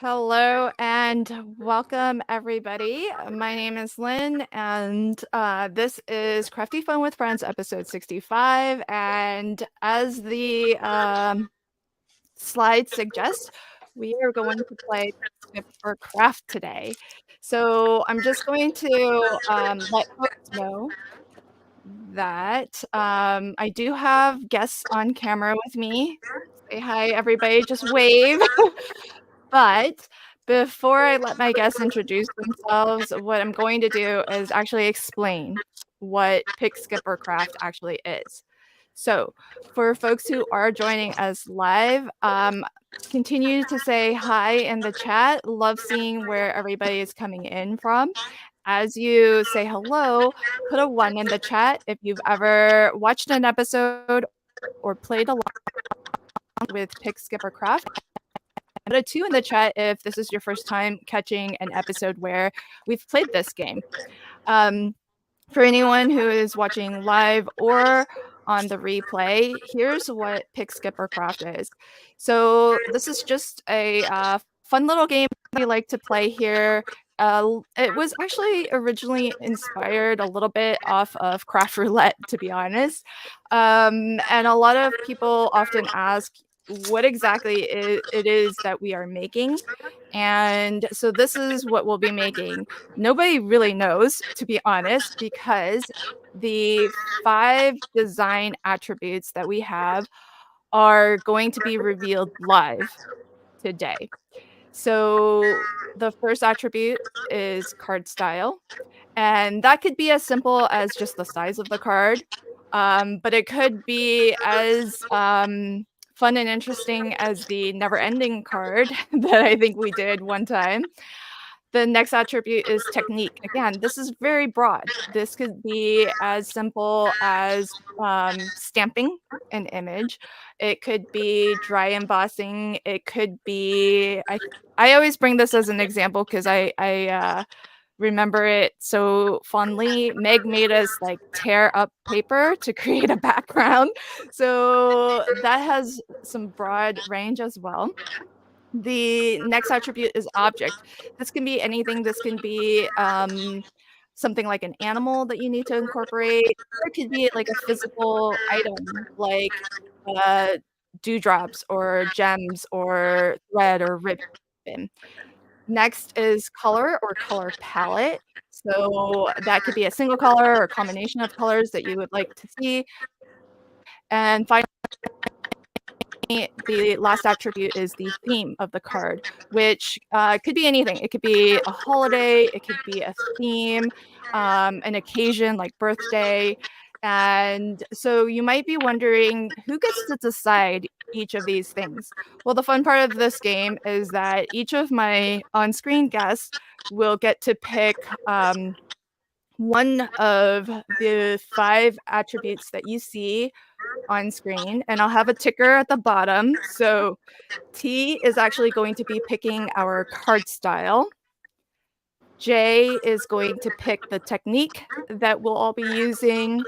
Hello and welcome, everybody. My name is Lynn, and this is Crafty Fun with Friends, episode 65. And as the slide suggests, we are going to play Skip or Craft today. So I'm just going to let folks know that I do have guests on camera with me. Say hi, everybody. Just wave. But before I let my guests introduce themselves, what I'm going to do is actually explain what Pick, Skip, or Craft actually is. So, for folks who are joining us live, continue to say hi in the chat. Love seeing where everybody is coming in from. As you say hello, put a 1 in the chat if you've ever watched an episode or played along with Pick, Skip, or Craft. Put a 2 in the chat if this is your first time catching an episode where we've played this game. For anyone who is watching live or on the replay, here's what Pick, Skip, or Craft is. So this is just a fun little game we like to play here. It was actually originally inspired a little bit off of Craft Roulette, to be honest. And a lot of people often ask what exactly it is that we are making. And so this is what we'll be making. Nobody really knows, to be honest, because the 5 design attributes that we have are going to be revealed live today. So the first attribute is card style, and that could be as simple as just the size of the card, but it could be as fun and interesting as the never-ending card that I think we did one time. The next attribute is technique. Again, this is very broad. This could be as simple as stamping an image. It could be dry embossing. It could be I always bring this as an example because I remember it so fondly. Meg made us like tear up paper to create a background. So that has some broad range as well. The next attribute is object. This can be anything. This can be something like an animal that you need to incorporate. Or it could be like a physical item, like uh, dewdrops or gems or thread or ribbon. Next is color or color palette. So that could be a single color or a combination of colors that you would like to see. And finally, the last attribute is the theme of the card, which could be anything. It could be a holiday, it could be a theme, an occasion like birthday. And so you might be wondering who gets to decide each of these things. Well, the fun part of this game is that each of my on screen guests will get to pick one of the 5 attributes that you see on screen, and I'll have a ticker at the bottom. So T is actually going to be picking our card style. J is going to pick the technique that we'll all be using.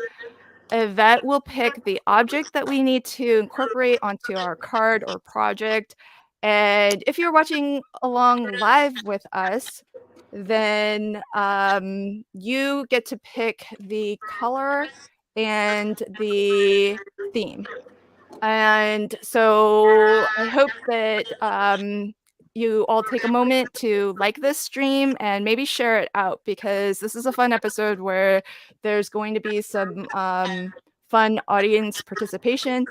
Yvette will pick the object that we need to incorporate onto our card or project. And if you're watching along live with us, then you get to pick the color and the theme. And so I hope that you all take a moment to like this stream and maybe share it out, because this is a fun episode where there's going to be some fun audience participation.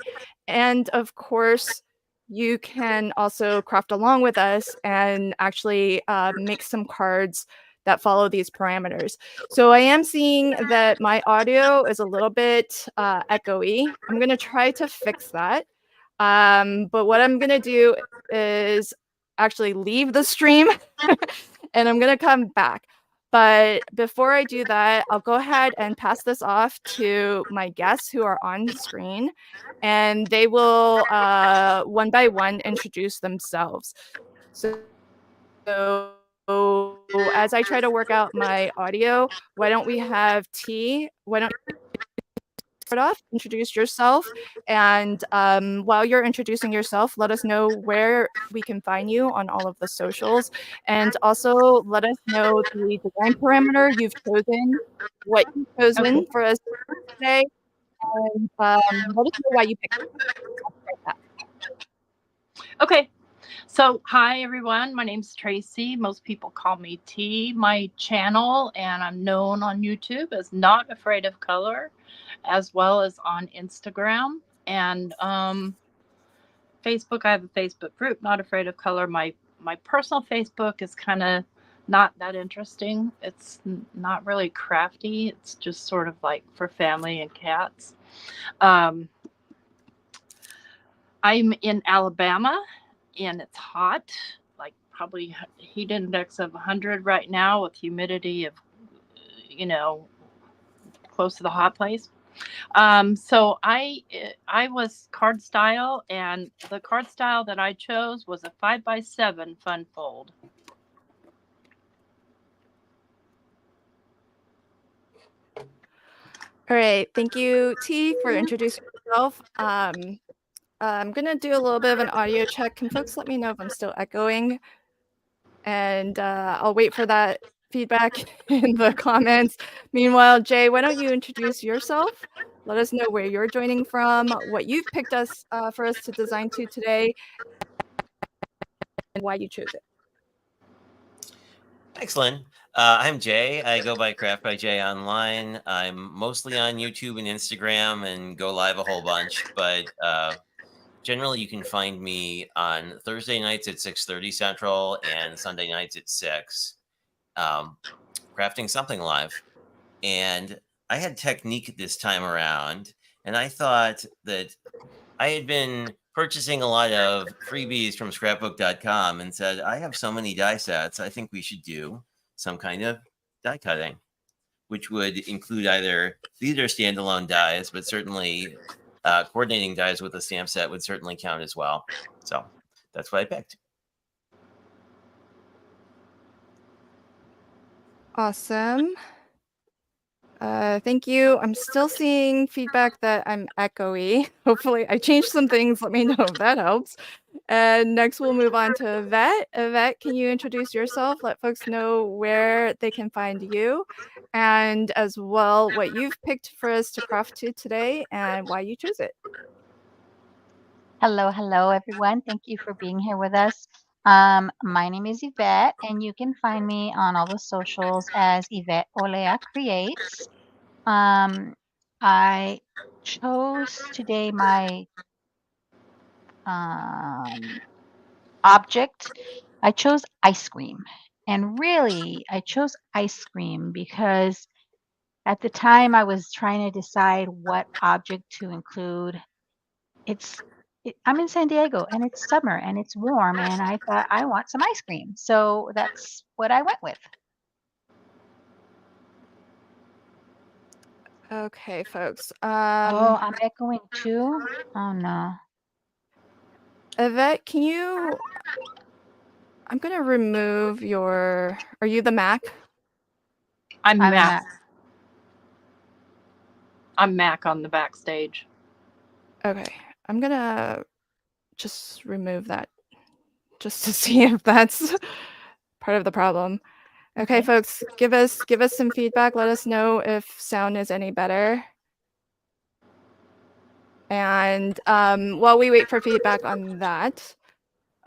And of course, you can also craft along with us and actually make some cards that follow these parameters. So I am seeing that my audio is a little bit echoey. I'm going to try to fix that. But what I'm going to do is actually leave the stream and I'm going to come back. But before I do that, I'll go ahead and pass this off to my guests who are on screen, and they will one by one introduce themselves. So as I try to work out my audio, why don't we have T? Why don't off, introduce yourself, and while you're introducing yourself, let us know where we can find you on all of the socials, and also let us know the design parameter you've chosen, what you've chosen for us today, and let us know why you picked that. Okay. So, hi everyone. My name's Tracy. Most people call me T. My channel, and I'm known on YouTube as Not Afraid of Color, as well as on Instagram and Facebook. I have a Facebook group, Not Afraid of Color. My personal Facebook is kind of not that interesting. It's not really crafty. It's just sort of like for family and cats. Um, I'm in Alabama, and it's hot, like probably heat index of 100 right now with humidity of, you know, close to the hot place. So I was card style, and the card style that I chose was a 5x7 fun fold. All right, thank you, T, for introducing yourself. I'm gonna do a little bit of an audio check. Can folks let me know if I'm still echoing? And I'll wait for that feedback in the comments. Meanwhile, Jay, why don't you introduce yourself? Let us know where you're joining from, what you've picked us for us to design to today, and why you chose it. Thanks, Lynn. I'm Jay. I go by Craft by Jay online. I'm mostly on YouTube and Instagram and go live a whole bunch, but generally you can find me on Thursday nights at 6:30 Central and Sunday nights at 6, crafting something live. And I had technique this time around, and I thought that I had been purchasing a lot of freebies from scrapbook.com and said, I have so many die sets, I think we should do some kind of die cutting, which would include these are standalone dies, but certainly coordinating dies with a stamp set would certainly count as well. So that's what I picked. Awesome. Thank you. I'm still seeing feedback that I'm echoey. Hopefully, I changed some things. Let me know if that helps. And next, we'll move on to Yvette. Yvette, can you introduce yourself? Let folks know where they can find you, and as well, what you've picked for us to craft to today and why you chose it. Hello, everyone. Thank you for being here with us. My name is Yvette, and you can find me on all the socials as Yvette Olea Creates. I chose today my object. I chose ice cream. And really, I chose ice cream because at the time I was trying to decide what object to include. I'm in San Diego and it's summer and it's warm and I thought I want some ice cream. So that's what I went with. Okay, folks. Oh, I'm echoing too? Oh no. Yvette, can you? I'm gonna remove your. Are you the Mac? I'm a Mac. Mac. I'm Mac on the backstage. Okay, I'm gonna just remove that just to see if that's part of the problem. Okay, folks, give us some feedback. Let us know if sound is any better. And while we wait for feedback on that,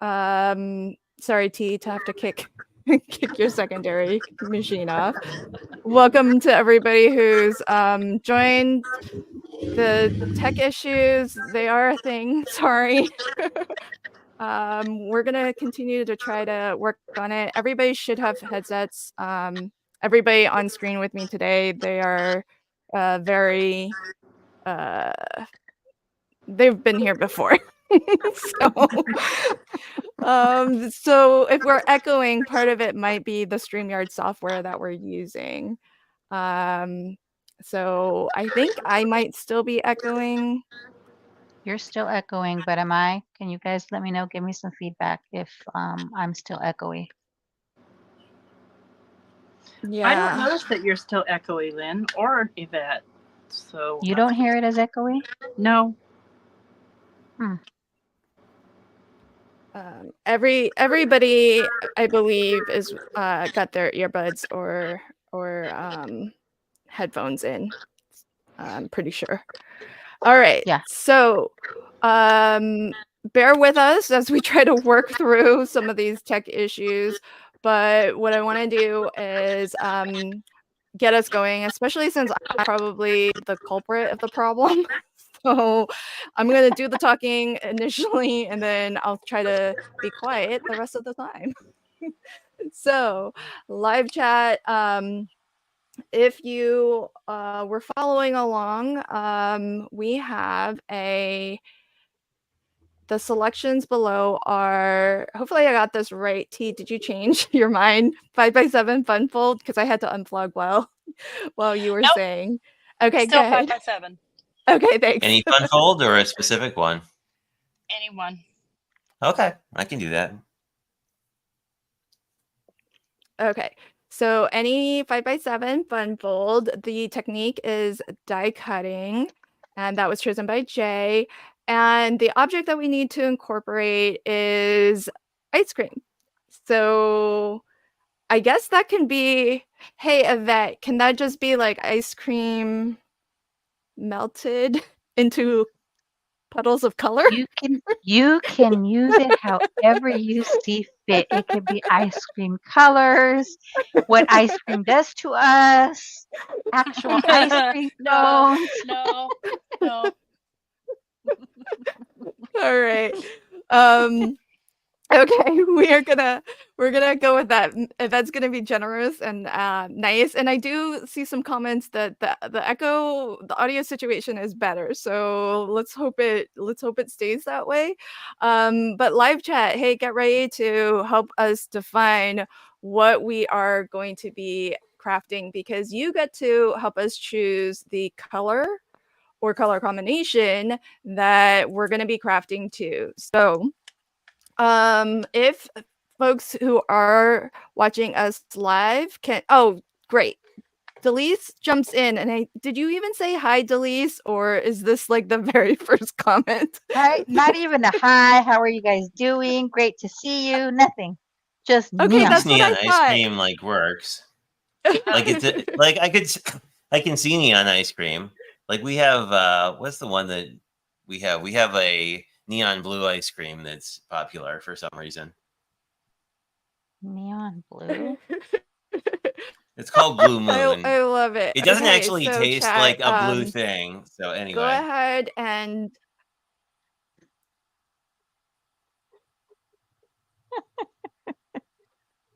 sorry, T, to have to kick your secondary machine off. Welcome to everybody who's joined. The tech issues, they are a thing. Sorry. We're gonna continue to try to work on it. Everybody should have headsets. Everybody on screen with me today, they are very they've been here before. So if we're echoing, part of it might be the StreamYard software that we're using. So I think I might still be echoing. You're still echoing, but am I? Can you guys let me know? Give me some feedback if I'm still echoey. Yeah. I don't notice that you're still echoey, Lynn or Yvette. So You don't hear it as echoey? no. Everybody, I believe, is got their earbuds or headphones in. I'm pretty sure. All right. Yeah. So, bear with us as we try to work through some of these tech issues. But what I want to do is get us going, especially since I'm probably the culprit of the problem. So I'm going to do the talking initially, and then I'll try to be quiet the rest of the time. So live chat, if you were following along, we have the selections below are, hopefully I got this right. T, did you change your mind? 5x7 fun fold? Because I had to unplug while you were Nope. saying. Okay, Still good. 5x7. Okay, thanks. Any fun fold or a specific one? Anyone. Okay, I can do that. Okay, so any 5x7 fun fold, the technique is die cutting, and that was chosen by Jay. And the object that we need to incorporate is ice cream. So I guess that can be, hey, Yvette, can that just be like ice cream melted into puddles of color? You can use it however you see fit. It could be ice cream colors, what ice cream does to us, actual ice cream cones. No. All right. Okay, we're gonna go with that. That's gonna be generous and nice. And I do see some comments that the audio situation is better. So let's hope it stays that way. But live chat, hey, get ready to help us define what we are going to be crafting, because you get to help us choose the color or color combination that we're going to be crafting to. So if folks who are watching us live can, oh, great. Delise jumps in, and did you even say hi, Delise, or is this like the very first comment? Hi, not even a hi. How are you guys doing? Great to see you. Nothing. Just Okay, neon. that's what Neon I ice thought. cream like works. Like like I can see neon ice cream. Like we have what's the one that we have? We have a neon blue ice cream that's popular for some reason. Neon blue. It's called Blue Moon. I love it. It doesn't Okay, actually so taste chat, like a blue thing. So go anyway. ahead and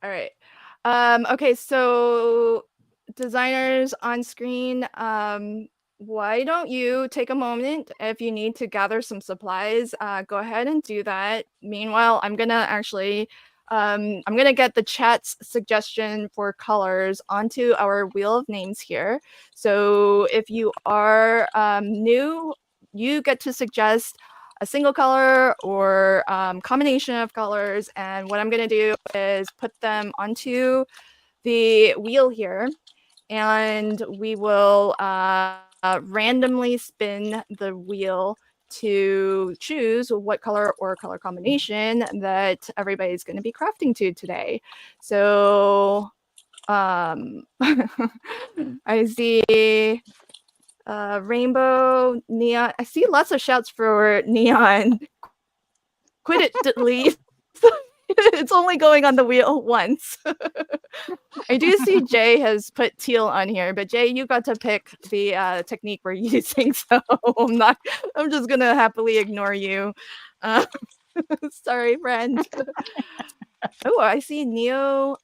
all right. Okay, so designers on screen, why don't you take a moment if you need to gather some supplies, go ahead and do that. Meanwhile, I'm gonna actually I'm gonna get the chat's suggestion for colors onto our wheel of names here. So if you are new, you get to suggest a single color or combination of colors. And what I'm going to do is put them onto the wheel here, and we will randomly spin the wheel to choose what color or color combination that everybody's going to be crafting to today. So I see rainbow, neon. I see lots of shouts for neon. Quit it, Delete. It's only going on the wheel once. I do see Jay has put teal on here, but Jay, you got to pick the technique we're using, so I'm just gonna happily ignore you. Sorry, friend. Oh, I see Neapolitan.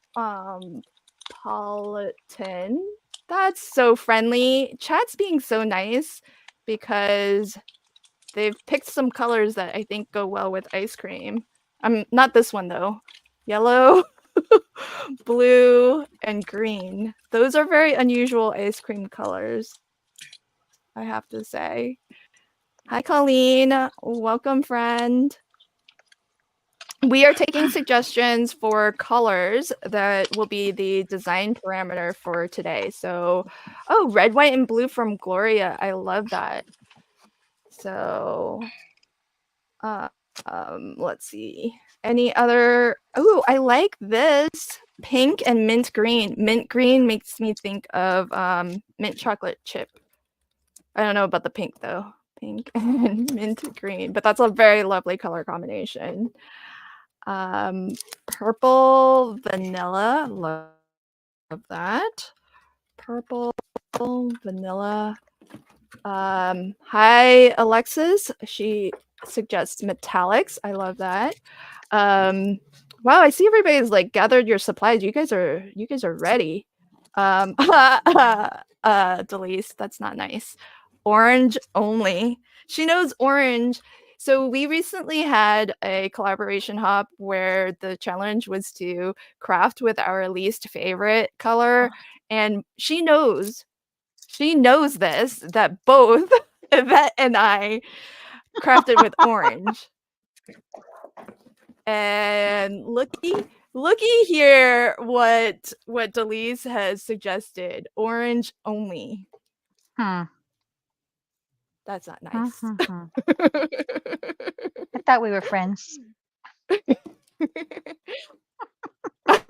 That's so friendly. Chat's being so nice because they've picked some colors that I think go well with ice cream. Not this one though. Yellow, blue, and green. Those are very unusual ice cream colors, I have to say. Hi, Colleen. Welcome, friend. we are taking suggestions for colors that will be the design parameter for today. So, oh, red, white, and blue from Gloria. I love that. So, let's see. Any other? Oh, I like this pink and mint green. Mint green makes me think of mint chocolate chip. I don't know about the pink though. Pink and mint green, but that's a very lovely color combination. Purple vanilla, love that. Purple vanilla. Hi Alexis, she suggests metallics. I love that. Wow, I see everybody's like gathered your supplies. You guys are ready. Delise, that's not nice. Orange only. She knows orange. So we recently had a collaboration hop where the challenge was to craft with our least favorite color, and she knows this, that both Yvette and I crafted with orange. And looky here what Delise has suggested. Orange only. That's not nice. I thought we were friends. I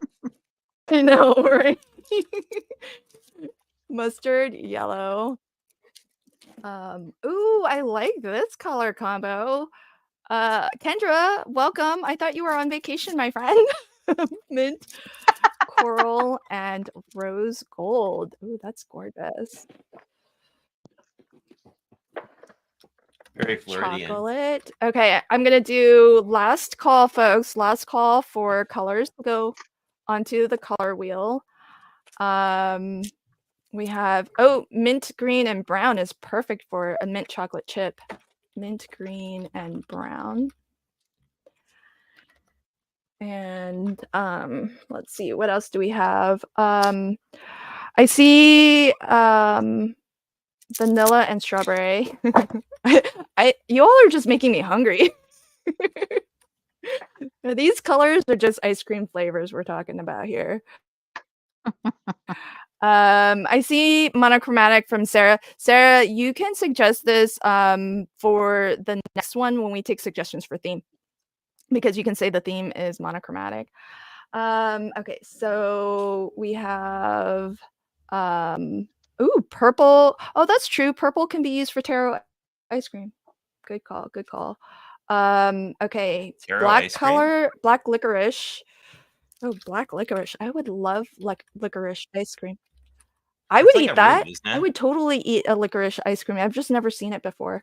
know, right? Mustard, yellow. Ooh, I like this color combo. Kendra, welcome. I thought you were on vacation, my friend. Mint, coral, and rose gold. Ooh, that's gorgeous. Very Floridian. Chocolate. Okay, I'm gonna do last call, folks. Last call for colors to go onto the color wheel. We have mint green and brown is perfect for a mint chocolate chip. Mint green and brown. And let's see, what else do we have? I see vanilla and strawberry. You all are just making me hungry. These colors are just ice cream flavors we're talking about here. I see monochromatic from Sarah. Sarah, you can suggest this for the next one when we take suggestions for theme, because you can say the theme is monochromatic. Okay, so we have purple. Oh, that's true. Purple can be used for taro ice cream. Good call. Good call. Okay, Taro black ice cream? color, black licorice. Oh, black licorice. I would love licorice ice cream. I It's would like eat a that. root, isn't I it? would totally eat a licorice ice cream. I've just never seen it before.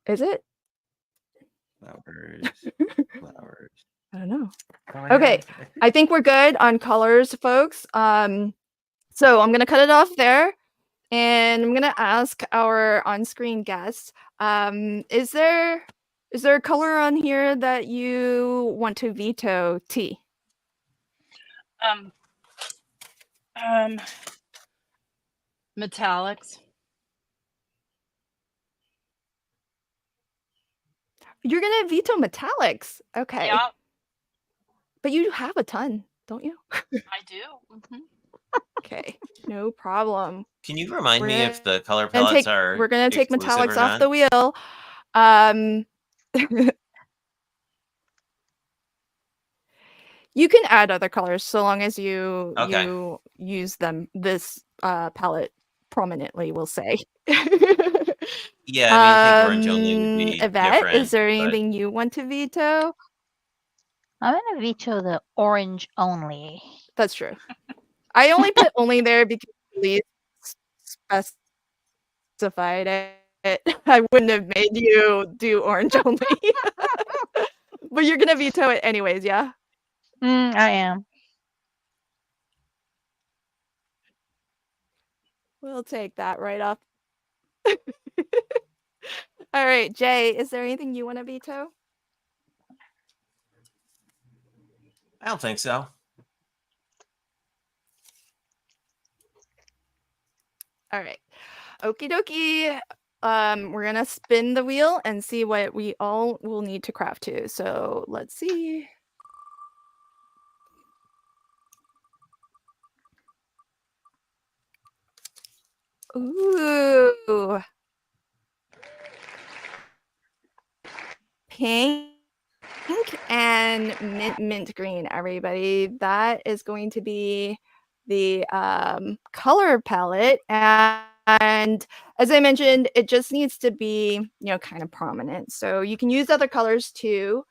Is it? Flowers. Flowers. I don't know. Oh, Okay, I think we're good on colors, folks. So I'm gonna cut it off there, and I'm gonna ask our on-screen guests. Is there a color on here that you want to veto, T? Metallics. You're gonna veto metallics, okay? Yeah, But you have a ton, don't you? I do. Mm-hmm. Okay, no problem. Can you remind me if the color And palettes are we're gonna take exclusive metallics or off not? the wheel. You can add other colors so long as you Okay. you use them this palette prominently, we'll say. Yeah, I mean, I think orange only would be Yvette, different. is there but anything you want to veto? I'm gonna veto the orange only. That's true. I only put only there because Lee specified it. I wouldn't have made you do orange only. But you're gonna veto it anyways, yeah? I am. We'll take that right off. All right, Jay, is there anything you want to veto? I don't think so. All right. Okie dokie. we're gonna spin the wheel and see what we all will need to craft to. So let's see. Ooh. Pink and mint green, everybody. That is going to be the color palette. And as I mentioned, it just needs to be, kind of prominent. So you can use other colors too.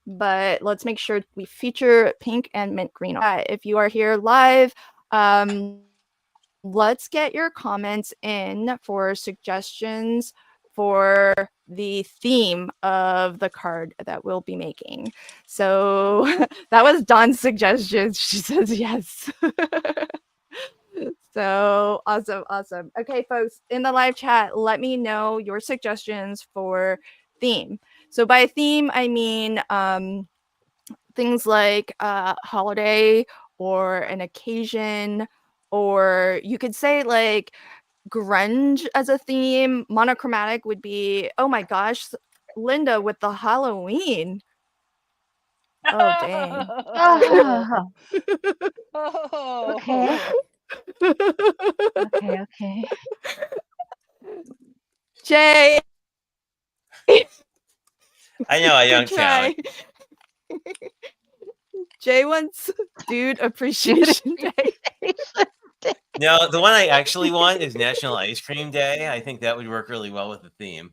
But let's make sure we feature pink and mint green. If you are here live, let's get your comments in for suggestions for the theme of the card that we'll be making. So that was Dawn's suggestion. She says yes. So awesome. Okay, folks, in the live chat, let me know your suggestions for theme. So by theme, I mean things like holiday or an occasion, or you could say like grunge as a theme. Monochromatic would be, oh my gosh, Linda with the Halloween. Oh, dang. Oh, Oh. okay. Okay. Jay. I know, a young Try. talent. Jay wants Dude Appreciation Day. No, the one I actually want is National Ice Cream Day. I think that would work really well with the theme.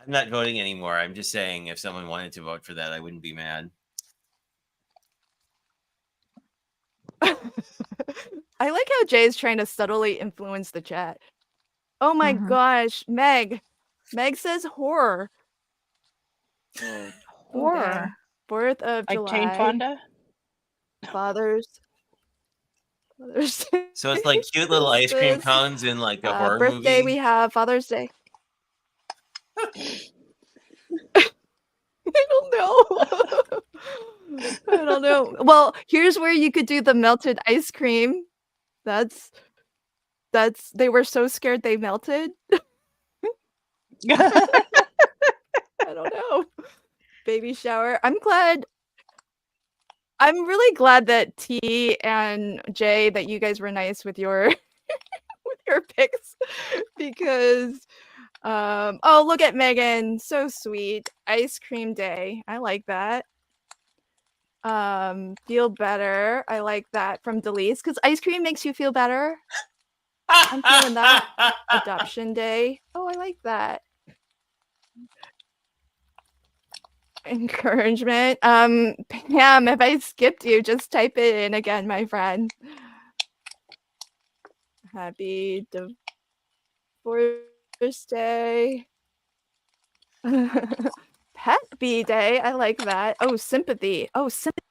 I'm not voting anymore. I'm just saying if someone wanted to vote for that, I wouldn't be mad. I like how Jay's trying to subtly influence the chat. Oh my gosh, Meg. Meg says horror. Horror. 4th of Like July. Jane Fonda? Father's So it's like cute little ice cream cones in like a horror birthday, movie. we have Father's Day. I don't know. Well, here's where you could do the melted ice cream. That's they were so scared they melted. I don't know. Baby shower. I'm really glad that T and Jay, that you guys were nice with your with your picks, because oh, look at Megan, so sweet. Ice cream day. I like that. Feel better. I like that from Delise, because ice cream makes you feel better. I'm feeling that. Adoption day. Oh, I like that. Encouragement. Pam, if I skipped you, just type it in again, my friend. Happy Divorce Day. Pet Bee Day. I like that. Oh, sympathy. Oh, sympathy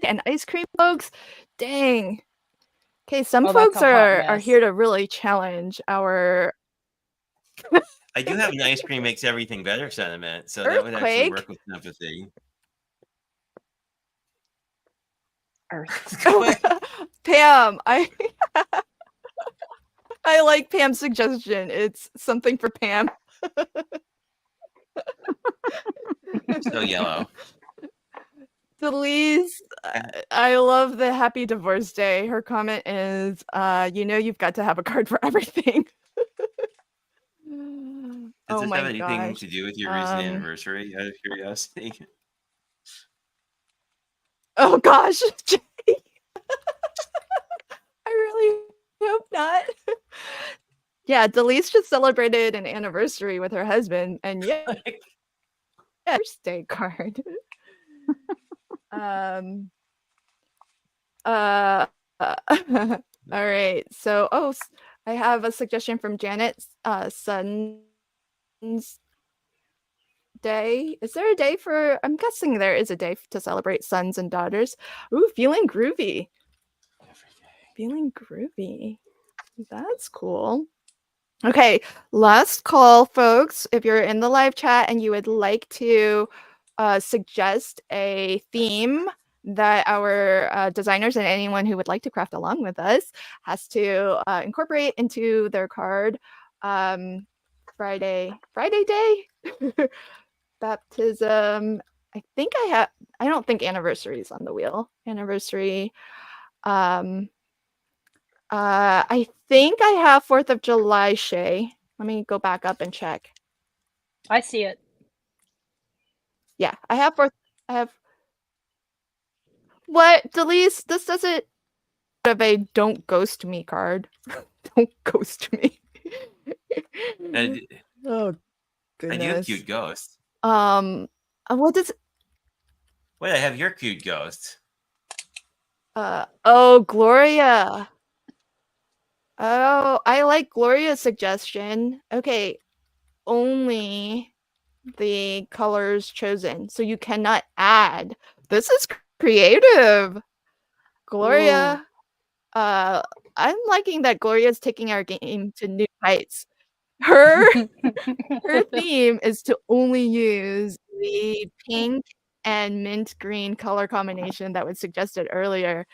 and ice cream, folks. Dang. Okay, some folks are here to really challenge our I do have an ice cream makes everything better sentiment, so that would actually work with sympathy. Earthquake. Pam, I like Pam's suggestion. It's something for Pam. So yellow. Delise, I love the Happy Divorce Day. Her comment is, you've got to have a card for everything. Does this have anything to do with your recent anniversary, out of curiosity? Oh gosh, Jay. I really hope not. Yeah, Delise just celebrated an anniversary with her husband, and birthday card. All right. So, I have a suggestion from Janet. Son's Day. Is there a day for? I'm guessing there is a day to celebrate sons and daughters. Ooh, feeling groovy. Feeling groovy. That's cool. Okay, last call, folks. If you're in the live chat and you would like to suggest a theme that our designers and anyone who would like to craft along with us has to incorporate into their card. Friday day, baptism. I don't think anniversary is on the wheel. Anniversary. I think I have 4th of July, Shay. Let me go back up and check. I see it. Yeah, I have 4th. I have. What, Delise? This doesn't have a "Don't ghost me" card. Don't ghost me. Oh I do have goodness. cute ghosts. What does? Wait, I have your cute ghost. Oh, Gloria. Oh, I like Gloria's suggestion. Okay, only the colors chosen, so you cannot add. This is creative, Gloria. I'm liking that Gloria's taking our game to new heights. Her theme is to only use the pink and mint green color combination that was suggested earlier.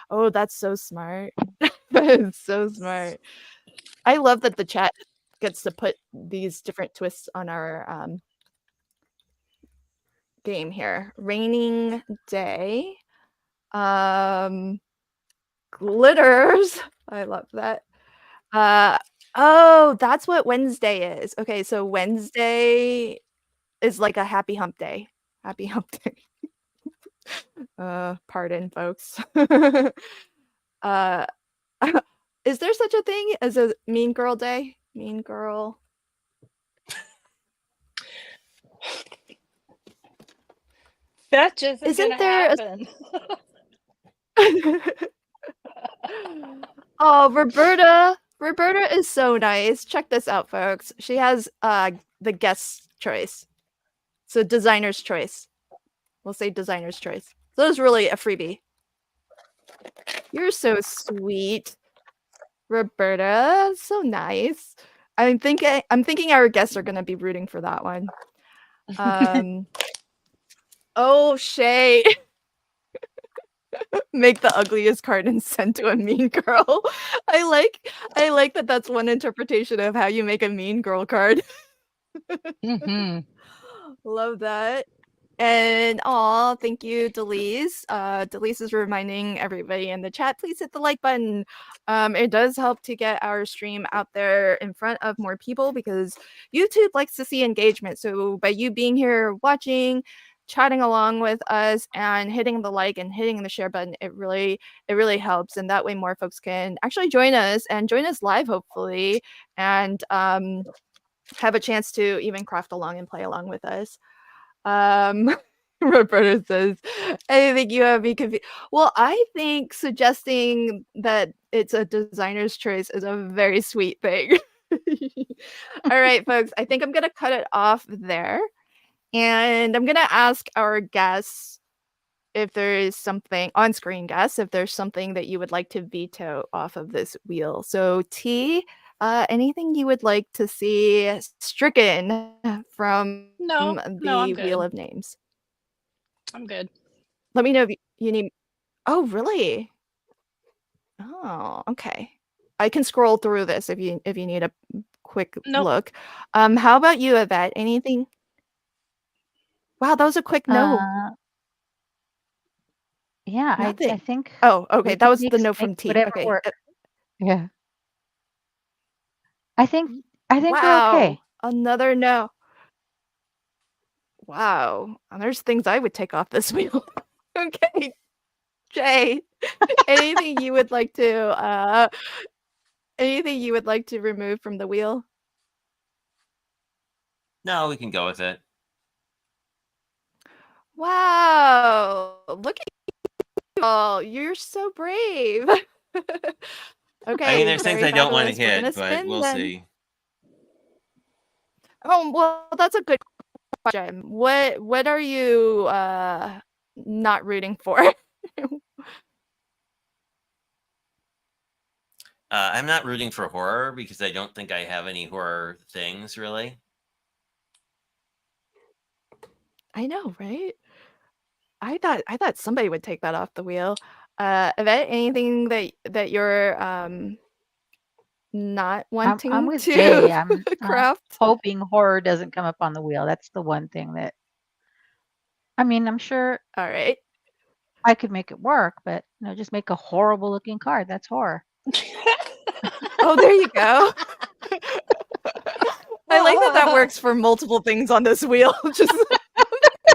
Oh, that's so smart. That is so smart. I love that the chat gets to put these different twists on our game here. Raining day. Glitters. I love that. Oh, that's what Wednesday is. Okay, so Wednesday is like a happy hump day. Happy hump day. Pardon, folks. Is there such a thing as a mean girl day? Mean girl. That just Isn't gonna there happen. Oh, Roberta. Roberta is so nice. Check this out, folks. She has the guest choice. So designer's choice. We'll say designer's choice. So that was really a freebie. You're so sweet, Roberta. So nice. I'm thinking our guests are gonna be rooting for that one. Oh, Shay. Make the ugliest card and send to a mean girl. I like that that's one interpretation of how you make a mean girl card. Love that. And thank you, Delise. Delise is reminding everybody in the chat, please hit the like button. It does help to get our stream out there in front of more people because YouTube likes to see engagement. So by you being here watching, chatting along with us and hitting the like and hitting the share button, it really helps. And that way more folks can actually join us live, hopefully, and have a chance to even craft along and play along with us. Roberta says, I think you have me confused. Well, I think suggesting that it's a designer's choice is a very sweet thing. All right, folks, I think I'm going to cut it off there. And I'm going to ask our guests if there is something on-screen guests, if there's something that you would like to veto off of this wheel. So T, anything you would like to see stricken from No, I'm the wheel good. of names? I'm good. Let me know if you need. Oh, really? Oh, okay. I can scroll through this if you need a quick Nope. look. How about you, Yvette? Anything? Wow, that was a quick no. Yeah, I Nothing. think Oh, okay. we That can was the no make from T. whatever Okay. work. Yeah. I think we're Wow. okay. Another no. Wow. There's things I would take off this wheel. Okay. Jay, anything you would like to remove from the wheel? No, we can go with it. Wow. Look at you all. You're so brave. Okay. I mean, there's very things I don't want to fabulous. We're gonna hit, but spin we'll then. see. Oh, well, that's a good question. What are you not rooting for? I'm not rooting for horror because I don't think I have any horror things really. I know, right? I thought somebody would take that off the wheel. Yvette, anything that you're not I'm wanting with to Jay. I'm craft? hoping horror doesn't come up on the wheel. That's the one thing that, I mean, I'm sure All right. I could make it work, but just make a horrible looking card. That's horror. Oh, there you go. I like that works for multiple things on this wheel. Just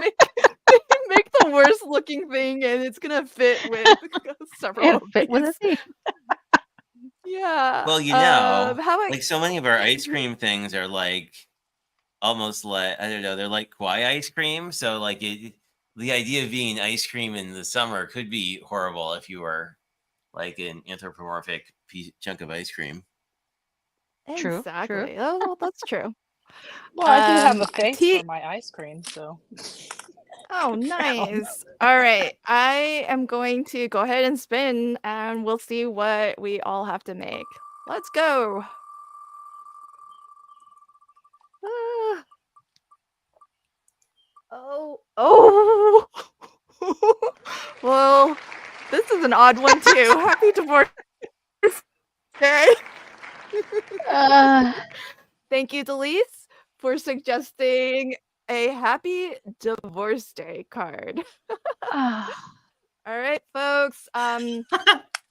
make the worst looking thing, and it's gonna fit with several It'll of fit with a these. theme. Yeah. Well, How about like so many of our ice cream things are like almost like, I don't know, they're like kawaii ice cream. So like the idea of being ice cream in the summer could be horrible if you were like an anthropomorphic chunk of ice cream. True. exactly? Oh, well, that's true. Well, I do have a face T- for my ice cream, so. Oh, nice. All right. I am going to go ahead and spin, and we'll see what we all have to make. Let's go. Ah. Oh. Well, this is an odd one too. Happy Divorce Day. Uh, Thank you, Delise, for suggesting a Happy Divorce Day card. ah, All right, folks.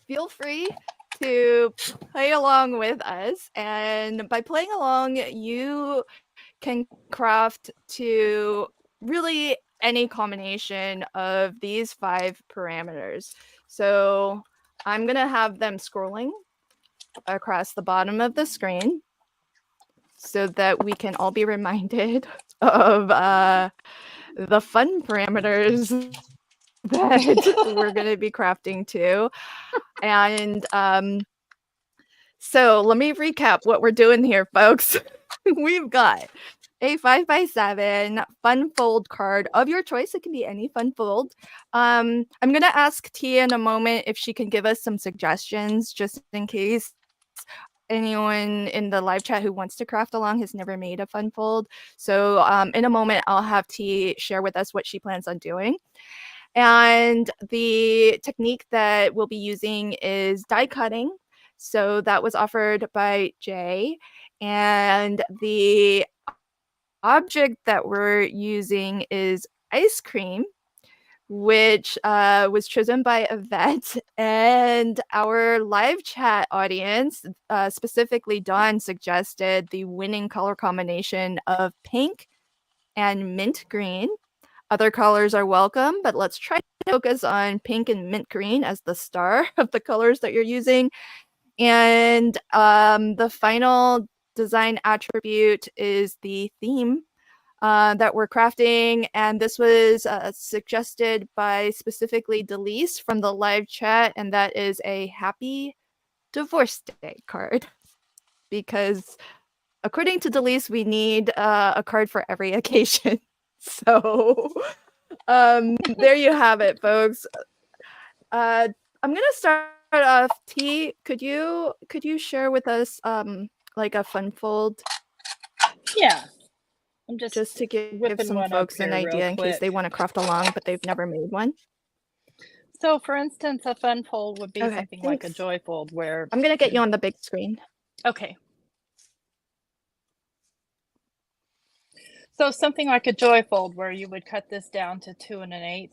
Feel free to play along with us, and by playing along, you can craft to really any combination of these 5 parameters. So I'm gonna have them scrolling across the bottom of the screen so that we can all be reminded of the fun parameters that we're going to be crafting to. And so let me recap what we're doing here, folks. We've got a 5x7 fun fold card of your choice. It can be any fun fold. I'm going to ask Tia in a moment if she can give us some suggestions just in case anyone in the live chat who wants to craft along has never made a fun fold. So in a moment, I'll have T share with us what she plans on doing. And the technique that we'll be using is die cutting. So that was offered by Jay. And the object that we're using is ice cream, which was chosen by Yvette, and our live chat audience, specifically Dawn, suggested the winning color combination of pink and mint green. Other colors are welcome, but let's try to focus on pink and mint green as the star of the colors that you're using. And the final design attribute is the theme that we're crafting, and this was suggested by specifically Delise from the live chat, and that is a Happy Divorce Day card. Because according to Delise, we need a card for every occasion. So there you have it, folks. I'm gonna start off. T, could you share with us like a fun fold? Yeah. I'm just to give whipping some one up folks an here real idea in case they quick. want to craft along, but they've never made one. So, for instance, a fun fold would be Okay, something like a thanks. joy fold where. I'm gonna get you on the big screen. Okay. So something like a joy fold where you would cut this down to 2 1/8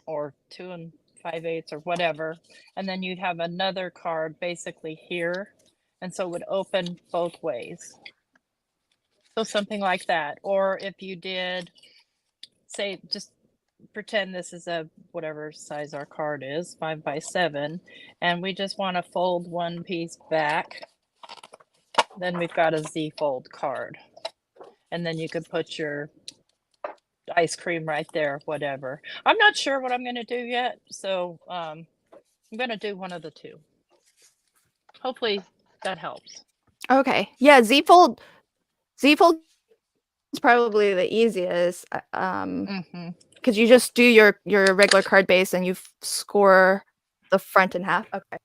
or 2 5/8 or whatever, and then you'd have another card basically here, and so it would open both ways. So something like that. Or if you did, say, just pretend this is a whatever size our card is, 5x7, and we just want to fold one piece back, then we've got a Z fold card. And then you could put your ice cream right there, whatever. I'm not sure what I'm going to do yet, so I'm going to do one of the two. Hopefully that helps. Okay. Yeah, Z fold is probably the easiest. Because you just do your regular card base and you score the front and half. Okay.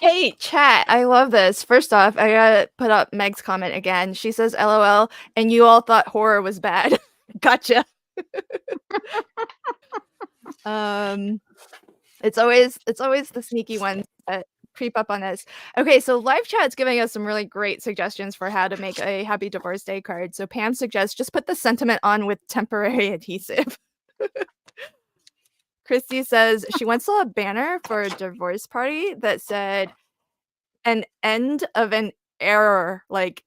Hey, chat, I love this. First off, I gotta put up Meg's comment again. She says, LOL, and you all thought horror was bad. Gotcha. It's always the sneaky ones that creep up on us. Okay, so live chat's giving us some really great suggestions for how to make a happy divorce day card. So Pam suggests just put the sentiment on with temporary adhesive. Christy says she once saw a banner for a divorce party that said an end of an error, like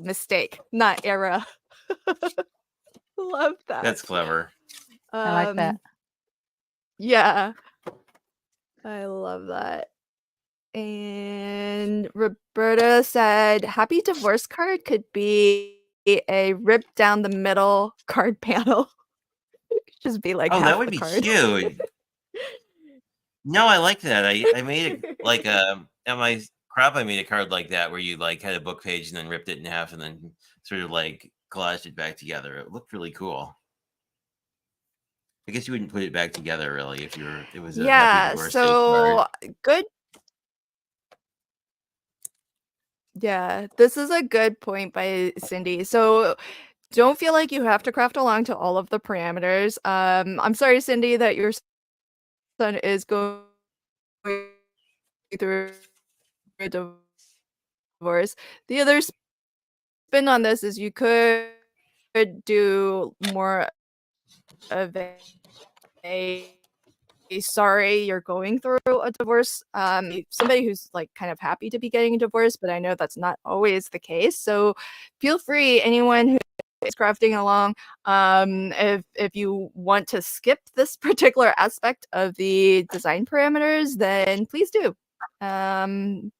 mistake, not era. Love that. That's clever. I like that. Yeah. I love that. And Roberta said, happy divorce card could be a rip down the middle card panel. Just be like Oh, half that would the be card. cute. No, I like that. I made it like at my crop. I made a card like that where you like had a book page and then ripped it in half and then sort of like collaged it back together. It looked really cool. I guess you wouldn't put it back together really if it was a happy divorce day card. Good. Yeah, this is a good point by Cindy. So don't feel like you have to craft along to all of the parameters. I'm sorry, Cindy, that your son is going through a divorce. The other spin on this is you could do more of a sorry you're going through a divorce. Somebody who's like kind of happy to be getting a divorce, but I know that's not always the case. So feel free, anyone who is crafting along, if you want to skip this particular aspect of the design parameters, then please do. And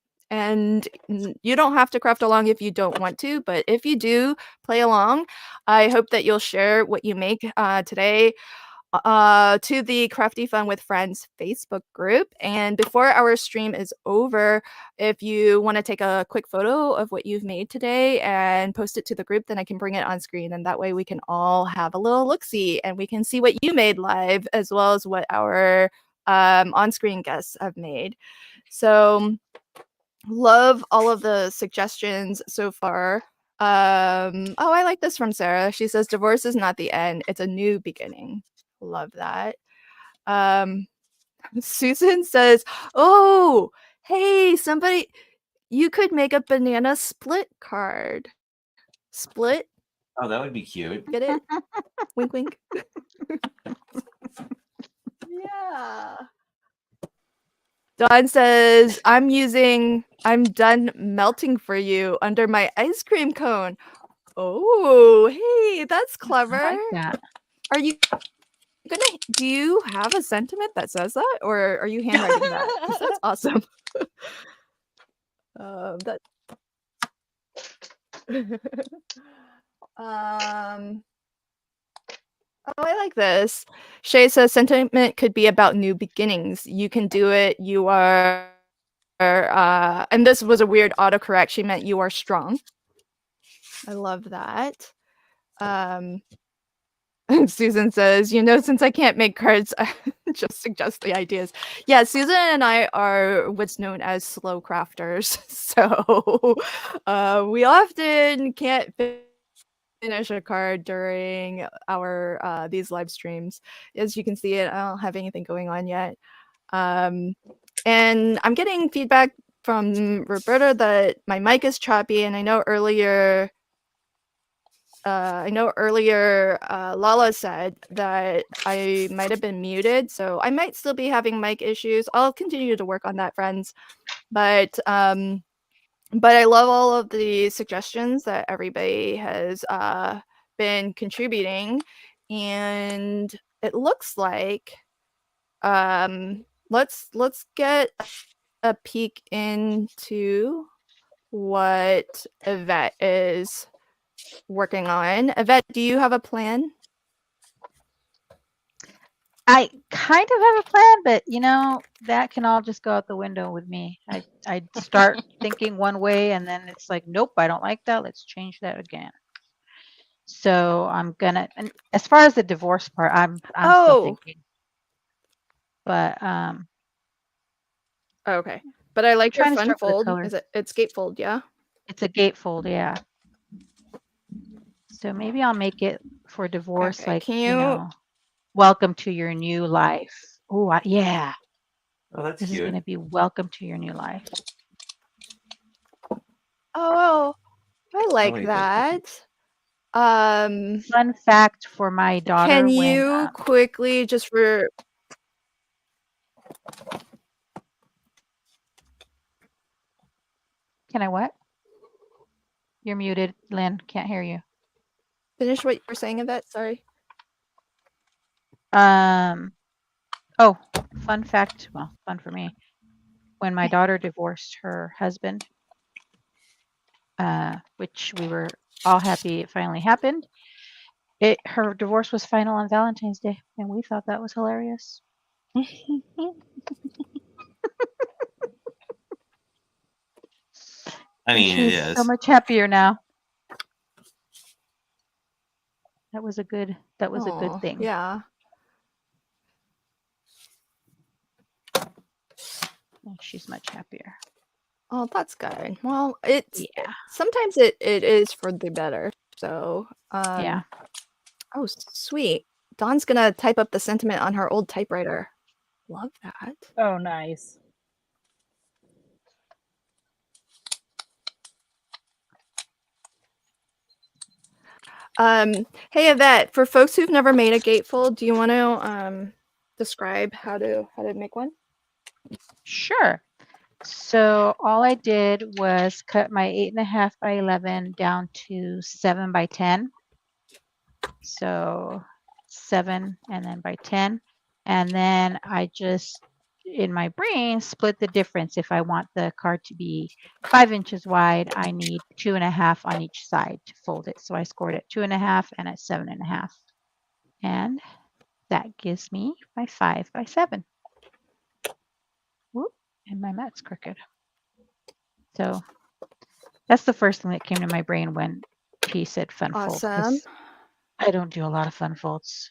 you don't have to craft along if you don't want to, but if you do play along, I hope that you'll share what you make today to the Crafty Fun with Friends Facebook group. And before our stream is over, if you want to take a quick photo of what you've made today and post it to the group, then I can bring it on screen. And that way we can all have a little look-see and we can see what you made live as well as what our on-screen guests have made. So love all of the suggestions so far. Oh, I like this from Sarah. She says, divorce is not the end. It's a new beginning. Love that. Susan says, oh, hey, somebody, you could make a banana split card. Split? Oh, that would be cute. Get it? Wink, wink. Yeah. Dawn says, I'm done melting for you under my ice cream cone. Oh, hey, that's clever. I like that. Are you do you have a sentiment that says that, or are you handwriting that? 'Cause that's awesome. That Oh, I like this. Shay says sentiment could be about new beginnings. You can do it. You are and this was a weird autocorrect. She meant you are strong. I love that. Susan says, since I can't make cards, I just suggest the ideas. Yeah, Susan and I are what's known as slow crafters. So we often can't finish a card during our these live streams. As you can see it, I don't have anything going on yet. And I'm getting feedback from Roberta that my mic is choppy, and I know earlier Lala said that I might have been muted, so I might still be having mic issues. I'll continue to work on that, friends. But I love all of the suggestions that everybody has been contributing, and it looks like let's get a peek into what Yvette is working on. Yvette, do you have a plan? I kind of have a plan, but that can all just go out the window with me. I start thinking one way and then it's like, nope, I don't like that. Let's change that again. So I'm gonna, and as far as the divorce part, I'm still thinking. But okay. But I like your trying to fun start with the fold. colors. It's gatefold, yeah? It's a gatefold, yeah. So maybe I'll make it for for divorce, Okay, like, can you you know, welcome to your new life. Oh, yeah. Oh, that's This is cute. going to be welcome to your new life. Oh, I like wait, that's that. Um, Fun fact for my daughter can when you quickly just for can I what? You're muted, Lynn. Can't hear you. finish what you were saying of that? Sorry. Oh, fun fact. Well, fun for me. When my daughter divorced her husband, which we were all happy it finally happened, her divorce was final on Valentine's Day, and we thought that was hilarious. I And mean, it she's so is. much happier now. That was a good Oh, thing. yeah. And she's much happier. Oh, that's good. Well, it's Yeah. sometimes it is for the better. So, Yeah. oh, sweet. Dawn's gonna type up the sentiment on her old typewriter. Love that. Oh, nice. Hey Yvette, for folks who've never made a gatefold, do you want to describe how to make one? Sure. So all I did was cut my 8.5 by 11 down to 7 by 10. So 7 and then by 10. And then I just, in my brain, split the difference. If I want the card to be 5 inches wide, I need 2.5 on each side to fold it. So I scored at 2.5 and at 7.5. And that gives me my 5 by 7. Whoop, and my mat's crooked. So that's the first thing that came to my brain when P said fun fold. Awesome. 'Cause I don't do a lot of fun folds.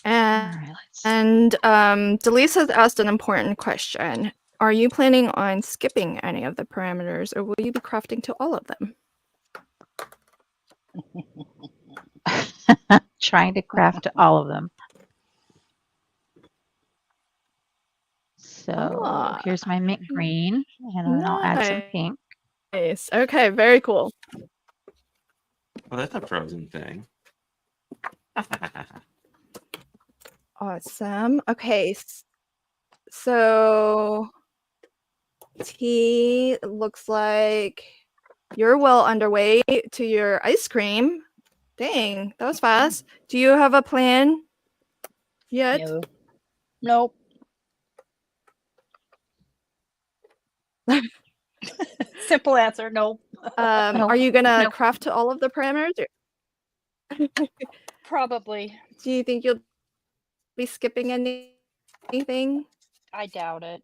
And, All right, let's Delise has asked an important question. Are you planning on skipping any of the parameters, or will you be crafting to all of them? trying to craft all of them. So here's my mint green, and then I'll add some pink. Nice. Okay, very cool. Well, that's a frozen thing. Awesome. Okay, so T, looks like you're well underway to your ice cream. Dang, that was fast. Do you have a plan yet? No. Nope. Simple answer, nope. Are you gonna craft to all of the parameters? Probably. Do you think you'll be skipping anything? I doubt it.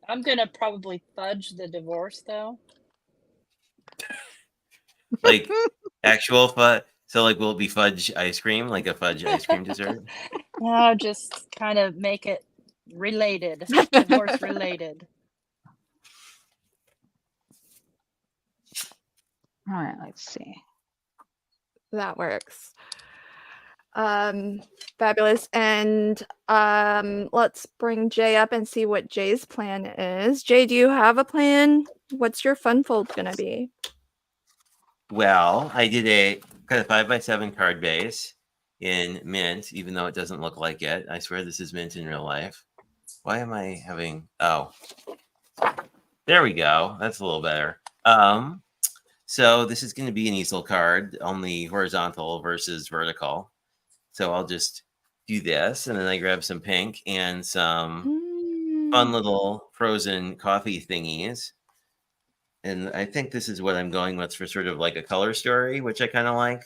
I'm gonna probably fudge the divorce though. Like actual fudge. So, like, will it be fudge ice cream, like a fudge ice cream dessert? No, just kind of make it related, divorce related. All right, let's see. That works. Fabulous. And let's bring Jay up and see what Jay's plan is. Jay, do you have a plan? What's your fun fold gonna be? Well, I did cut a 5 by 7 card base in mint, even though it doesn't look like it. I swear this is mint in real life. Why am I having? Oh, there we go. That's a little better. So this is going to be an easel card, only horizontal versus vertical. So I'll just do this, and then I grab some pink and some fun little frozen coffee thingies. And I think this is what I'm going with for sort of like a color story, which I kind of like.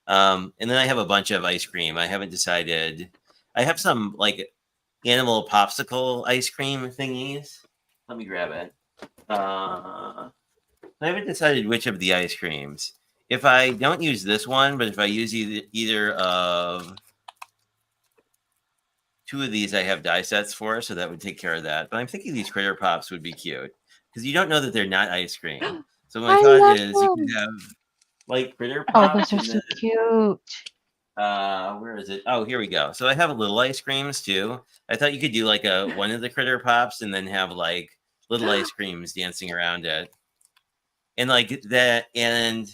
And then I have a bunch of ice cream. I haven't decided. I have some like animal popsicle ice cream thingies. Let me grab it. I haven't decided which of the ice creams. If I don't use this one, but if I use either of two of these, I have die sets for, so that would take care of that. But I'm thinking these critter pops would be cute because you don't know that they're not ice cream. So my I thought love is you can those. have like critter Oh, pops those are and so then cute. where is it? Oh, here we go. So I have little ice creams too. I thought you could do like one of the critter pops and then have like little ice creams dancing around it. And like that, and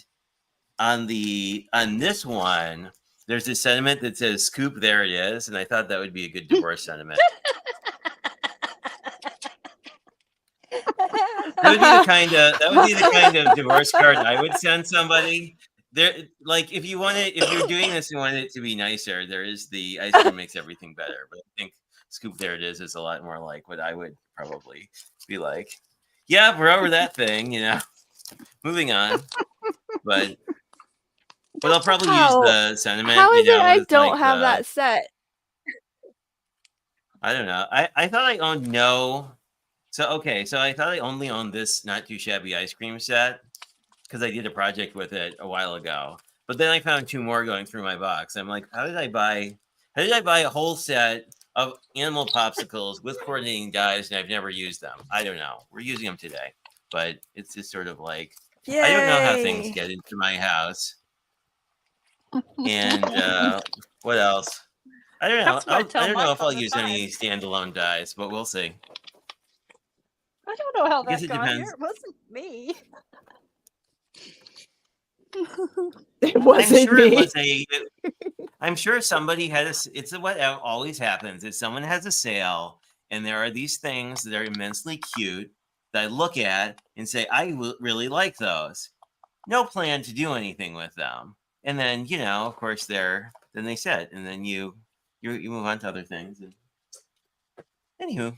on this one, there's this sentiment that says "Scoop, there it is," and I thought that would be a good divorce sentiment. That would be the kind of divorce card I would send somebody. There, like if you're doing this, you want it to be nicer. There is the ice cream makes everything better, but I think "Scoop, there it is" a lot more like what I would probably be like. Yeah, we're over that thing, Moving on, but I'll probably use the sentiment, How is it I as don't like have the that set? I don't know. I thought I owned no. So okay, so I thought I only owned this not too shabby ice cream set because I did a project with it a while ago. But then I found two more going through my box. I'm like, how did I buy a whole set of animal popsicles with coordinating dies and I've never used them? I don't know. We're using them today, but it's just sort of like I don't know how things Yay! get into my house. And what else? I don't know. That's what I tell I don't know Mark if I'll all the use time. any standalone dies, but we'll see. I don't know how I guess that it got here. depends. It wasn't me. It I'm wasn't sure it me. was I'm sure somebody had it's what always happens is someone has a sale and there are these things that are immensely cute that I look at and say, I really like those. No plan to do anything with them. And then, of course then they sit and then you move on to other things. And anywho.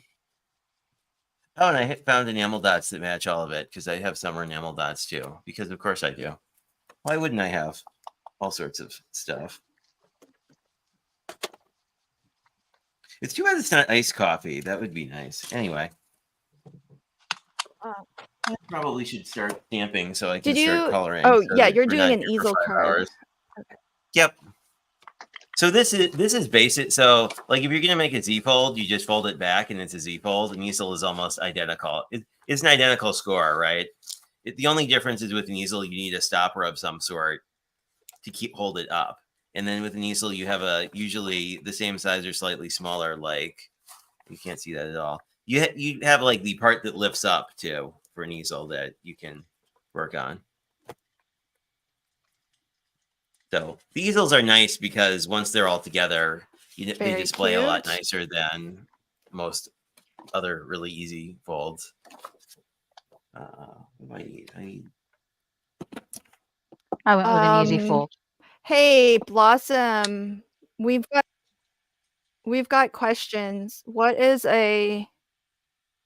Oh, and I found enamel dots that match all of it because I have summer enamel dots too. Because of course I do. Why wouldn't I have all sorts of stuff? It's too bad it's not iced coffee. That would be nice. Anyway, I probably should start stamping so I can Did start you? coloring. Oh, So yeah, that you're we're doing not an here for easel 5 card. hours. Okay. Yep. So this is basic. So like if you're gonna make a Z fold, you just fold it back and it's a Z fold. An easel is almost identical. It's an identical score, right? The only difference is with an easel, you need a stopper of some sort to hold it up. And then with an easel, you have usually the same size or slightly smaller. Like you can't see that at all. You have like the part that lifts up too for an easel that you can work on. So the easels are nice because once they're all together, they Very display a lot cute. nicer than most other really easy folds. What do I need? I went with an easy fold. Hey, Blossom, we've got questions. What is a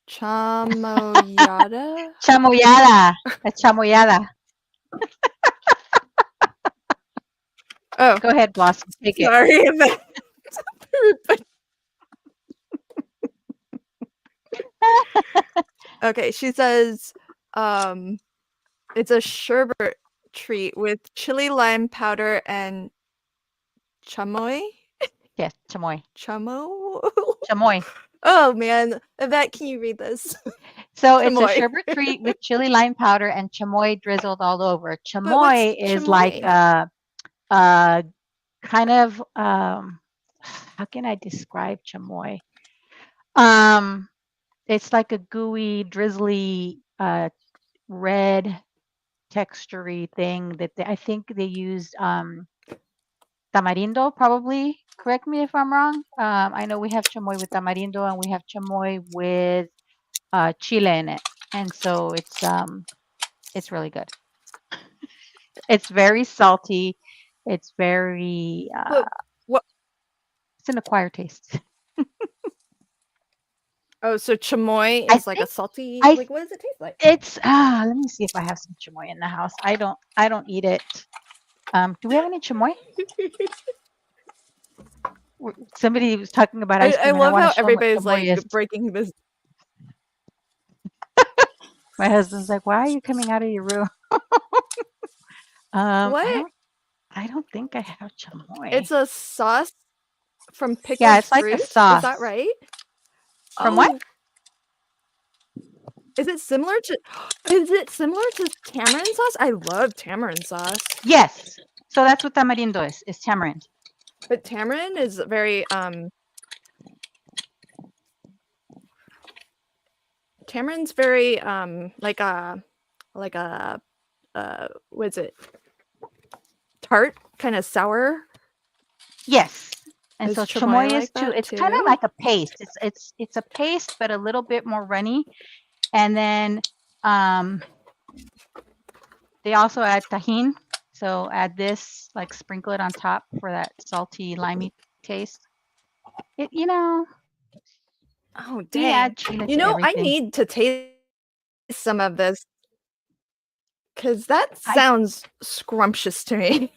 chamoyada? Chamoyada. A chamoyada. Oh, Go ahead, Blossom. Take it. sorry if that's rude, but okay, she says, it's a sherbet treat with chili lime powder and chamoy. Yes, chamoy. Chamo? Chamoy. Oh man, Yvette, can you read this? So it's a Chamoy. sherbet treat with chili lime powder and chamoy drizzled all over. But Chamoy what's is like chamoy? kind of how can I describe chamoy? It's like a gooey, drizzly, red textury thing that I think they used tamarindo, probably. Correct me if I'm wrong. I know we have chamoy with tamarindo and we have chamoy with chile in it, and so it's really good. It's very salty. It's very But what? it's an acquired taste. Oh, so chamoy I is like a think salty. I Like, what does it taste like? it's let me see if I have some chamoy in the house. I don't eat it. Do we have any chamoy? Somebody was talking about ice I cream and I love want how to show them what everybody's chamoy like is. breaking this. My husband's like, "Why are you coming out of your room?" What? I don't think I have chamoy. It's a sauce from pickled Yeah, it's like a fruit. Is sauce. that right? From what? Oh, Is it similar to tamarind sauce? I love tamarind sauce. Yes. So that's what tamarindo is tamarind. But tamarind is very tamarind's very like a what is it? Tart, kind of sour. Yes. And Is so chamoy chamoy is like too. that It's kind of too? like a paste. It's a paste, but a little bit more runny. And then they also add tahini. So add this, like sprinkle it on top for that salty, limey taste. It, you know, Oh we dang! add chile You to know, I everything. need to taste some of this because that I sounds scrumptious to me.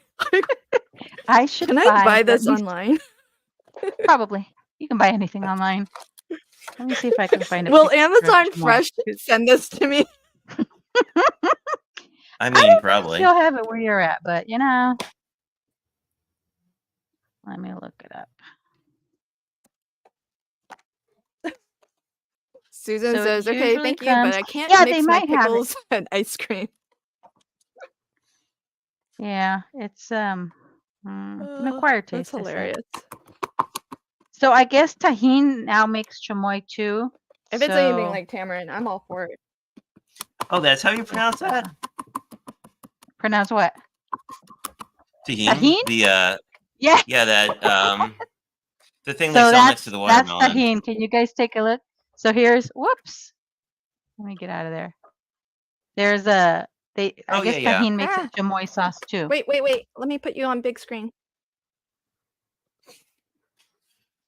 I should Can I find buy at this least online? probably. You can buy anything online. Let me see if I can find a Will picture of Amazon chamoy. Fresh send this to me? I I mean, don't think probably. they'll have it where you're at, but you know. Let me look it up. Susan So it says, "Okay, usually thank you, but comes. I can't Yeah, they mix my might have it. pickles and ice cream." Yeah, it's an acquired That's taste. I say. hilarious. So I guess tahini now makes chamoy too. If it's anything So like tamarind, I'm all for it. Oh, that's how you pronounce that? pronounce what? Tahini? Tahini? The Yeah. yeah, that the thing they So sell next to that's the watermelon. tahini. Can you guys take a look? So here's whoops. Let me get out of there. There's I Oh, guess yeah. tahini makes a chamoy sauce too. Wait. Let me put you on big screen.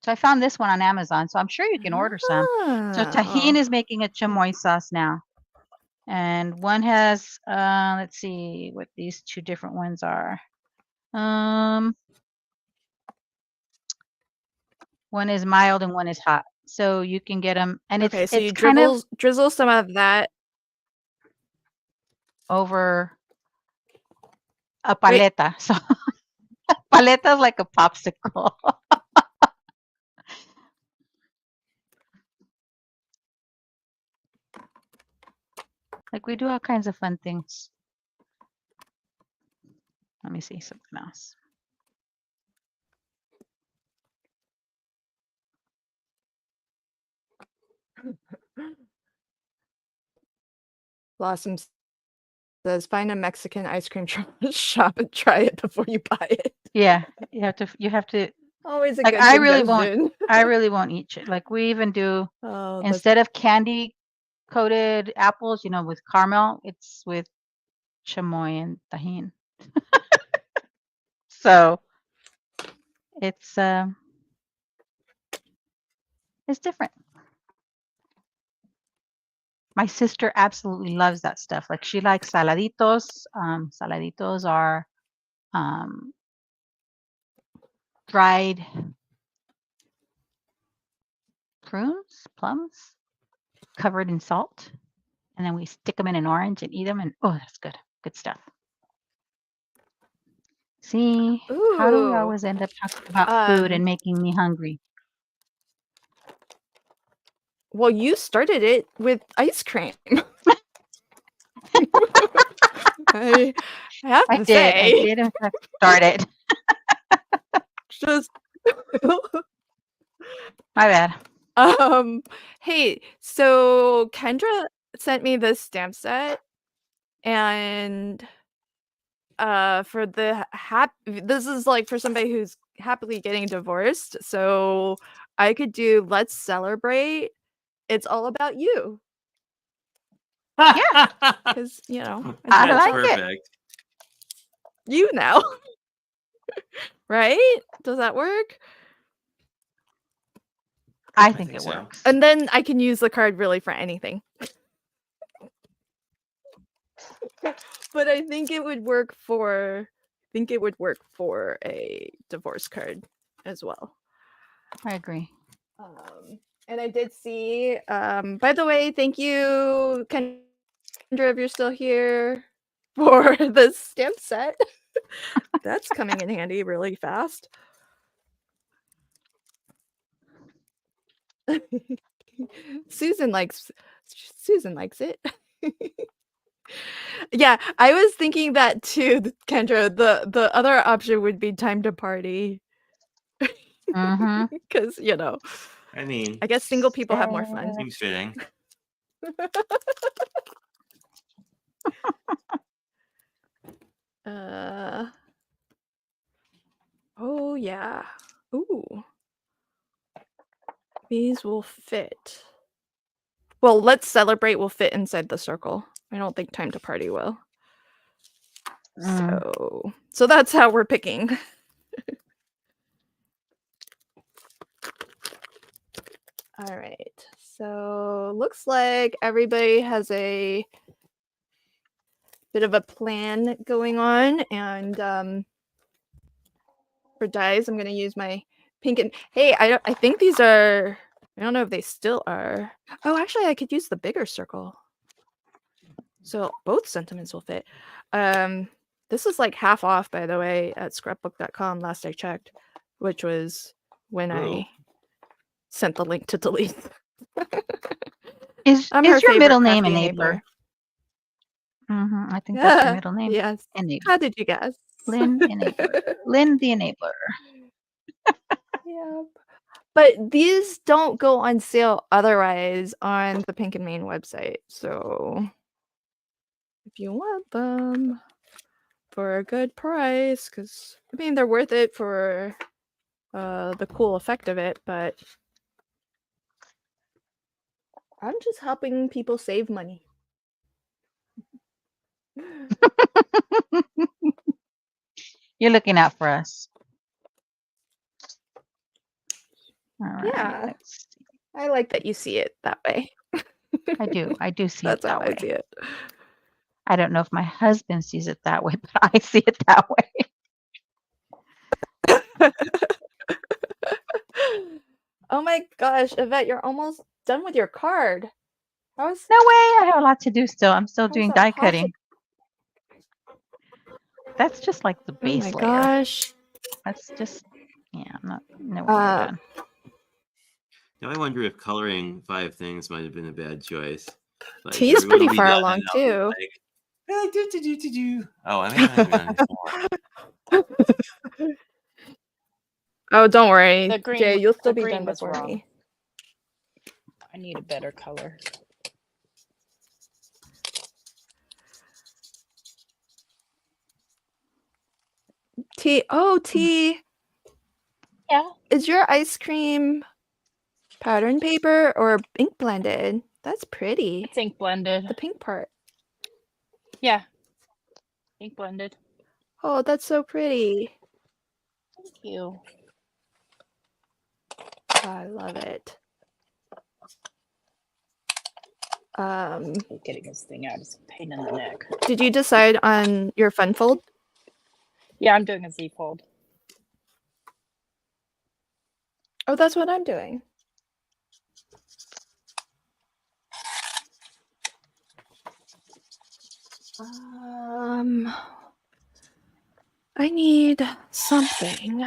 So I found this one on Amazon, so I'm sure you can order some. So tahini is making a chamoy sauce now. And one has let's see what these two different ones are. One is mild and one is hot. So you can get them, and Okay, so it's you kind of drizzle some of that over a paleta. So paleta is like a popsicle. Like we do all kinds of fun things. Let me see something else. Blossom says, "Find a Mexican ice cream shop and try it before you buy it." Yeah, you have to. Always a Like good I suggestion. really won't eat it. Like we even do Oh, instead of candy coated apples, with caramel, it's with chamoy and tahini. So it's different. My sister absolutely loves that stuff. Like she likes saladitos. Saladitos are dried plums covered in salt. And then we stick them in an orange and eat them. And oh, that's good. Good stuff. See, how do we Ooh. always end up talking about food and making me hungry? Well, you started it with ice cream. I have to say. I did in fact start it. Just My bad. Hey, so Kendra sent me this stamp set, and for the this is like for somebody who's happily getting divorced, so I could do "Let's Celebrate. It's all about you." Yeah. Because I That's like it. perfect. you now. Right? Does that work? I think it so. works. And then I can use the card really for anything. But I think it would work for a divorce card as well. I agree. And I did see, by the way, thank you, Kendra, if you're still here, for the stamp set. That's coming in handy really fast. Susan likes Susan likes it. Yeah, I was thinking that too, Kendra. The other option would be time to party. Mm-hmm. Because, I mean, I guess single people have more fun. seems fitting. Oh yeah. Ooh. These will fit. Well, let's celebrate will fit inside the circle. I don't think time to party will. So that's how we're picking. All right. So looks like everybody has a bit of a plan going on, and for dyes, I'm going to use my pink and hey, I think these are, I don't know if they still are. Oh, actually, I could use the bigger circle. So both sentiments will fit. This is like half off, by the way, at scrapbook.com last I checked, which was when I sent the link to delete. Is I'm her your middle name crafty Enabler? I think that's your middle name. Yes. Enabler. How did you guess? Lynn Enabler. Lynn the Enabler. Yeah. But these don't go on sale otherwise on the Pink and Main website. So if you want them for a good price, because I mean they're worth it for the cool effect of it, but I'm just helping people save money. You're looking out for us. All right. Yeah. Let's see. I like that you see it that way. I do. I do see it That's that how way. I see it. I don't know if my husband sees it that way, but I see it that way. Oh my gosh, Yvette, you're almost done with your card. No way. I have a lot to do still. I'm still doing that die possible? cutting. That's just like the Oh my base layer. gosh. That's just, yeah, I'm not nowhere near done. Now I wonder if coloring 5 things might have been a bad choice. Like, T is everyone pretty will be far done along and I'll be too. like, oh, I haven't done this. Oh, don't worry, The green, Jay. You'll still the be green done was before wrong. me. I need a better color. T. Oh, T. Yeah. Is your ice cream pattern paper or ink blended? That's pretty. It's ink blended. The pink part. Yeah. Ink blended. Oh, that's so pretty. Thank you. I love it. Getting this thing out is a pain in the neck. Did you decide on your fun fold? Yeah, I'm doing a Z fold. Oh, that's what I'm doing. I need something.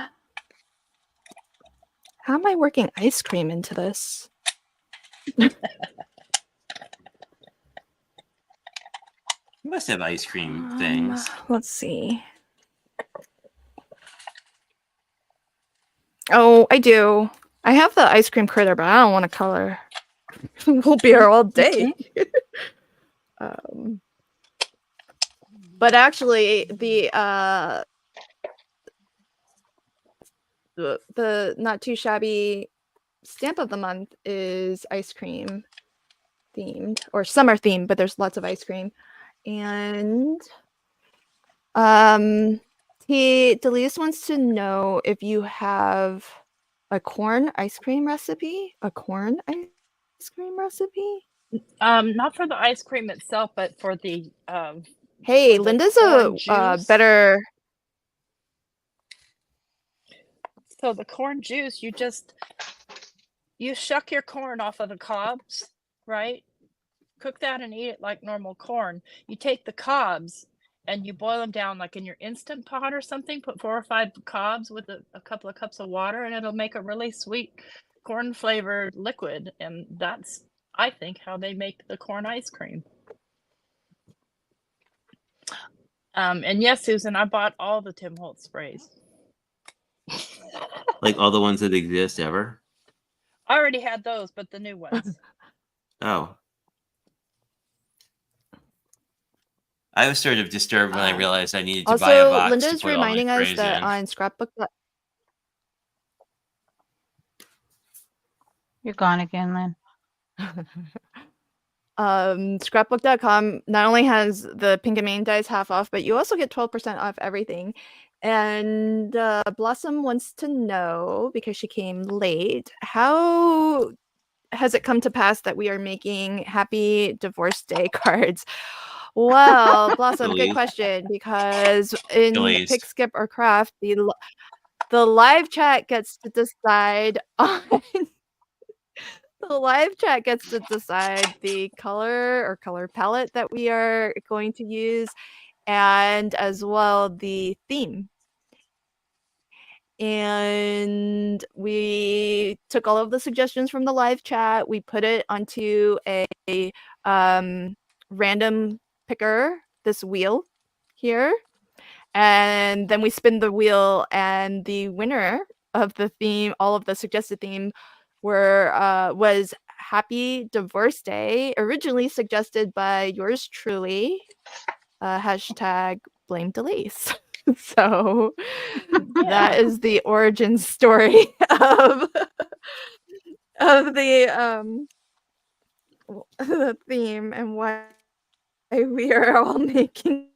How am I working ice cream into this? You must have ice cream things. Let's see. Oh, I do. I have the ice cream critter, but I don't want to color. We'll be here all day. But actually, the not too shabby stamp of the month is ice cream themed or summer themed, but there's lots of ice cream. And Delise wants to know if you have a corn ice cream recipe. A corn ice cream recipe? Not for the ice cream itself, but for the Hey, for the Linda's corn a juice. better. So the corn juice, you shuck your corn off of the cobs, right? Cook that and eat it like normal corn. You take the cobs and you boil them down like in your Instant Pot or something. Put 4 or 5 cobs with a couple of cups of water, and it'll make a really sweet corn flavored liquid. And that's I think, how they make the corn ice cream. And yes, Susan, I bought all the Tim Holtz sprays. Like all the ones that exist ever? I already had those, but the new ones. Oh. I was sort of disturbed when I realized I needed to buy a Also, box Linda to is put all my reminding us sprays that in. on Scrapbook. You're gone again, Lynn. Scrapbook.com not only has the Pink and Main dies half off, but you also get 12% off everything. And Blossom wants to know, because she came late, how has it come to pass that we are making Happy Divorce Day cards? Well, Blossom, good Believe. question, because in Delays. Pick, Skip, or Craft, the live chat gets to decide on the live chat gets to decide the color or color palette that we are going to use, and as well the theme. And we took all of the suggestions from the live chat, we put it onto a random picker, this wheel here, and then we spin the wheel, and the winner of the theme, all of the suggested theme, was Happy Divorce Day, originally suggested by yours truly, hashtag blame Delise. So that is the origin story of the theme and why we are all making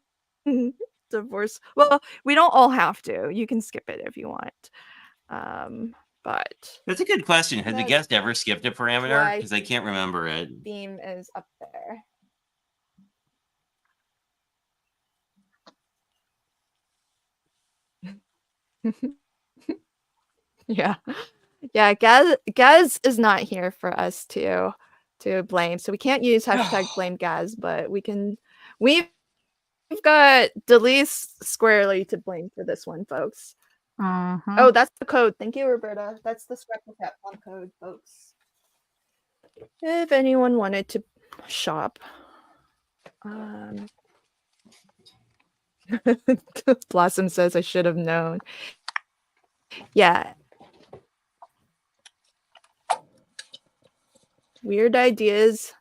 divorce. Well, we don't all have to. You can skip it if you want. But That's a good question. Has the That's guest ever skipped a parameter? why Because I can't remember it. theme is up there. Yeah. Yeah, Gaz is not here for us to blame. So we can't use hashtag blame Gaz, but we've got Delise squarely to blame for this one, folks. Oh, that's the code. Thank you, Roberta. That's the Scrapbook code, folks. If anyone wanted to shop. Blossom says I should have known. Yeah. Weird ideas.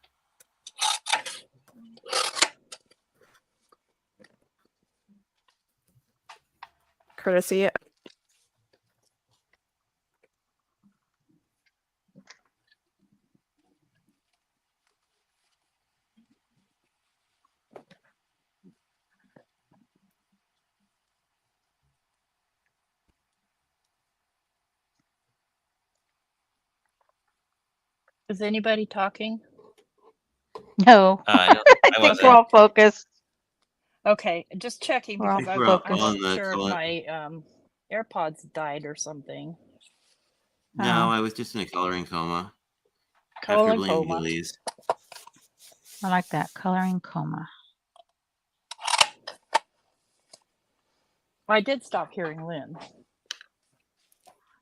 Courtesy. Is anybody talking? No. I I think we're all focused. Okay, just checking We're all because We're all I wasn't on the sure if color. my AirPods died or something. No, I was just in a coloring coma. Coloring after blaming coma. Delise. I like that. Coloring coma. I did stop hearing Lynn.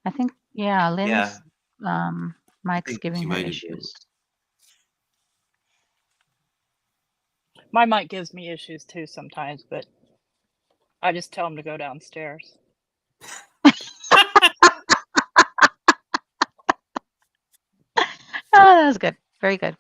I think, yeah, Lynn's Yeah. mic's think giving she her might have issues. My mic gives me issues too sometimes, but I just tell him to go downstairs. Oh, that was good. Very good.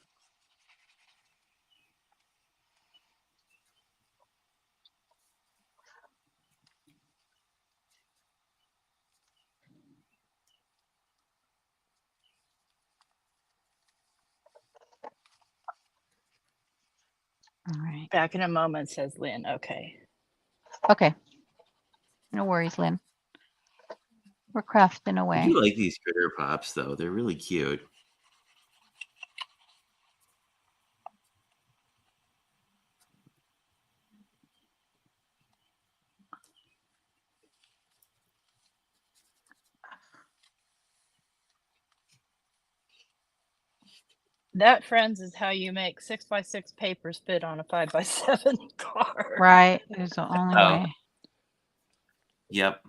All right. Back in a moment, says Lynn. Okay. Okay. No worries, Lynn. We're crafting I away. do like these critter pops, though. They're really cute. That, friends, is how you make 6x6 papers fit on a 5x7 card. Right. It's the only way. Yep.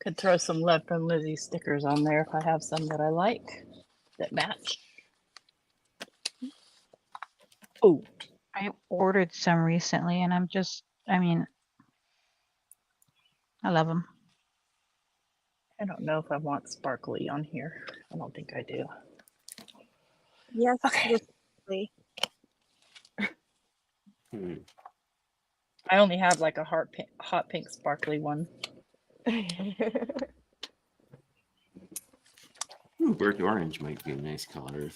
Could throw some Love from Lizzie stickers on there if I have some that I like that match. Oh, I ordered some recently, and I mean, I love them. I don't know if I want sparkly on here. I don't think I do. Yes. Okay. Absolutely. Hmm. I only have like a hot pink sparkly one. Ooh, burnt orange might be a nice color.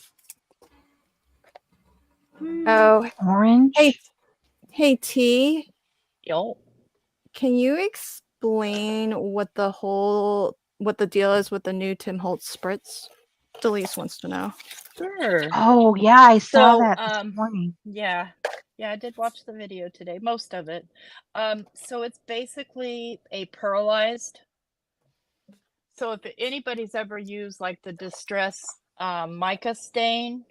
Oh, Orange. hey T, Yo. can you explain what the deal is with the new Tim Holtz spritz? Delise wants to know. Sure. Oh yeah, I saw So, that this morning. yeah, I did watch the video today, most of it. So it's basically a pearlized. So if anybody's ever used like the Distress mica stain,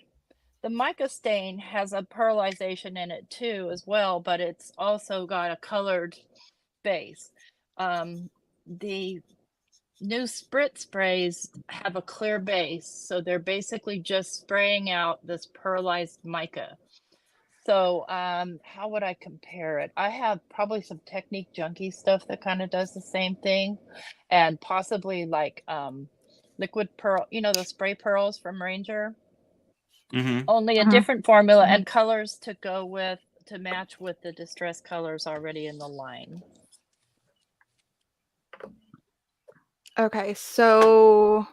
the mica stain has a pearlization in it too as well, but it's also got a colored base. The new spritz sprays have a clear base, so they're basically just spraying out this pearlized mica. So, how would I compare it? I have probably some Technique Junkie stuff that kind of does the same thing, and possibly like liquid pearl, the spray pearls from Ranger, Mm-hmm. only a Mhm. different formula Mhm. and colors to match with the Distress colors already in the line. Okay, so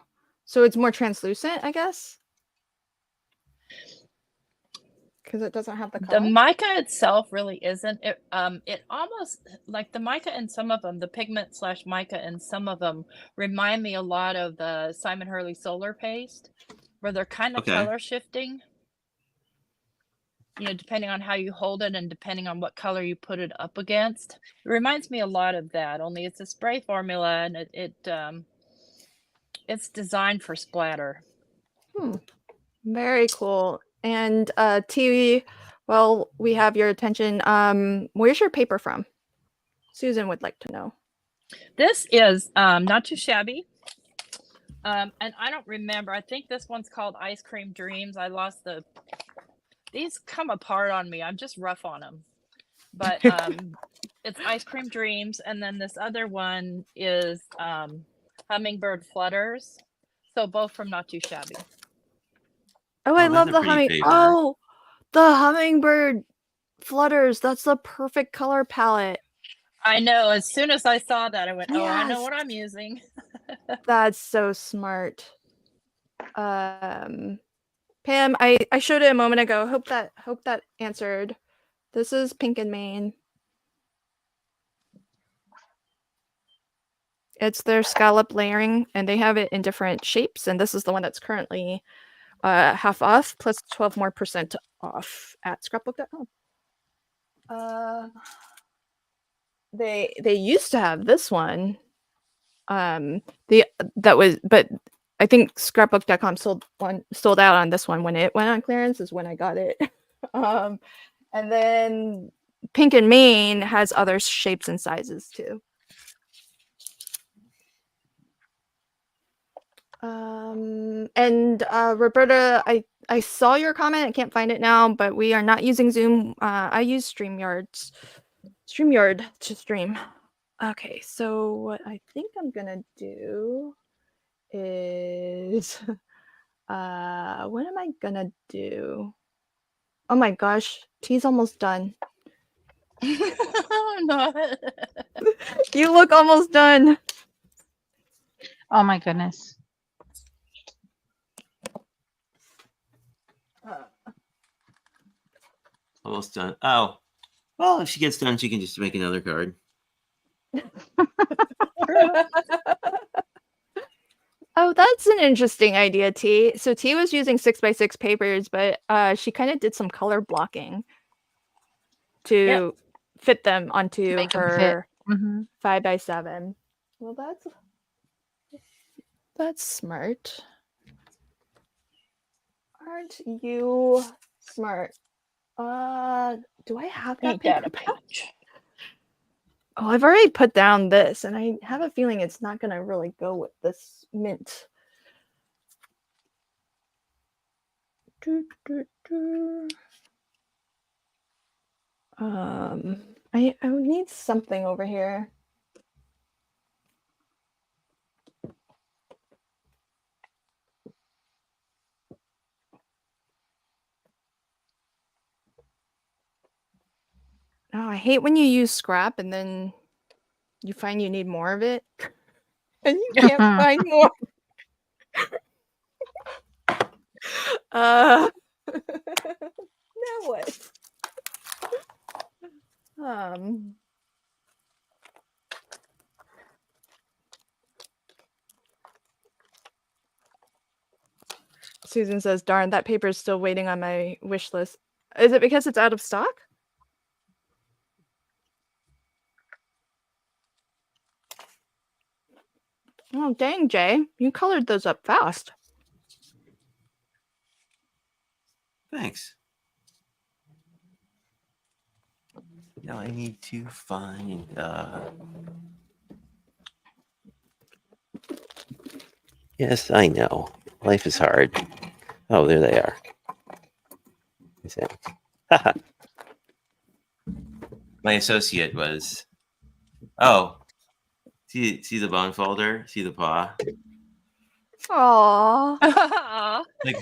it's more translucent, I guess, because it doesn't have the The color. mica itself really isn't. It almost like the mica in some of them, the pigment / mica in some of them remind me a lot of the Simon Hurley solar paste, where they're kind of Okay. color shifting. Depending on how you hold it and depending on what color you put it up against. It reminds me a lot of that. Only it's a spray formula and it's designed for splatter. Very cool. And T, well, we have your attention. Where's your paper from? Susan would like to know. This is not too shabby. And I don't remember. I think this one's called Ice Cream Dreams. I lost these come apart on me. I'm just rough on them. But it's Ice Cream Dreams, and then this other one is Hummingbird Flutters. So both from Not Too Shabby. Oh, I Oh, love that's a the pretty humming. paper. Oh, the hummingbird flutters. That's the perfect color palette. I know. As soon as I saw that, I went, "Oh, I know Yes. what I'm using." That's so smart. Pam, I showed it a moment ago. Hope that answered. This is Pink and Main. It's their scallop layering, and they have it in different shapes. And this is the one that's currently half off, plus 12% more off at scrapbook.com. They used to have this one. But I think scrapbook.com sold out on this one when it went on clearance is when I got it. And then Pink and Main has other shapes and sizes too. And Roberta, I saw your comment. I can't find it now, but we are not using Zoom. I use StreamYard to stream. Okay, so what I think I'm gonna do is what am I gonna do? Oh my gosh, tea's almost done. I'm not. You look almost done. Oh my goodness. Almost done. Oh, well, if she gets done, she can just make another card. Oh, that's an interesting idea, T. So T was using 6x6 papers, but she kind of did some color blocking to fit them onto Make 'em fit. her Mhm. 5x7. Well, that's smart. Aren't you smart? Do I have that Ain't that paper a back? peach? Oh, I've already put down this, and I have a feeling it's not gonna really go with this mint. I need something over here. Oh, I hate when you use scrap and then you find you need more of it and you can't find more. Now what? Susan says, darn, that paper is still waiting on my wish list. Is it because it's out of stock? Oh, dang, Jay. You colored those up fast. Thanks. Now I need to find Yes, I know. Life is hard. Oh, there they are. My associate was. Oh, see the bone folder? See the paw? Aww. Like,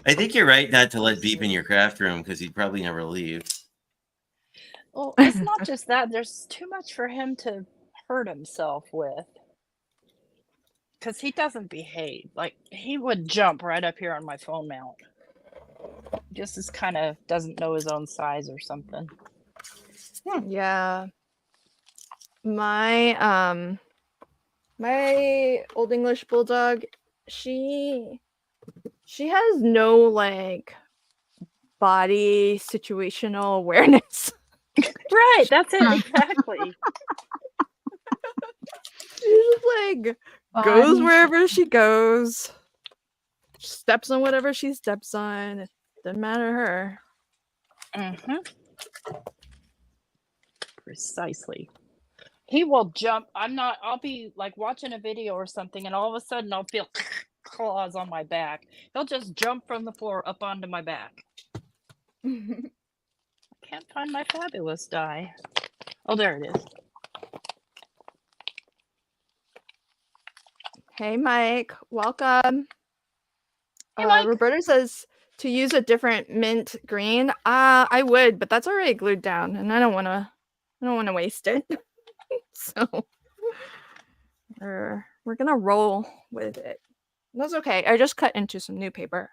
I think you're right not to let Beep in your craft room because he'd probably never leave. Well, it's not just that. There's too much for him to hurt himself with. Because he doesn't behave. Like, he would jump right up here on my phone mount. Just is kind of doesn't know his own size or something. Yeah. My my Old English Bulldog, she has no like body situational awareness. Right, that's it, exactly. She just like goes wherever she goes, steps on whatever she steps on. It doesn't matter to her. Precisely. He will jump. I'll be like watching a video or something, and all of a sudden I'll feel claws on my back. He'll just jump from the floor up onto my back. I can't find my fabulous die. Oh, there it is. Hey, Mike. Welcome. Hey, Mike. Roberta says to use a different mint green. I would, but that's already glued down, and I don't want to waste it. So we're gonna roll with it. That's okay. I just cut into some new paper.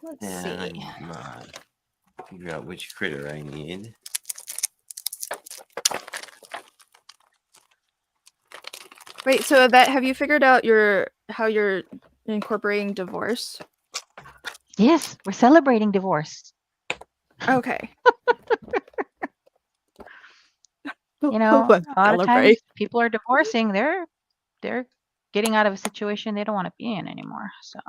Let's see. Figure out which critter I need. Wait, so Yvette, have you figured out how you're incorporating divorce? Yes, we're celebrating divorce. Okay. You know, a lot of times people are divorcing. They're getting out of a situation they don't want to be in anymore. So.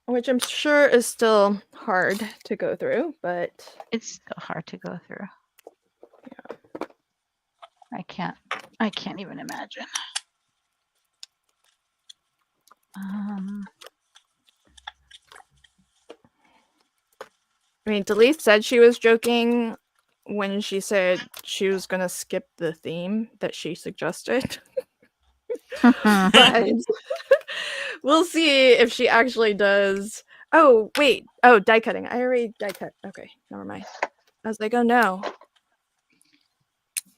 Which I'm sure is still hard to go through, but it's still hard to go through. Yeah. I can't even imagine. I mean, Delise said she was joking when she said she was going to skip the theme that she suggested. But we'll see if she actually does. Oh, wait. Oh, die cutting. I already die cut. Okay, never mind. I was like, oh no.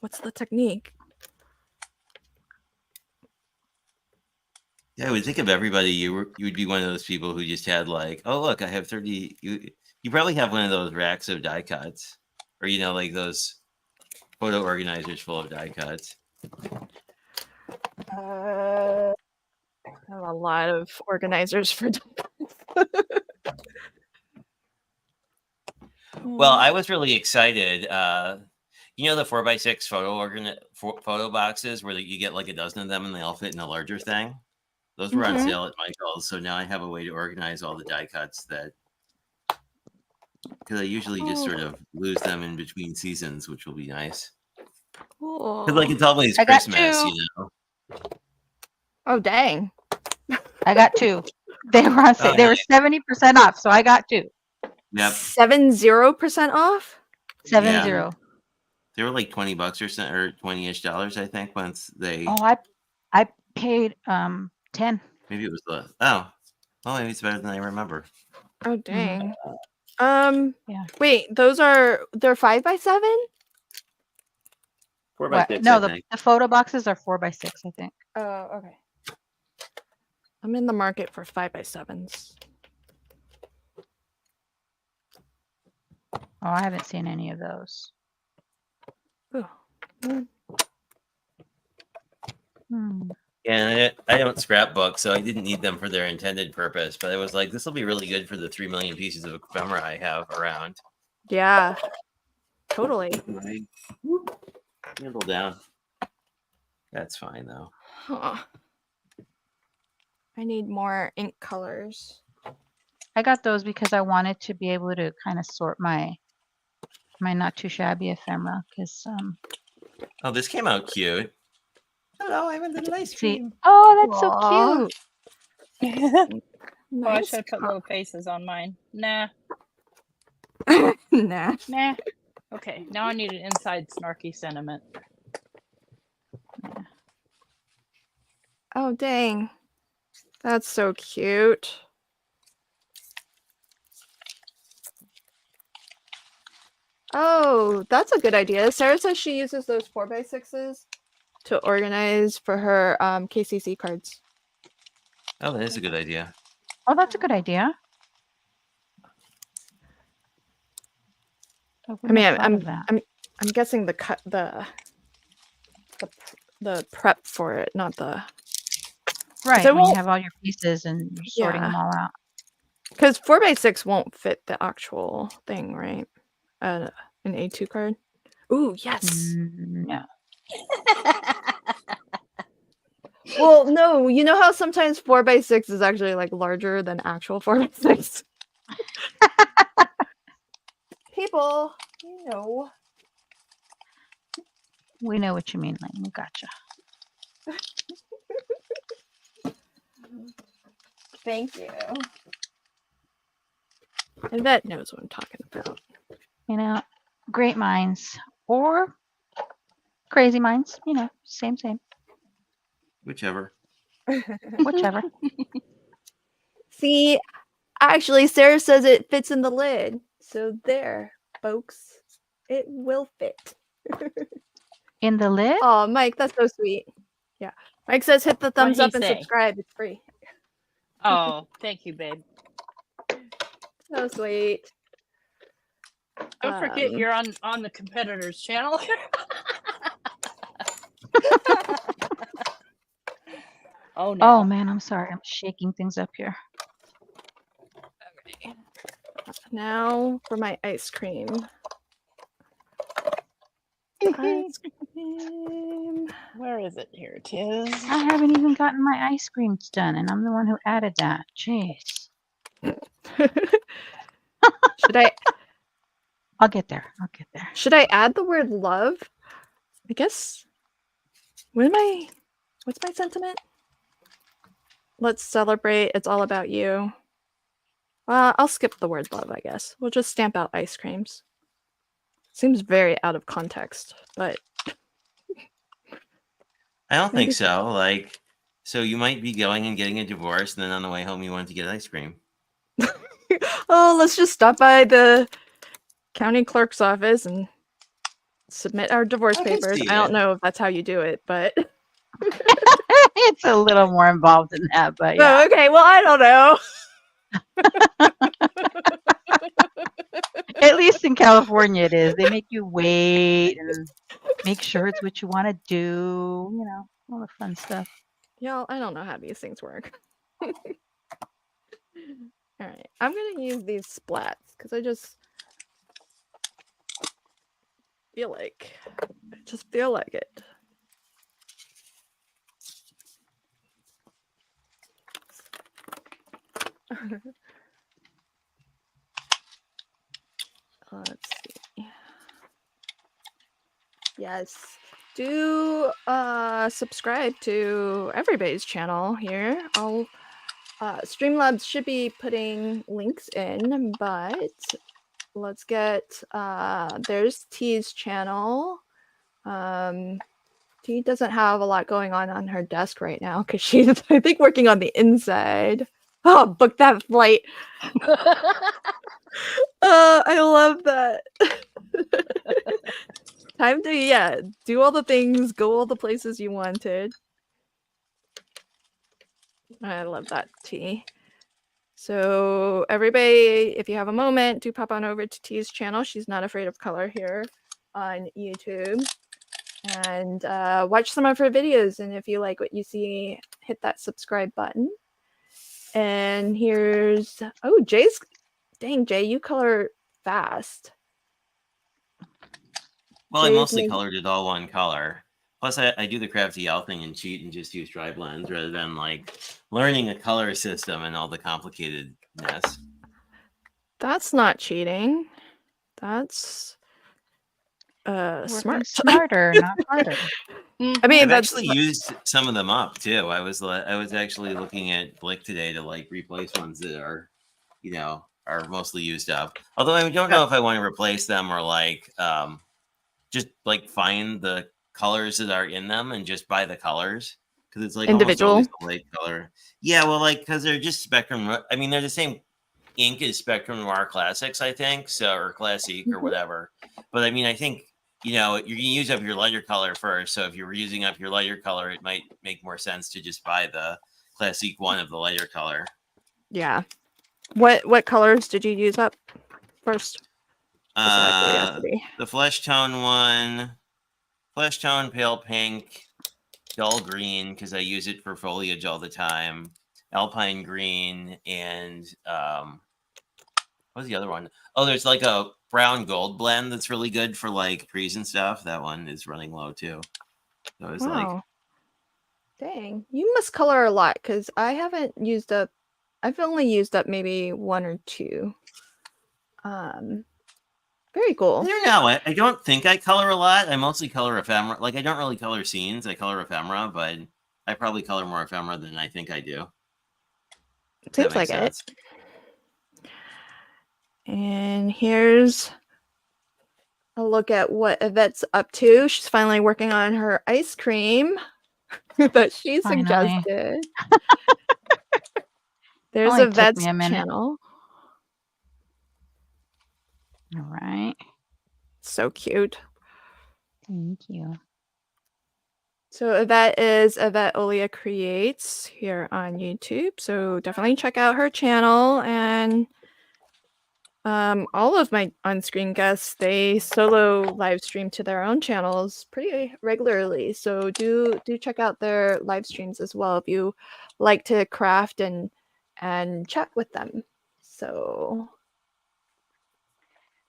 What's the technique? Yeah, I would think of everybody. You would be one of those people who just had like, oh look, I have 30. You probably have one of those racks of die cuts, or like those photo organizers full of die cuts. I have a lot of organizers for die cuts. Well, I was really excited. The 4x6 photo boxes where you get like a dozen of them and they all fit in a larger thing. Those were on sale at Michael's, so now I have a way to organize all the die cuts because I usually just sort of lose them in between seasons, which will be nice. Cool. Because like it's always I got Christmas, 2. you know. Oh, dang. I got 2. They were on sale. Oh, They were 70% off, so I got 2. Yep. 70% off? 70. They were like $20 or something, or $20-ish, I think. Once they, Oh, I paid 10. maybe it was less. Oh, well, maybe it's better than I remember. Oh, dang. Yeah. Wait, they're 5x7? 4 by What? 6, No, I the think. photo boxes are 4x6, I think. Oh, okay. I'm in the market for 5x7s. Oh, I haven't seen any of those. Ooh. Hmm. Yeah, and I don't scrapbook, so I didn't need them for their intended purpose. But I was like, this will be really good for the 3 million pieces of ephemera I have around. Yeah. Totally. Right. Handle down. That's fine though. Huh. I need more ink colors. I got those because I wanted to be able to kind of sort my not too shabby ephemera because Oh, this came out cute. Hello, I'm a little ice see. cream. Oh, that's Aw. so cute. Oh, I Nice. should have put little faces on mine. Nah. Nah. Nah. Okay, now I need an inside snarky sentiment. Oh, dang. That's so cute. Oh, that's a good idea. Sarah says she uses those 4x6s to organize for her KCC cards. Oh, that is a good idea. Oh, that's a good idea. I wouldn't mean, have thought of that. I'm guessing the prep for it, not the Right, it when you won't- have all your pieces and you're sorting them all out. because 4x6 won't fit the actual thing, right? An A2 card. Ooh, yes. No. Well, no, you know how sometimes 4x6 is actually like larger than actual 4x6. People, you know. We know what you mean, Lane. We gotcha. Thank you. Yvette knows what I'm talking about. You know, great minds or crazy minds, you know, same. Whichever. Whichever. See, actually, Sarah says it fits in the lid. So there, folks. It will fit. In the lid? Oh, Mike, that's so sweet. Yeah. Mike says hit the thumbs What'd up he and say? subscribe. It's free. Oh, thank you, babe. So sweet. Don't forget you're on the competitor's channel. Oh no. Oh man, I'm sorry. I'm shaking things up here. Okay. Now for my ice cream. Ice cream. Where is it? Here it is. I haven't even gotten my ice creams done, and I'm the one who added that. Jeez. Should I I'll get there. should I add the word love? I guess. What's my sentiment? Let's celebrate. It's all about you. I'll skip the word love, I guess. We'll just stamp out ice creams. Seems very out of context, but I don't think so. Like, so you might be going and getting a divorce, and then on the way home you wanted to get ice cream. oh, let's just stop by the county clerk's office and submit our divorce I can papers. see I don't it. know if that's how you do it, but It's a little more involved than that, but yeah. oh, okay. Well, I don't know. At least in California it is. They make you wait and make sure it's what you want to do, you know, all the fun stuff. Y'all, I don't know how these things work. All right, I'm gonna use these splats because I just feel like it. Let's see. Yes, do subscribe to everybody's channel here. I'll Streamlabs should be putting links in, but let's get there's T's channel. T doesn't have a lot going on her desk right now because she's, I think, working on the inside. Oh, book that flight. I love that. Time to, do all the things, go all the places you wanted. I love that, T. So everybody, if you have a moment, do pop on over to T's channel. She's not afraid of color here on YouTube. And watch some of her videos. And if you like what you see, hit that subscribe button. And here's, oh, Jay's, dang, Jay, you color fast. Well, I Jay's mostly colored it all one color. Plus, I do the Crafty L thing and cheat and just use dry blends rather than like learning a color system and all the complicatedness. That's not cheating. That's smart. Smarter, not harder. I mean, I've that's actually used some of them up too. I was actually looking at Blick today to like replace ones that are, are mostly used up. Although I don't know if I want to replace them or like just like find the colors that are in them and just buy the colors because it's like individual. almost always the light color. Yeah, well, like because they're just Spectrum. I mean, they're the same ink as Spectrum Noir Classics, I think, so or Classique or whatever. But I mean, I think you're gonna use up your lighter color first. So if you're using up your lighter color, it might make more sense to just buy the Classique one of the lighter color. Yeah. What colors did you use up first? The flesh tone one, flesh tone, pale pink, dull green because I use it for foliage all the time. Alpine green and what's the other one? Oh, there's like a brown gold blend that's really good for like trees and stuff. That one is running low too. So it's like, dang, you must color a lot because I haven't used up. I've only used up maybe one or two. Very cool. I don't know. I don't think I color a lot. I mostly color ephemera. Like I don't really color scenes. I color ephemera, but I probably color more ephemera than I think I do. Seems like it. And here's a look at what Yvette's up to. She's finally working on her ice cream that she suggested. There's Yvette's channel. All right. So cute. Thank you. So Yvette is Yvette Olia Creates here on YouTube. So definitely check out her channel. And all of my on-screen guests, they solo live stream to their own channels pretty regularly. So do check out their live streams as well if you like to craft and chat with them. So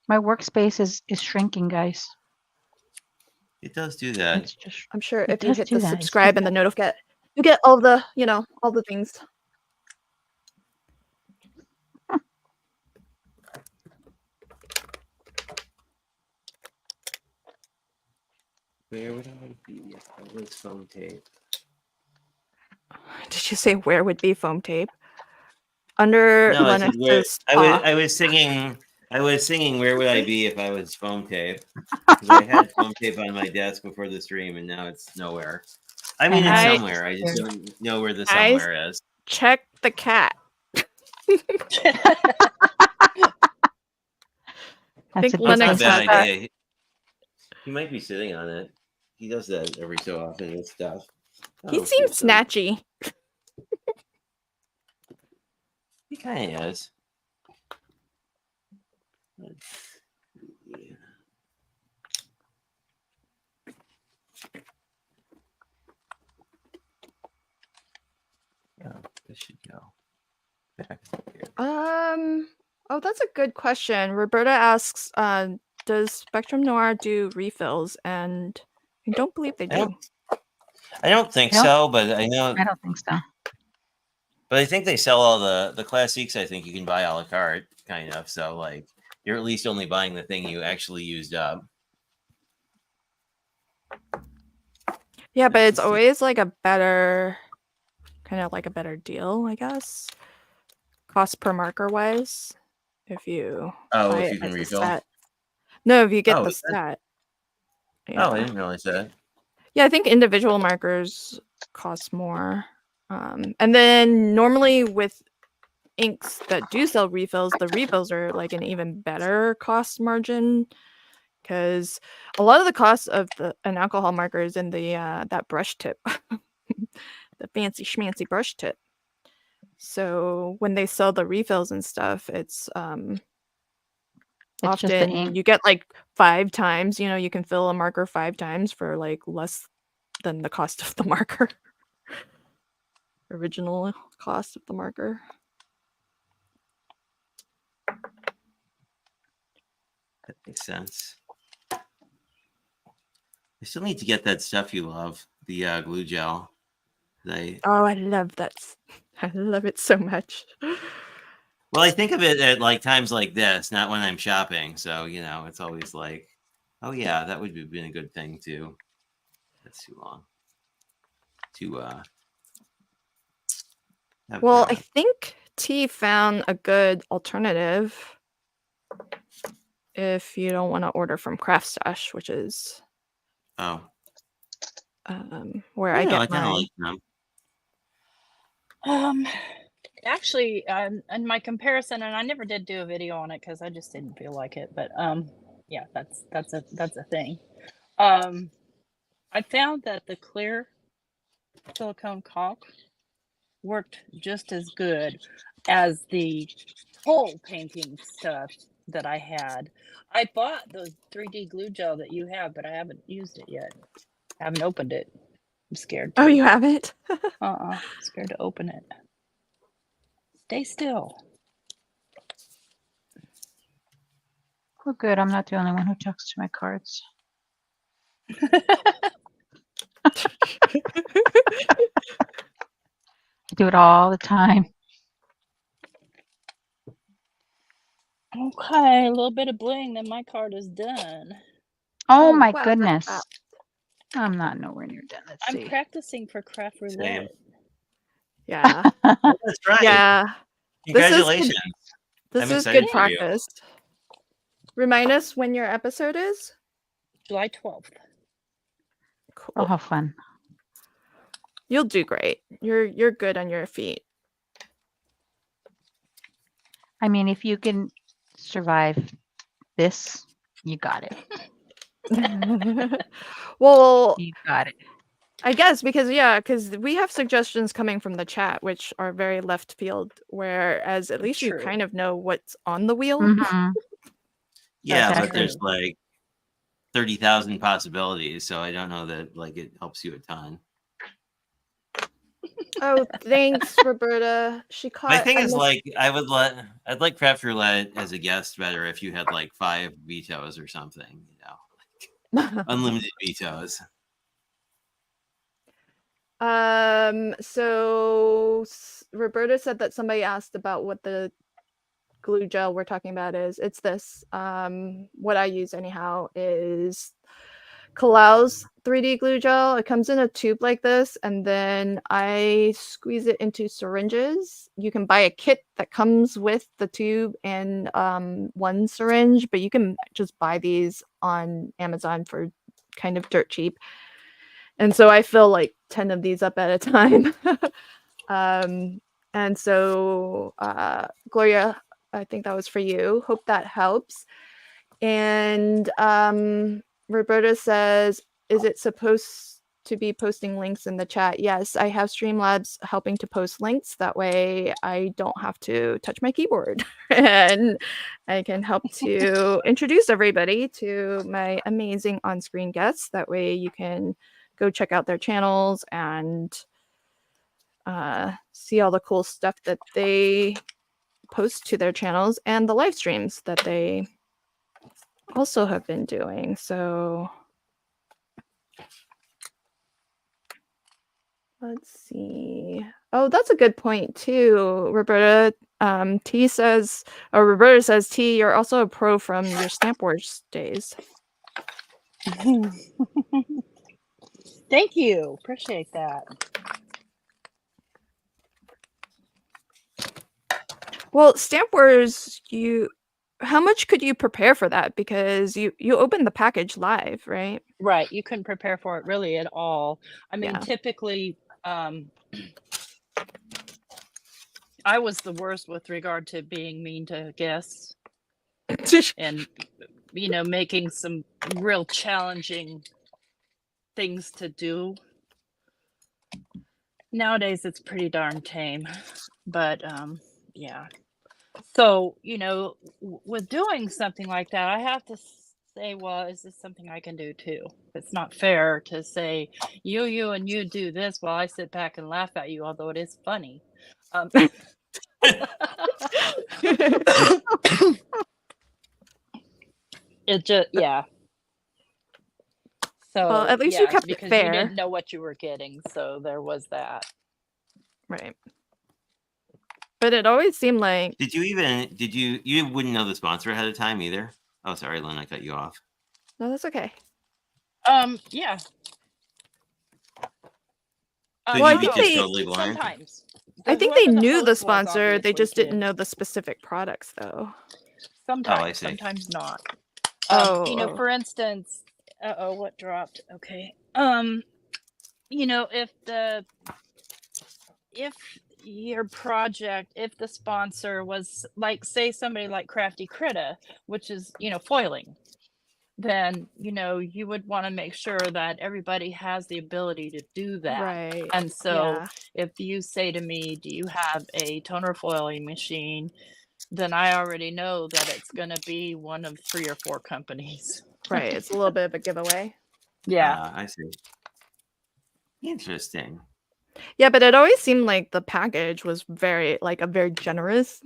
my workspace is shrinking, guys. It does do that. I'm sure if you hit the subscribe and the notification, you get all the, all the things. Where would I be if I was foam tape? Did you say where would be foam tape? Under Linux. I was singing. I was singing "Where Would I Be If I Was Foam Tape?" Because I had foam tape on my desk before the stream, and now it's nowhere. I mean, it's somewhere. I just don't know where the somewhere is. Check the cat. I think Linux has that. He might be sitting on it. He does that every so often with stuff. He seems snatchy. He kind of is. This should go back here. Oh, that's a good question. Roberta asks, does Spectrum Noir do refills? And I don't believe they do. I don't think so, but I know. I don't think so. But I think they sell all the classiques. I think you can buy a la carte, kind of. So like, you're at least only buying the thing you actually used up. Yeah, but it's Interesting. always like a better, kind of like a better deal, I guess. Cost per marker wise, if you buy if it you can as a refill. set. No, if you get Oh, the is that? set. Oh, I Yeah. didn't realize that. Yeah, I think individual markers cost more. And then normally with inks that do sell refills, the refills are like an even better cost margin because a lot of the cost of an alcohol marker is in the that brush tip, the fancy schmancy brush tip. So when they sell the refills and stuff, it's It's just the often ink. you get like 5 times. You know, you can fill a marker 5 times for like less than the cost of the marker. Original cost of the marker. That makes sense. I still need to get that stuff you love, the glue gel. Oh, I love that. I love it so much. Well, I think of it at like times like this, not when I'm shopping. So, you know, it's always like, oh yeah, that would have been a good thing too. That's too long. To have Well, I grown. think T found a good alternative if you don't want to order from Craft Stash, which is Oh, where I I don't know, get I kind of mine. like them. Actually, in my comparison, and I never did do a video on it because I just didn't feel like it. But yeah, that's a thing. I found that the clear silicone caulk worked just as good as the whole painting stuff that I had. I bought those 3D glue gel that you have, but I haven't used it yet. I haven't opened it. I'm scared to. Oh, you haven't? Scared to open it. Stay still. Oh, good. I'm not the only one who talks to my cards. I do it all the time. Okay, a little bit of bling, then my card is done. Oh, Oh, my wow, that's goodness. fast. I'm not nowhere near done. Let's I'm see. practicing for craft roulette. Yeah. That's right. Yeah. Congratulations. This I'm is excited good for you. practice. Remind us when your episode is. July 12th. Cool. Oh, how fun. You'll do great. You're good on your feet. I mean, if you can survive this, you got it. Well, You got it. I guess because we have suggestions coming from the chat, which are very left field, whereas at least you True. kind of know what's on the wheel. Mhm. Yeah, That's but there's true. like 30,000 possibilities, so I don't know that like it helps you a ton. Oh, thanks, Roberta. She caught. My thing I is missed- like I'd like Craft Roulette as a guest better if you had like 5 vetoes or something, you know. Like unlimited vetoes. So Roberta said that somebody asked about what the glue gel we're talking about is. It's this. What I use anyhow is Kalau's 3D glue gel. It comes in a tube like this, and then I squeeze it into syringes. You can buy a kit that comes with the tube and one syringe, but you can just buy these on Amazon for kind of dirt cheap. And so I fill like 10 of these up at a time. And so Gloria, I think that was for you. Hope that helps. And Roberta says, is it supposed to be posting links in the chat? Yes, I have Streamlabs helping to post links. That way I don't have to touch my keyboard and I can help to introduce everybody to my amazing on-screen guests. That way you can go check out their channels and see all the cool stuff that they post to their channels and the live streams that they also have been doing. So let's see. Oh, that's a good point too, Roberta. Roberta says, T, you're also a pro from your Stamp Wars days. Thank you. Appreciate that. Well, Stamp Wars, how much could you prepare for that? Because you opened the package live, right? Right. You couldn't prepare for it really at all. I mean, Yeah. typically, I was the worst with regard to being mean to guests and, making some real challenging things to do. Nowadays, it's pretty darn tame, but yeah. So, with doing something like that, I have to say, well, is this something I can do too? It's not fair to say, you, and you do this while I sit back and laugh at you, although it is funny. It just, yeah. So, Well, at least you kept it because you fair. didn't know what you were getting, so there was that. Right. But it always seemed like you wouldn't know the sponsor ahead of time either? Oh, sorry, Lynn, I cut you off. no, that's okay. Yeah. So Well, I you think just they- totally blind? Sometimes. I think Whoever they the knew the host was sponsor, they obviously just didn't did. know the specific products though. Sometimes, see. sometimes not. Oh. For instance, what dropped? Okay. If your project, if the sponsor was like, say somebody like Crafty Critta, which is, foiling, then, you would want to make sure that everybody has the ability to do that. Right. And so Yeah. if you say to me, do you have a toner foiling machine? Then I already know that it's going to be one of 3 or 4 companies. Right. It's a little bit of a giveaway. Yeah. I see. Interesting. Yeah, but it always seemed like the package was very generous,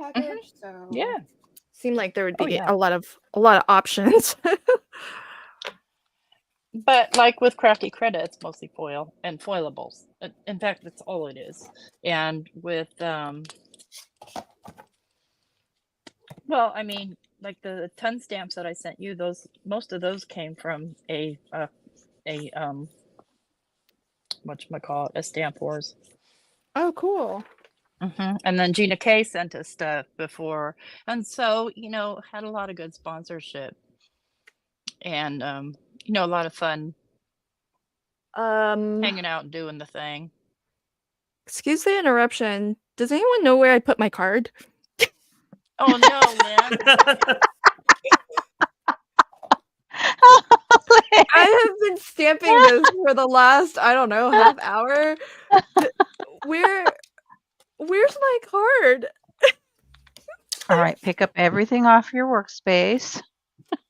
package. So Yeah. seemed like there would Oh, be yeah. a lot of options. But like with Crafty Critta, it's mostly foil and foilables. In fact, that's all it is. And with well, I mean, like the ton stamps that I sent you, most of those came from a whatchamacallit, a Stamp Wars. Oh, cool. And then Gina K sent us stuff before, and so had a lot of good sponsorship, and a lot of fun hanging out and doing the thing. Excuse the interruption. Does anyone know where I put my card? Oh no, Lynn. I have been stamping this for the last, I don't know, half hour. Where's my card? All right, pick up everything off your workspace.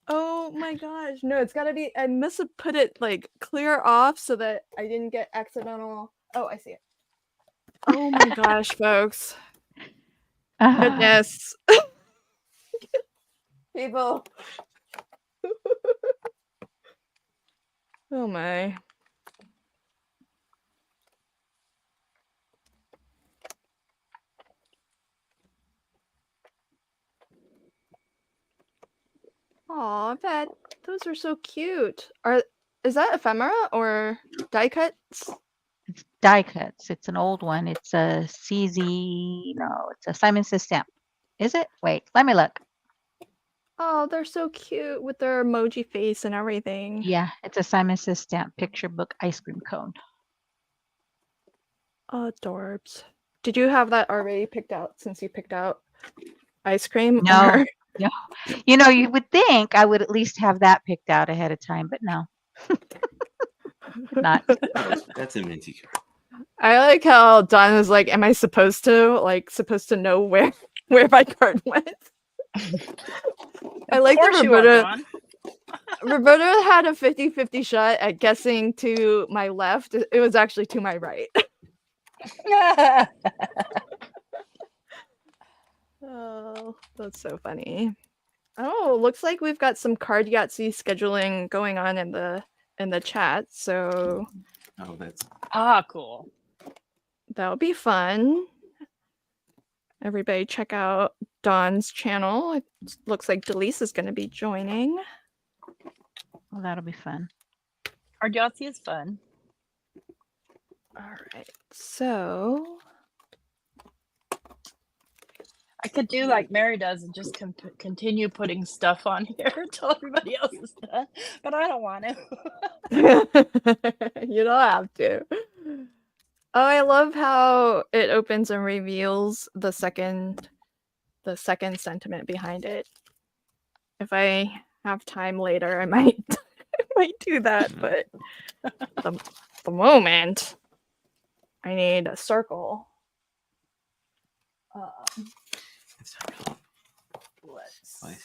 Oh my gosh. No, it's gotta be, I must have put it like clear off so that I didn't get accidental. Oh, I see it. Oh my gosh, folks. Goodness. People. Oh my. Aw, Pat, those are so cute. Is that ephemera or die cuts? It's die cuts. It's an old one. It's a CZ. No, it's a Simon Says stamp. Is it? Wait, let me look. Oh, they're so cute with their emoji face and everything. Yeah, it's a Simon Says stamp picture book ice cream cone. Adorbs. Did you have that already picked out since you picked out ice cream? No. Or... No. You would think I would at least have that picked out ahead of time, but no. Not. That's a minty card. I like how Don was like, am I supposed to know where my card went? I like that Roberta had a 50-50 shot at guessing to my left. It was actually to my right. Oh, that's so funny. Oh, looks like we've got some card Yahtzee scheduling going on in the chat. So that's cool. That'll be fun. Everybody check out Dawn's channel. It looks like Delise is going to be joining. Well, that'll be fun. Yahtzee is fun. All right. So I could do like Mary does and just continue putting stuff on here until everybody else is done, but I don't want to. you don't have to. Oh, I love how it opens and reveals the second sentiment behind it. If I have time later, I might do that, but the moment I need a circle. Let's.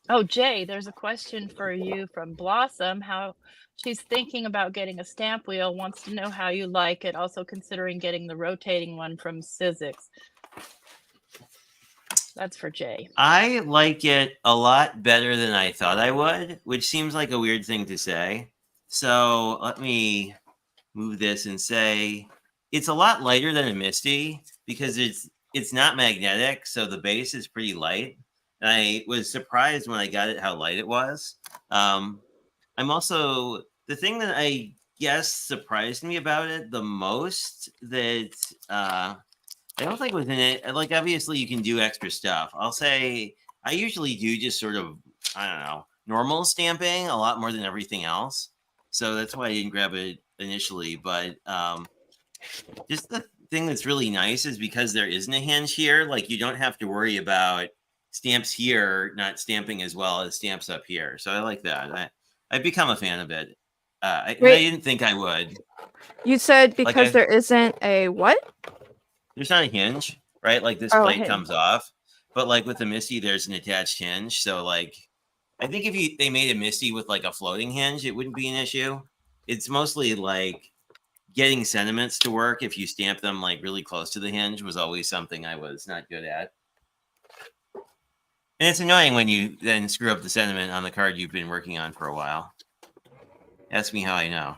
Oh, Jay, there's a question for you from Blossom. How she's thinking about getting a stamp wheel, wants to know how you like it, also considering getting the rotating one from Sizzix. That's for Jay. I like it a lot better than I thought I would, which seems like a weird thing to say. So let me move this and say it's a lot lighter than a Misty because it's not magnetic, so the base is pretty light. And I was surprised when I got it how light it was. I'm also, the thing that I guess surprised me about it the most that I don't think was in it, like obviously you can do extra stuff. I'll say I usually do just sort of, I don't know, normal stamping a lot more than everything else. So that's why I didn't grab it initially. But just the thing that's really nice is because there isn't a hinge here, like you don't have to worry about stamps here not stamping as well as stamps up here. So I like that. I've become a fan of it. I didn't think I would. You said because there isn't a what? There's not a hinge, right? Like this plate comes off, but like with the Misty, there's an attached hinge. So like, I think if they made a Misty with like a floating hinge, it wouldn't be an issue. It's mostly like getting sentiments to work if you stamp them like really close to the hinge was always something I was not good at. And it's annoying when you then screw up the sentiment on the card you've been working on for a while. Ask me how I know.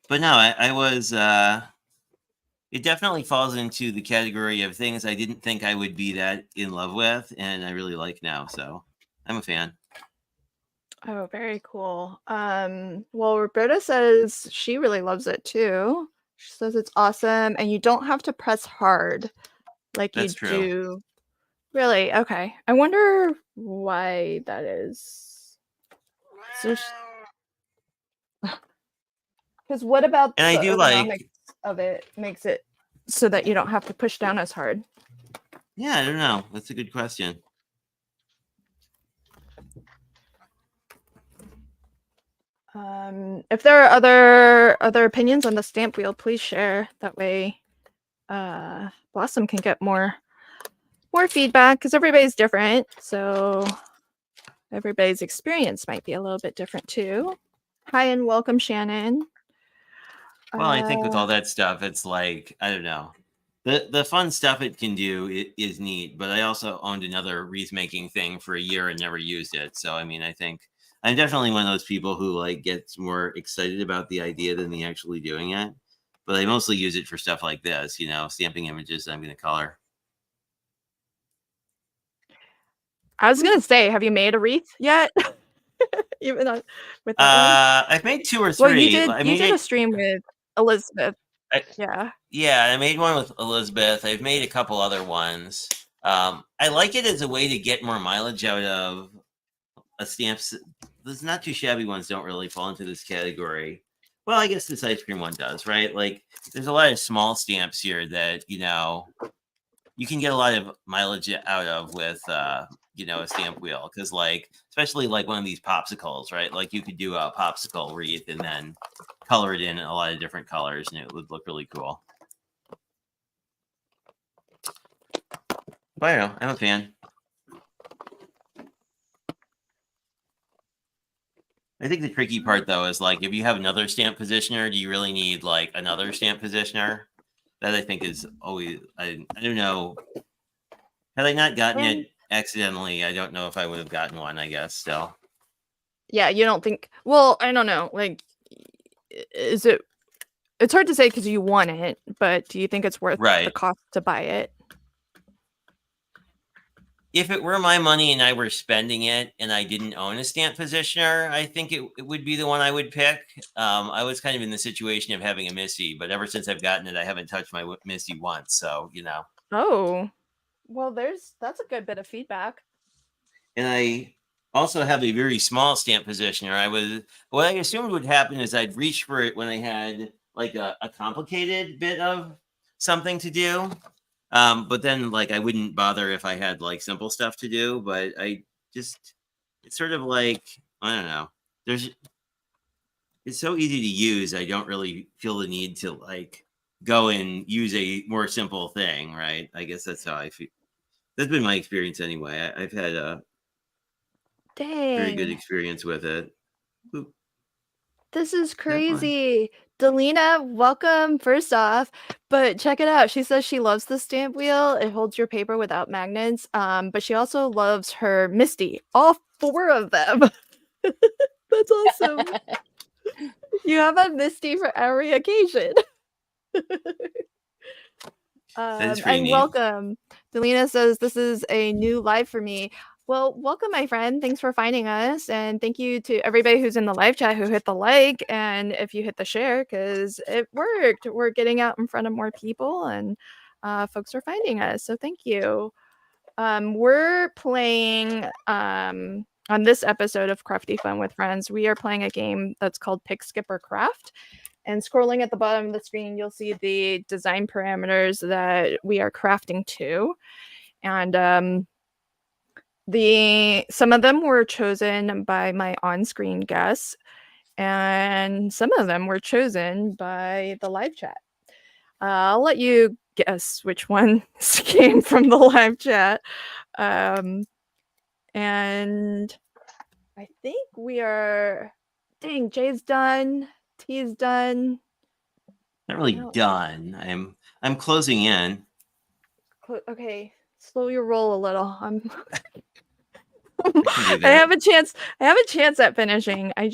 But no, I was, it definitely falls into the category of things I didn't think I would be that in love with, and I really like now. So I'm a fan. Oh, very cool. Well, Roberta says she really loves it too. She says it's awesome, and you don't have to press hard like you do. Really? Okay. I wonder why that is. Because what about the ergonomics of it makes it so that you don't have to push down as hard? Yeah, I don't know. That's a good question. If there are other opinions on the stamp wheel, please share. That way, Blossom can get more feedback because everybody's different. So everybody's experience might be a little bit different too. Hi and welcome, Shannon. Well, I think with all that stuff, it's like, I don't know. The fun stuff it can do is neat, but I also owned another wreath making thing for a year and never used it. So, I mean, I think I'm definitely one of those people who like gets more excited about the idea than the actually doing it. But I mostly use it for stuff like this, you know, stamping images that I'm going to color. I was going to say, have you made a wreath yet? Even with that one? I've made 2 or 3. Well, you did a stream with Elizabeth. Yeah, I made one with Elizabeth. I've made a couple other ones. I like it as a way to get more mileage out of a stamps. Those not too shabby ones don't really fall into this category. Well, I guess this ice cream one does, right? Like, there's a lot of small stamps here that, you know, you can get a lot of mileage out of with, you know, a stamp wheel. Because, like, especially like one of these popsicles, right? Like, you could do a popsicle wreath and then color it in a lot of different colors, and it would look really cool. But I don't know. I'm a fan. I think the tricky part, though, is like if you have another stamp positioner, do you really need like another stamp positioner? That I think is always, I don't know. Had I not gotten it accidentally, I don't know if I would have gotten one, I guess, still. Yeah, you don't think, well, I don't know. Like, is it it's hard to say because you want it, but do you think it's worth the Right. cost to buy it? If it were my money and I were spending it and I didn't own a stamp positioner, I think it would be the one I would pick. I was kind of in the situation of having a Missy, but ever since I've gotten it, I haven't touched my Missy once. So, Oh, well, that's a good bit of feedback. And I also have a very small stamp positioner. What I assumed would happen is I'd reach for it when I had like a complicated bit of something to do. But then like I wouldn't bother if I had like simple stuff to do, but it's sort of like, I don't know. It's so easy to use. I don't really feel the need to like go and use a more simple thing, right? I guess that's how I feel. That's been my experience anyway. I've had a very good Dang, experience with it. Oop, this is never mind. crazy. Delina, welcome first off, but check it out. She says she loves the stamp wheel. It holds your paper without magnets. But she also loves her Misty, all 4 of them. That's awesome. You have a Misty for every occasion. That is pretty And neat. welcome. Delina says, this is a new live for me. Well, welcome, my friend. Thanks for finding us. And thank you to everybody who's in the live chat who hit the like. And if you hit the share, because it worked. We're getting out in front of more people and folks are finding us. So thank you. We're playing on this episode of Crafty Fun with Friends. We are playing a game that's called Pick, Skip, or Craft. And scrolling at the bottom of the screen, you'll see the design parameters that we are crafting to. And some of them were chosen by my on-screen guests, and some of them were chosen by the live chat. I'll let you guess which one came from the live chat. And I think we are... Dang, Jay's done. T's done. Not really done. I'm closing in. Okay, slow your roll a little. I I have a chance. I have a chance at finishing. I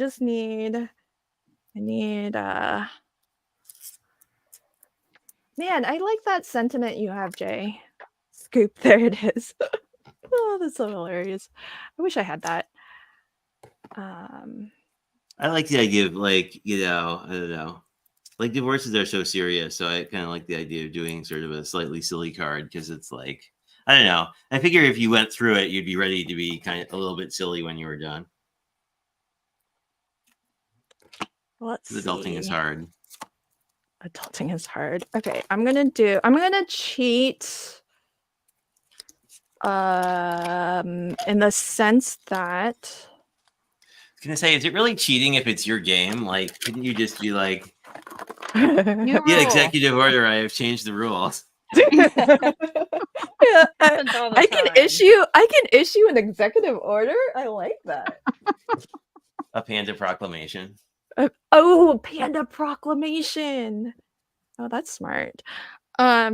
need man, I like that sentiment you have, Jay. Scoop, there it is. Oh, that's so hilarious. I wish I had that. I like the idea of like, I don't know. Like divorces are so serious, so I kind of like the idea of doing sort of a slightly silly card because it's like, I don't know. I figure if you went through it, you'd be ready to be kind of a little bit silly when you were done. Adulting is hard. Adulting is hard. Okay, I'm gonna cheat in the sense that I was gonna say, is it really cheating if it's your game? Like, couldn't you just be like, New yeah, rule. executive order, I have changed the rules. yeah, Happens all the I can issue an executive order. I like that. A panda proclamation. Oh, panda proclamation. Oh, that's smart. I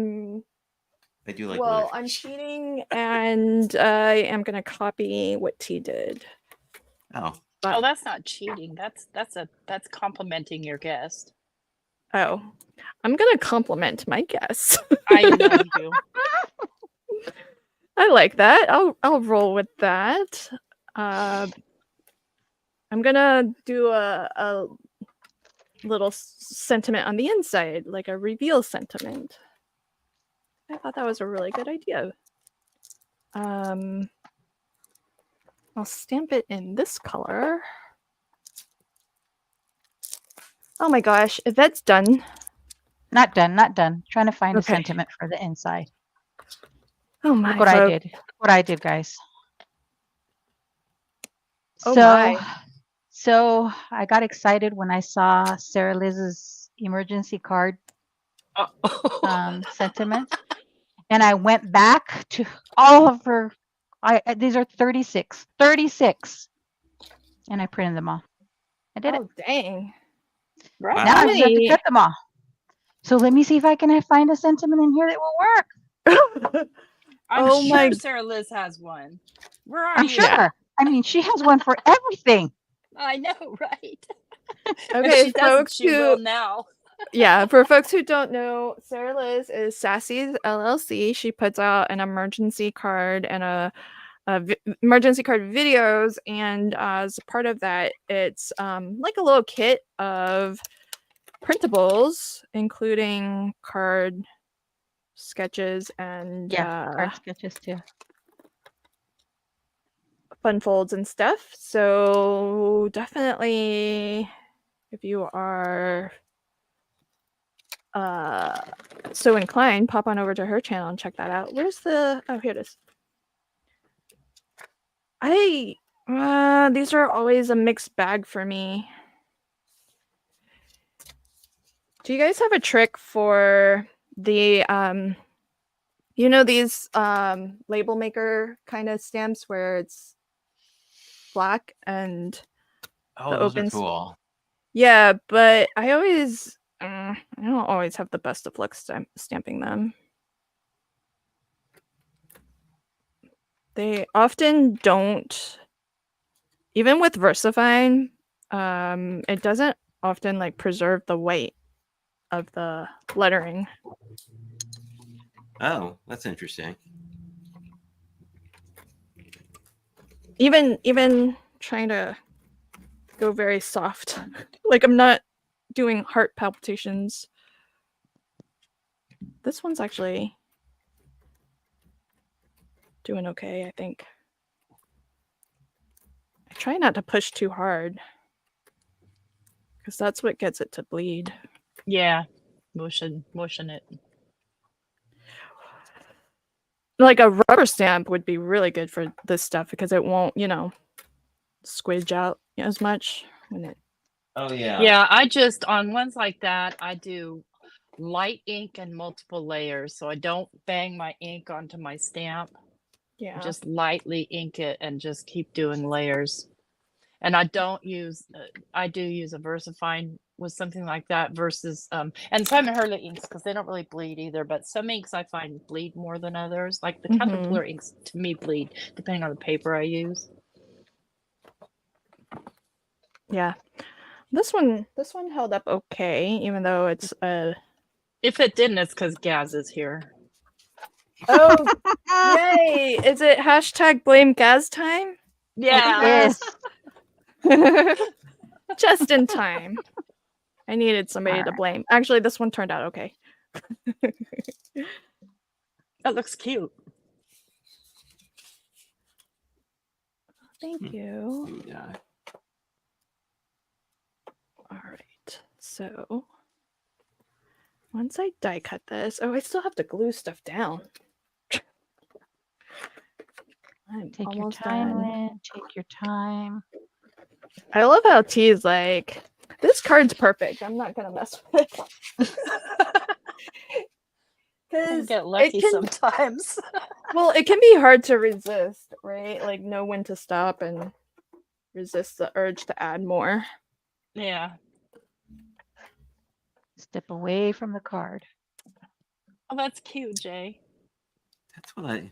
do like. Well, I'm cheating, and I am gonna copy what T did. Oh. Oh, that's not cheating. That's complimenting your guest. Oh, I'm gonna compliment my guests. I know you do. I like that. I'll roll with that. I'm gonna do a little sentiment on the inside, like a reveal sentiment. I thought that was a really good idea. I'll stamp it in this color. Oh my gosh, Yvette's done. Not done. Trying to find a sentiment for the inside. Oh my! Look what I did. What I did, guys. Oh my. So I got excited when I saw Sarah Liz's emergency card sentiment, and I went back to all of her. These are 36, and I printed them all. I did it. Oh dang! Right. Now I just have to cut them all. So let me see if I can find a sentiment in here that will work. I'm sure Sarah Liz has one. Where are you? I'm sure. I mean, she has one for everything. I know, right? Okay, she folks will now. Yeah, for folks who don't know, Sarah Liz is Sassy's LLC. She puts out an emergency card and emergency card videos, and as part of that, it's like a little kit of printables, including card sketches and Card sketches too. fun folds and stuff. So definitely, if you are so inclined, pop on over to her channel and check that out. Where's the... Oh, here it is. These are always a mixed bag for me. Do you guys have a trick for the you know, these label maker kind of stamps where it's black and Oh, the those are opens? cool. Yeah, but I don't always have the best of luck stamping them. They often don't, even with VersaFine, it doesn't often like preserve the weight of the lettering. Oh, that's interesting. Even trying to go very soft, like I'm not doing heart palpitations. This one's actually doing okay, I think. I try not to push too hard because that's what gets it to bleed. Yeah, mushing it. Like a rubber stamp would be really good for this stuff because it won't, squidge out as much when it... Oh yeah. Yeah, I just, on ones like that, I do light ink and multiple layers. So I don't bang my ink onto my stamp. Yeah. Just lightly ink it and just keep doing layers. And I don't use, I do use a VersaFine with something like that versus, and some Hurley inks because they don't really bleed either. But some inks I find bleed more than others. Like the Caterpillar inks to me bleed depending on the paper I use. Yeah. This one held up okay, even though it's If it didn't, it's because Gaz is here. Oh, yay! Is it hashtag blame Gaz time? Yeah. Yes. Just in time. I needed somebody to blame. Actually, this one turned out okay. That looks cute. Thank you. Yeah. All right. So once I die cut this, I still have to glue stuff down. I'm Take your almost time, done. Lynn. Take your time. I love how T is like, this card's perfect. I'm not gonna mess with it. I get lucky sometimes. Well, it can be hard to resist, right? Like know when to stop and resist the urge to add more. Yeah. Step away from the card. Oh, that's cute, Jay. That's what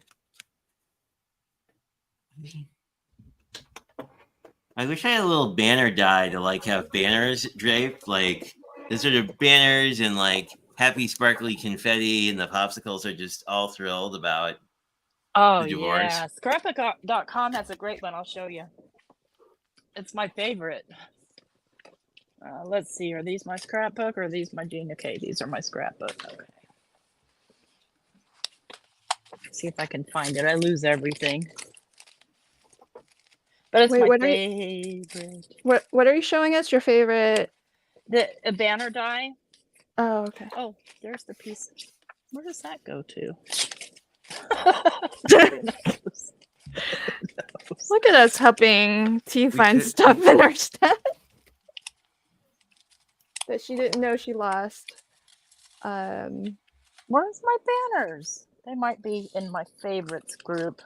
I wish I had a little banner die to like have banners draped. Like these are the banners and like happy sparkly confetti, and the popsicles are just all thrilled about Oh, the divorce. yeah. Scrapbook.com has a great one. I'll show you. It's my favorite. Let's see. Are these my scrapbook or are these my Gene? Okay, these are my scrapbook. Okay. Let's see if I can find it. I lose everything. But it's my favorite. What are you showing us? Your favorite? A banner die. Oh, okay. Oh, there's the piece. Where does that go to? Look at us helping T find stuff in our stuff that she didn't know she lost. Where's my banners? They might be in my favorites group.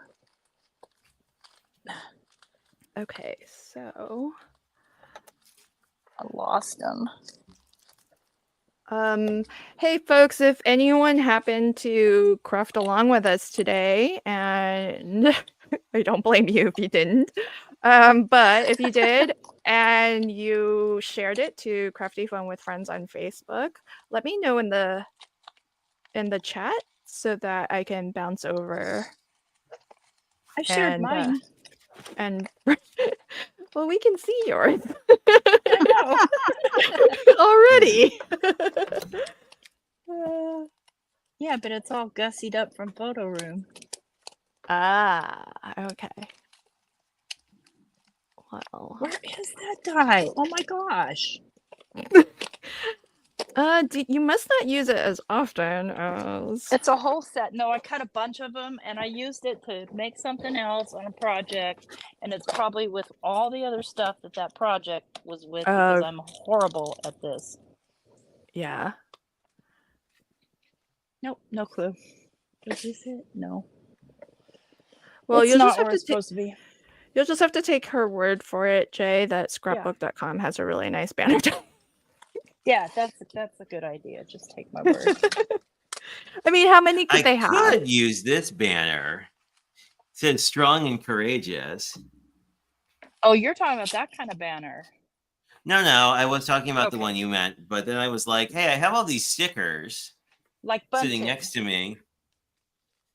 Okay, so I lost them. Hey folks, if anyone happened to craft along with us today, and I don't blame you if you didn't, but if you did, and you shared it to Crafty Fun with Friends on Facebook, let me know in the chat so that I can bounce over. I shared And, mine. And well, we can see yours I know. already. Yeah, but it's all gussied up from photo room. Okay. Well, Where is that die? Oh my gosh. you must not use it as often as. It's a whole set. No, I cut a bunch of them and I used it to make something else on a project. And it's probably with all the other stuff that project was with because I'm horrible at this. Yeah. Nope, no clue. Is this it? No. Well, it's you'll not just have where to it's supposed to be. You'll just have to take her word for it, Jay, that scrapbook.com has a really nice banner. Yeah, that's a good idea. Just take my word. I mean, how many could they have? I could use this banner. It says strong and courageous. Oh, you're talking about that kind of banner. No, I was talking about the one you meant, but then I was like, hey, I have all these stickers like sitting next to me.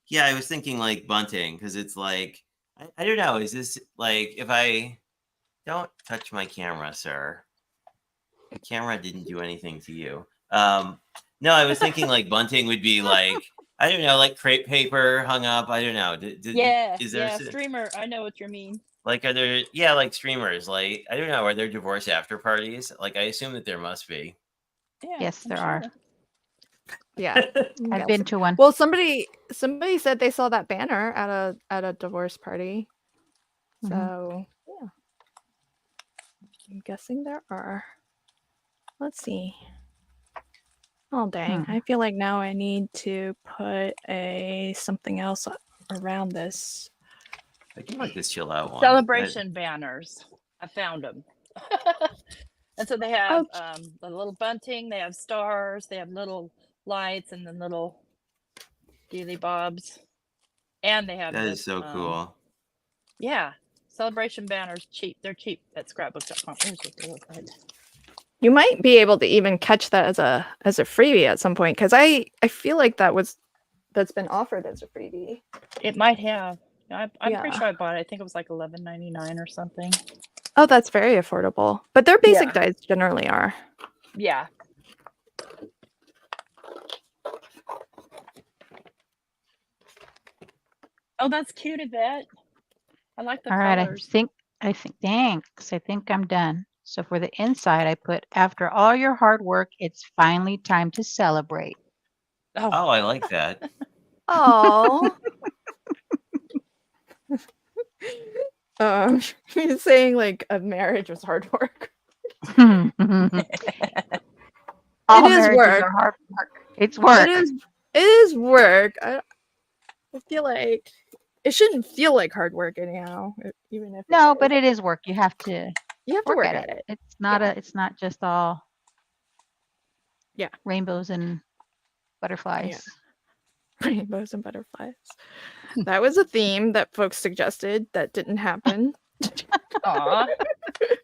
Yeah, I was thinking like bunting because it's like, I don't know. Is this like, if I don't touch my camera, sir? The camera didn't do anything to you. No, I was thinking like bunting would be like, I don't know, like crepe paper hung up. I don't know. Is there streamer. I know what you mean. Like, are there, like streamers, like, I don't know, are there divorce after parties? Like, I assume that there must be. Yeah, yes, there are. Yeah. I've been to one. Well, somebody said they saw that banner at a divorce party. So, yeah. I'm guessing there are. Let's see. Oh, dang. I feel like now I need to put something else around this. I do like this chill out one. Celebration banners. I found them. And so they have the little bunting, they have stars, they have little lights, and then little dealy bobs. And they have that is so cool. Yeah. Celebration banners, cheap. They're cheap at scrapbook.com. Here's what they look like. You might be able to even catch that as a freebie at some point, because I feel like that's been offered as a freebie. It might have. I'm pretty sure I bought it. I think it was like $11.99 or something. Oh, that's very affordable. But their basic dies generally are. Yeah. Oh, that's cute, Yvette. I like the colors. Right, I think, thanks. I think I'm done. So for the inside, I put, after all your hard work, it's finally time to celebrate. Oh, I like that. Oh. He's saying like a marriage was hard work. All it is work. Are hard work. It's work. It is work. I feel like it shouldn't feel like hard work anyhow. Even if but it is work. You have to work at it. It's not it's not just all rainbows and butterflies. Yeah. Rainbows and butterflies. That was a theme that folks suggested that didn't happen. Aw.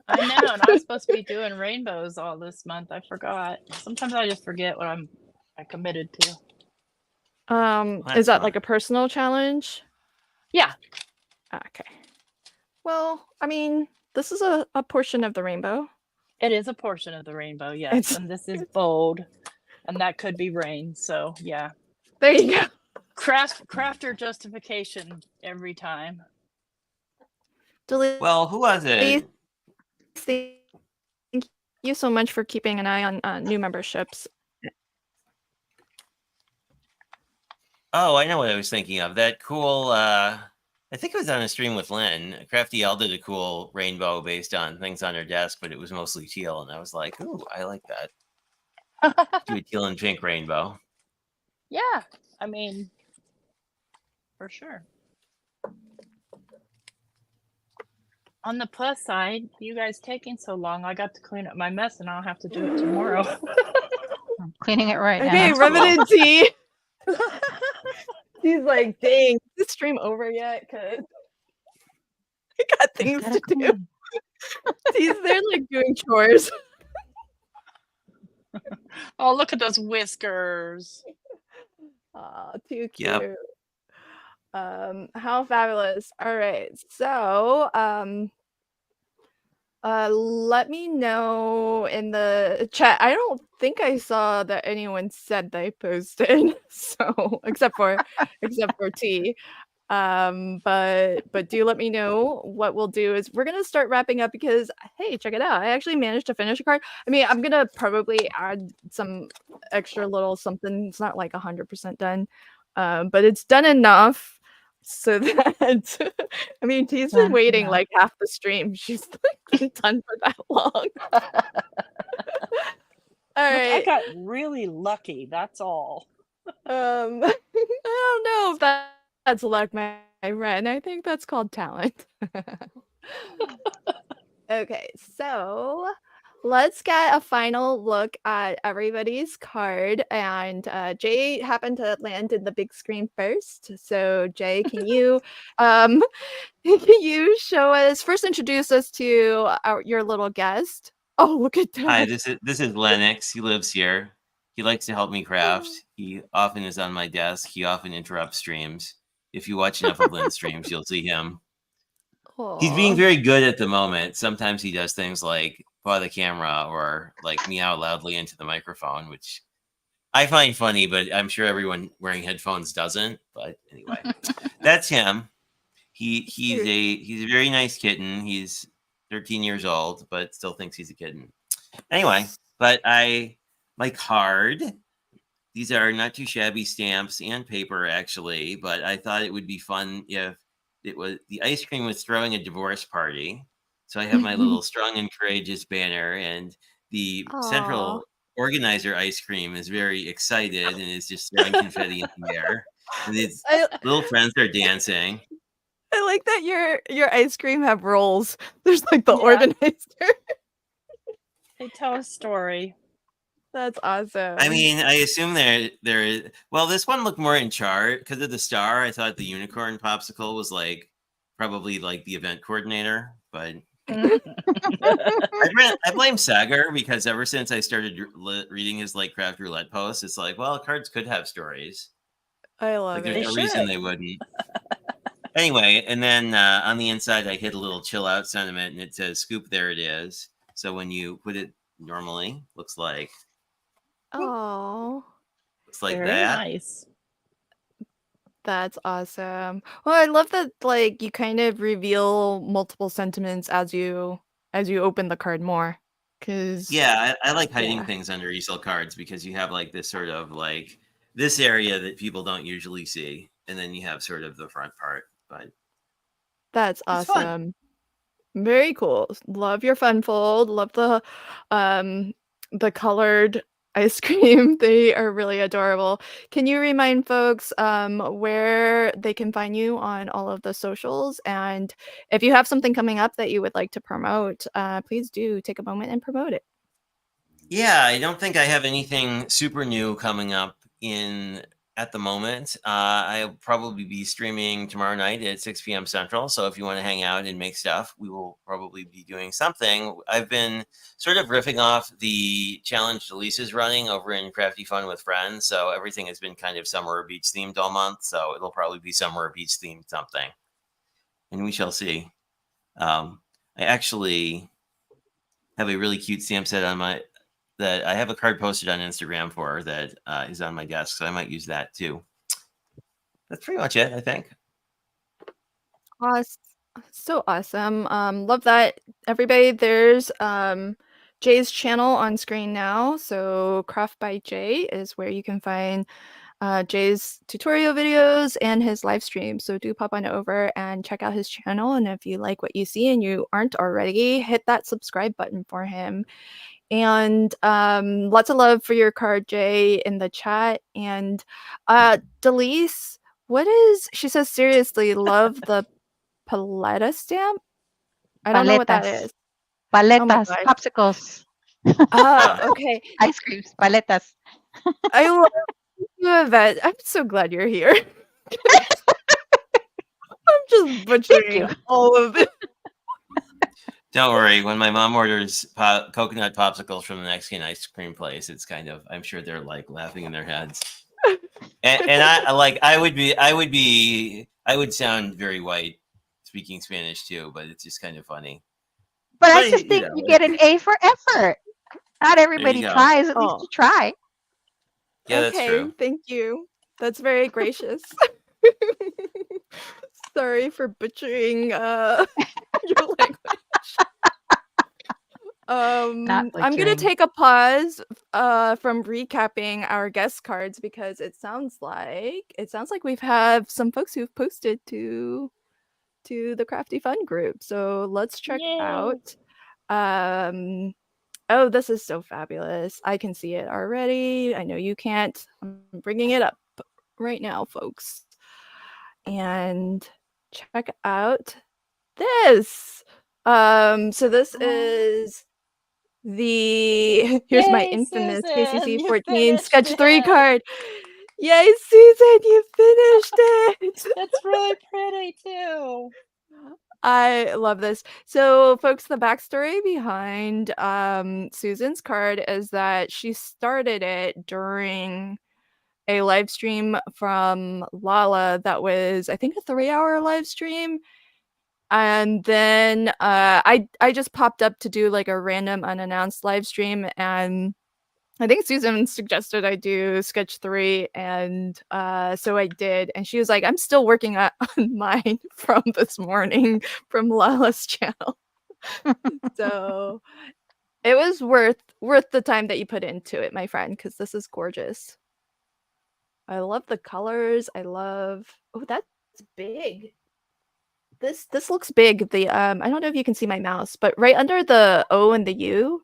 I know, and I was supposed to be doing rainbows all this month. I forgot. Sometimes I just forget what I committed to. Is that like a personal challenge? Yeah. Okay. Well, I mean, this is a portion of the rainbow. It is a portion of the rainbow, yes. And this is bold, and that could be rain. So yeah. There you go. Crafter justification every time. Well, who was it? Thank you so much for keeping an eye on new memberships. Oh, I know what I was thinking of. That cool, I think it was on a stream with Lynn. Crafty L did a cool rainbow based on things on her desk, but it was mostly teal. And I was like, ooh, I like that. Do a teal and pink rainbow. Yeah, I mean, for sure. On the plus side, you guys taking so long, I got to clean up my mess and I'll have to do it tomorrow. I'm cleaning it right now. Okay, Revenant T. He's like, dang, is this stream over yet? Because I got things to do. He's there, like, doing chores. Oh, look at those whiskers. Aw, too Yep. cute. How fabulous. All right. So, let me know in the chat. I don't think I saw that anyone said they posted. So, except for T. But do let me know. What we'll do is we're gonna start wrapping up because hey, check it out. I actually managed to finish a card. I mean, I'm gonna probably add some extra little something. It's not like 100% done. But it's done enough so that I mean, T's been Done waiting enough. like half the stream. She's like been done for that long. All Look, I right. got really lucky. That's all. I don't know if that's luck, my friend. I think that's called talent. Okay, so let's get a final look at everybody's card. And Jay happened to land in the big screen first. So Jay, can you um can you show us first introduce us to your little guest? Oh, look at Hi, that. this is Lennox. He lives here. He likes to help me craft. He often is on my desk. He often interrupts streams. If you watch enough of Lynn's streams, you'll see him. He's being Aw. very good at the moment. Sometimes he does things like by the camera or like meow loudly into the microphone, which I find funny, but I'm sure everyone wearing headphones doesn't. But anyway, that's him. He's a very nice kitten. He's 13 years old, but still thinks he's a kitten. Anyway, but my card. These are not too shabby stamps and paper, actually, but I thought it would be fun if it was the ice cream was throwing a divorce party. So I have my little strong and courageous banner, and the Aw. central organizer ice cream is very excited and is just throwing confetti in the air. And its I little friends are dancing. I like that your ice cream have rolls. There's like the Yeah. organizer. They tell a story. That's awesome. I mean, I assume there is. Well, this one looked more in chart because of the star. I thought the unicorn popsicle was like probably like the event coordinator, but I blame Sagar because ever since I started reading his like craft roulette posts, it's like, well, cards could have stories. I Like love there's it. no They reason should. they wouldn't. Anyway, and then on the inside, I hit a little chill out sentiment, and it says "Scoop, there it is." So when you put it normally, looks like Oh, Very that. nice. that's awesome. Well, I love that like you kind of reveal multiple sentiments as you open the card more. Cause Yeah, I like hiding yeah, things under easel cards because you have like this sort of like this area that people don't usually see, and then you have sort of the front part. But that's it's fun. awesome. Very cool. Love your fun fold. Love the colored ice cream. They are really adorable. Can you remind folks where they can find you on all of the socials? And if you have something coming up that you would like to promote, please do take a moment and promote it. Yeah, I don't think I have anything super new coming up in at the moment. I'll probably be streaming tomorrow night at 6 p.m. Central. So if you want to hang out and make stuff, we will probably be doing something. I've been sort of riffing off the challenge Delisa's running over in Crafty Fun with Friends. So everything has been kind of summer or beach themed all month. So it'll probably be summer or beach themed something. And we shall see. I actually have a really cute stamp set on my that I have a card posted on Instagram for that is on my desk, so I might use that too. That's pretty much it, I think. So awesome. Love that. Everybody, there's Jay's channel on screen now. So Craft by Jay is where you can find Jay's tutorial videos and his live stream. So do pop on over and check out his channel. And if you like what you see and you aren't already, hit that subscribe button for him. And lots of love for your card, Jay, in the chat. And Delise, she says, seriously, love the paleta stamp? I don't know what that Paletas. is. Oh my Paletas. gosh. Popsicles. Okay. Ice creams. Paletas. I love you, Yvette. I'm so glad you're here. I'm just Thank you. butchering all of it. Don't worry. When my mom orders coconut popsicles from the Mexican ice cream place, it's kind of, I'm sure they're like laughing in their heads. And I would sound very white speaking Spanish too, but it's just kind of funny. But I But just think you get an A for effort. Not there you everybody go. tries. At least Oh, you try. Yeah, that's okay. true. Thank you. That's very gracious. Sorry for butchering your language. Not I'm gonna butchering. take a pause from recapping our guest cards because it sounds like we've have some folks who've posted to the Crafty Fun group. So let's check Yay. out. Oh, this is so fabulous. I can see it already. I know you can't. I'm bringing it up right now, folks. And check out this. So this is the here's my Yay, infamous Susan, you KCC14 Sketch finished 3 it. card. Yay, Susan, you finished it. It's really pretty too. I love this. So, folks, the backstory behind Susan's card is that she started it during a live stream from Lala that was, I think, a 3-hour live stream. And then I just popped up to do like a random unannounced live stream, and I think Susan suggested I do sketch 3, and so I did. And she was like, "I'm still working on mine from this morning from Lala's channel." So it was worth the time that you put into it, my friend, because this is gorgeous. I love the colors. I love. Oh, that's big. This looks big. The I don't know if you can see my mouse, but right under the O and the U,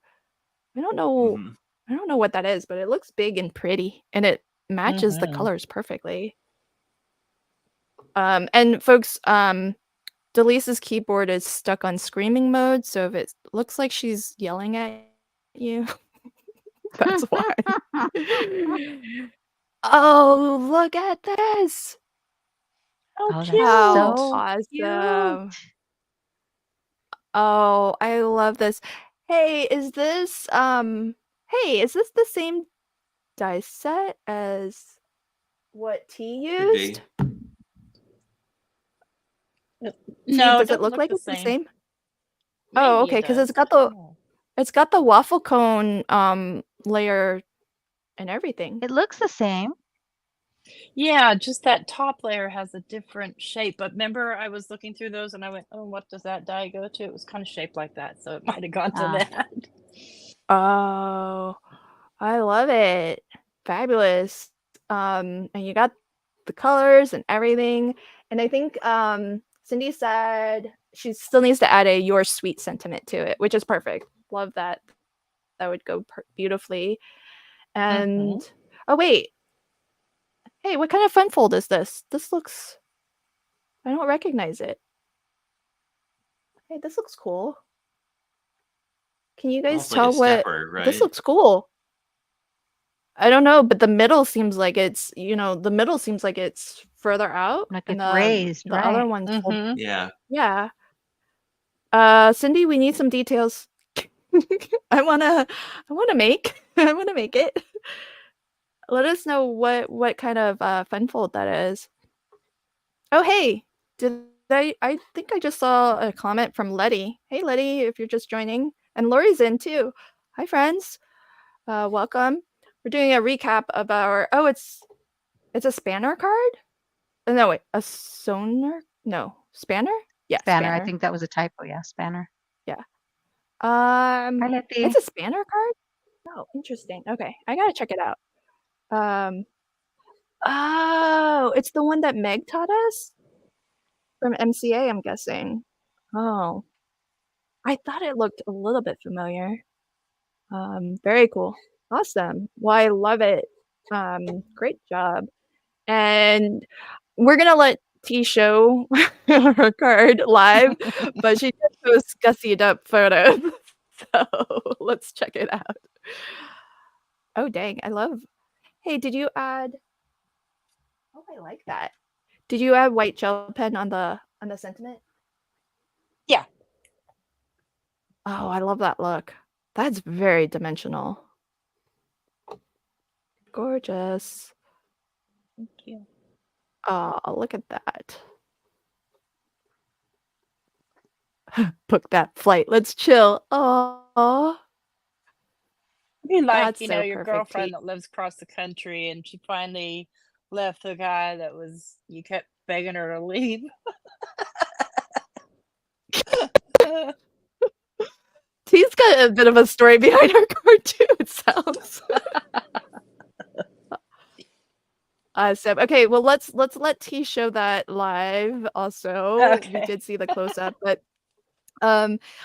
I don't know. Mhm. I don't know what that is, but it looks big and pretty, and it matches the Mhm. colors perfectly. And folks, Delisa's keyboard is stuck on screaming mode, so if it looks like she's yelling at you, that's why. Oh, look at this! Oh, Oh, cute. that's How so awesome! cute. Oh, I love this. Hey, is this the same die set as what T Could be. used? T, No, it does it doesn't look look like the it's the same. same? Oh, Maybe okay, it because does. I don't know. it's got the waffle cone layer and everything. It looks the same. Yeah, just that top layer has a different shape. But remember, I was looking through those and I went, "Oh, what does that die go to?" It was kind of shaped like that, so it might have gone to Ah. that. Oh, I love it. Fabulous. And you got the colors and everything. And I think Cindy said she still needs to add a "your sweet" sentiment to it, which is perfect. Love that. That would go beautifully. And oh wait, hey, what kind of fun fold is this? This looks, I don't recognize it. Hey, this looks cool. Can you guys Almost like tell a what stepper, right? this looks cool? I don't know, but the middle seems like it's, the middle seems like it's further out, Like and it's raised, the other right? one's Yeah. yeah. Cindy, we need some details. I wanna make I wanna make it. Let us know what kind of fun fold that is. Oh hey, did I think I just saw a comment from Letty. Hey Letty, if you're just joining. And Lori's in too. Hi friends. Welcome. We're doing a recap of our it's a spanner card? No, wait, a sonar? No, spanner? Yeah, Spanner. I spanner. think that was a typo. Yeah, spanner. Yeah. Hi, Letty. It's a spanner card? Oh, interesting. Okay, I gotta check it out. Oh, it's the one that Meg taught us? From MCA, I'm guessing. Oh. I thought it looked a little bit familiar. Very cool. Awesome. Well, I love it. Great job. And we're gonna let T show her card live, but she just posts gussied up photos. So let's check it out. Oh dang, I love. Hey, did you add? Oh, I like that. Did you add white gel pen on the sentiment? Yeah. Oh, I love that look. That's very dimensional. Gorgeous. Thank you. Oh, look at that. Book that flight. Let's chill. Oh, Be like, that's so your perfect, girlfriend T. that lives across the country and she finally left the guy that was you kept begging her to leave. T's got a bit of a story behind her card too, it sounds. Awesome. Okay, well let's let T show that live also. We Okay. did see the close up, but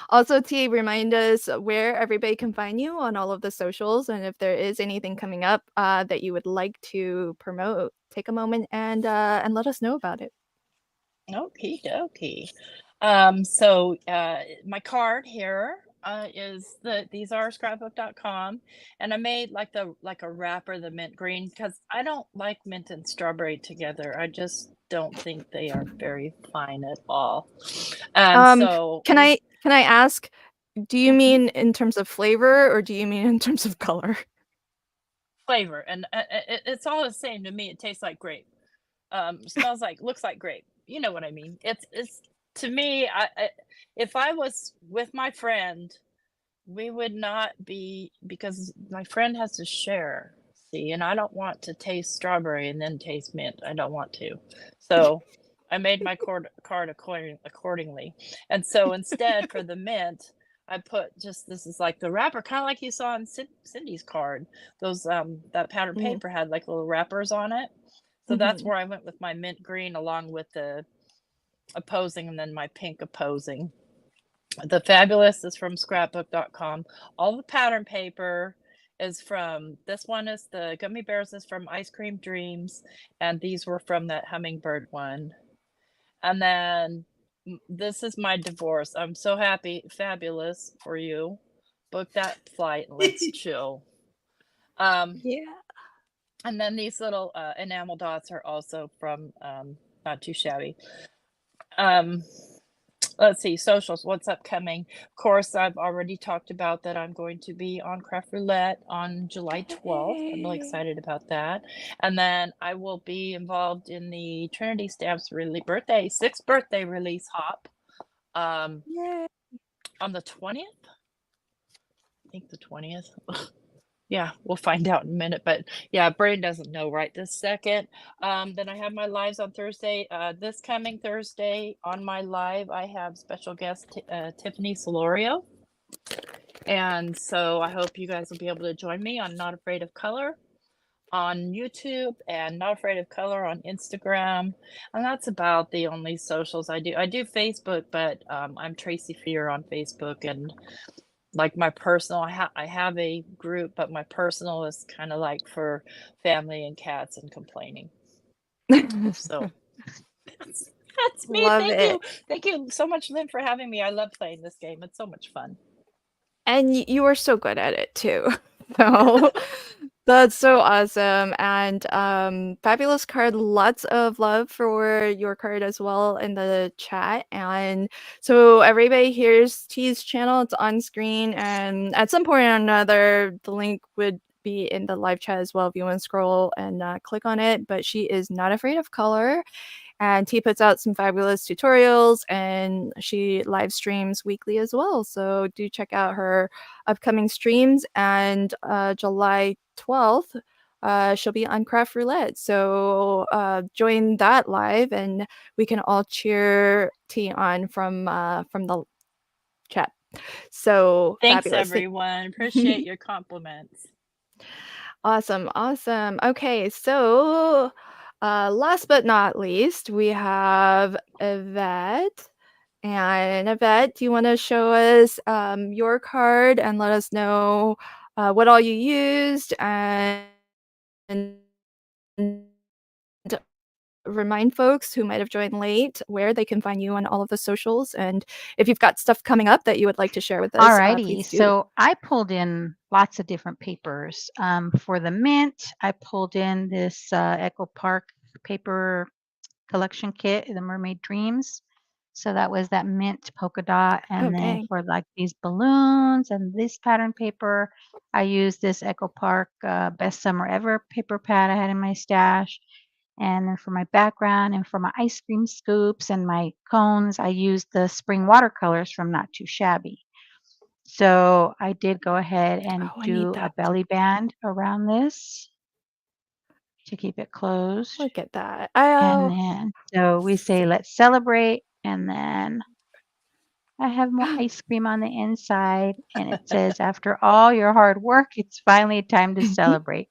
also T, remind us where everybody can find you on all of the socials, and if there is anything coming up that you would like to promote, take a moment and let us know about it. Okie dokie. So my card here is these are scrapbook.com, and I made like a wrapper, the mint green, because I don't like mint and strawberry together. I just don't think they are very fine at all. So Can I ask, do you mean in terms of flavor or do you mean in terms of color? flavor, and it's all the same to me. It tastes like grape. Smells like, looks like grape. You know what I mean? It's to me. If I was with my friend, we would not be, because my friend has to share. See, and I don't want to taste strawberry and then taste mint. I don't want to. So I made my card accordingly. And so instead, for the mint, I put just, this is like the wrapper, kind of like you saw on Cindy's card. Those that pattern Mhm. paper had like little wrappers on it. So that's Mhm. where I went with my mint green along with the opposing, and then my pink opposing. The Fabulous is from scrapbook.com. All the pattern paper is from, this one is the gummy bears is from Ice Cream Dreams, and these were from that hummingbird one. And then this is my divorce. I'm so happy, Fabulous, for you. Book that flight and let's chill. Yeah. And then these little enamel dots are also from Not Too Shabby. Let's see, socials, what's upcoming? Of course, I've already talked about that I'm going to be on Craft Roulette on July 12th. I'm really excited about that. And then I will be involved in the Trinity Stamps sixth birthday release hop Yay. on the 20th. I think the 20th. Yeah, we'll find out in a minute, but yeah, brain doesn't know right this second. Then I have my lives on Thursday. This coming Thursday on my live, I have special guest Tiffany Solorio. And so I hope you guys will be able to join me on Not Afraid of Color on YouTube and Not Afraid of Color on Instagram. And that's about the only socials I do. I do Facebook, but I'm Tracy Fear on Facebook, and like my personal, I have a group, but my personal is kind of like for family and cats and complaining. So that's me. Love Thank it. you. Thank you so much, Lynn, for having me. I love playing this game. It's so much fun. And you are so good at it too. So that's so awesome. And fabulous card. Lots of love for your card as well in the chat. And so everybody, here's T's channel. It's on screen, and at some point or another, the link would be in the live chat as well if you want to scroll and click on it. But she is Not Afraid of Color. And T puts out some fabulous tutorials, and she live streams weekly as well. So do check out her upcoming streams. And July 12th, she'll be on Craft Roulette. So join that live, and we can all cheer T on from the chat. So Thanks, fabulous. everyone. Appreciate your compliments. Awesome, awesome. Okay, so last but not least, we have Yvette. And Yvette, do you want to show us your card and let us know what all you used, and remind folks who might have joined late where they can find you on all of the socials, and if you've got stuff coming up that you would like to share with us, Alrighty, please do. so I pulled in lots of different papers. For the mint, I pulled in this Echo Park paper collection kit, the Mermaid Dreams. So that was that mint polka dot. Oh, And then dang. for like these balloons and this pattern paper, I used this Echo Park Best Summer Ever paper pad I had in my stash. And then for my background and for my ice cream scoops and my cones, I used the spring watercolors from Not Too Shabby. So I did go ahead and Oh, I need do a that. belly band around this to keep it closed. Look at that. And Oh, then, so we say, let's celebrate. And then I have more ice cream on the inside. And it says, after all your hard work, it's finally time to celebrate.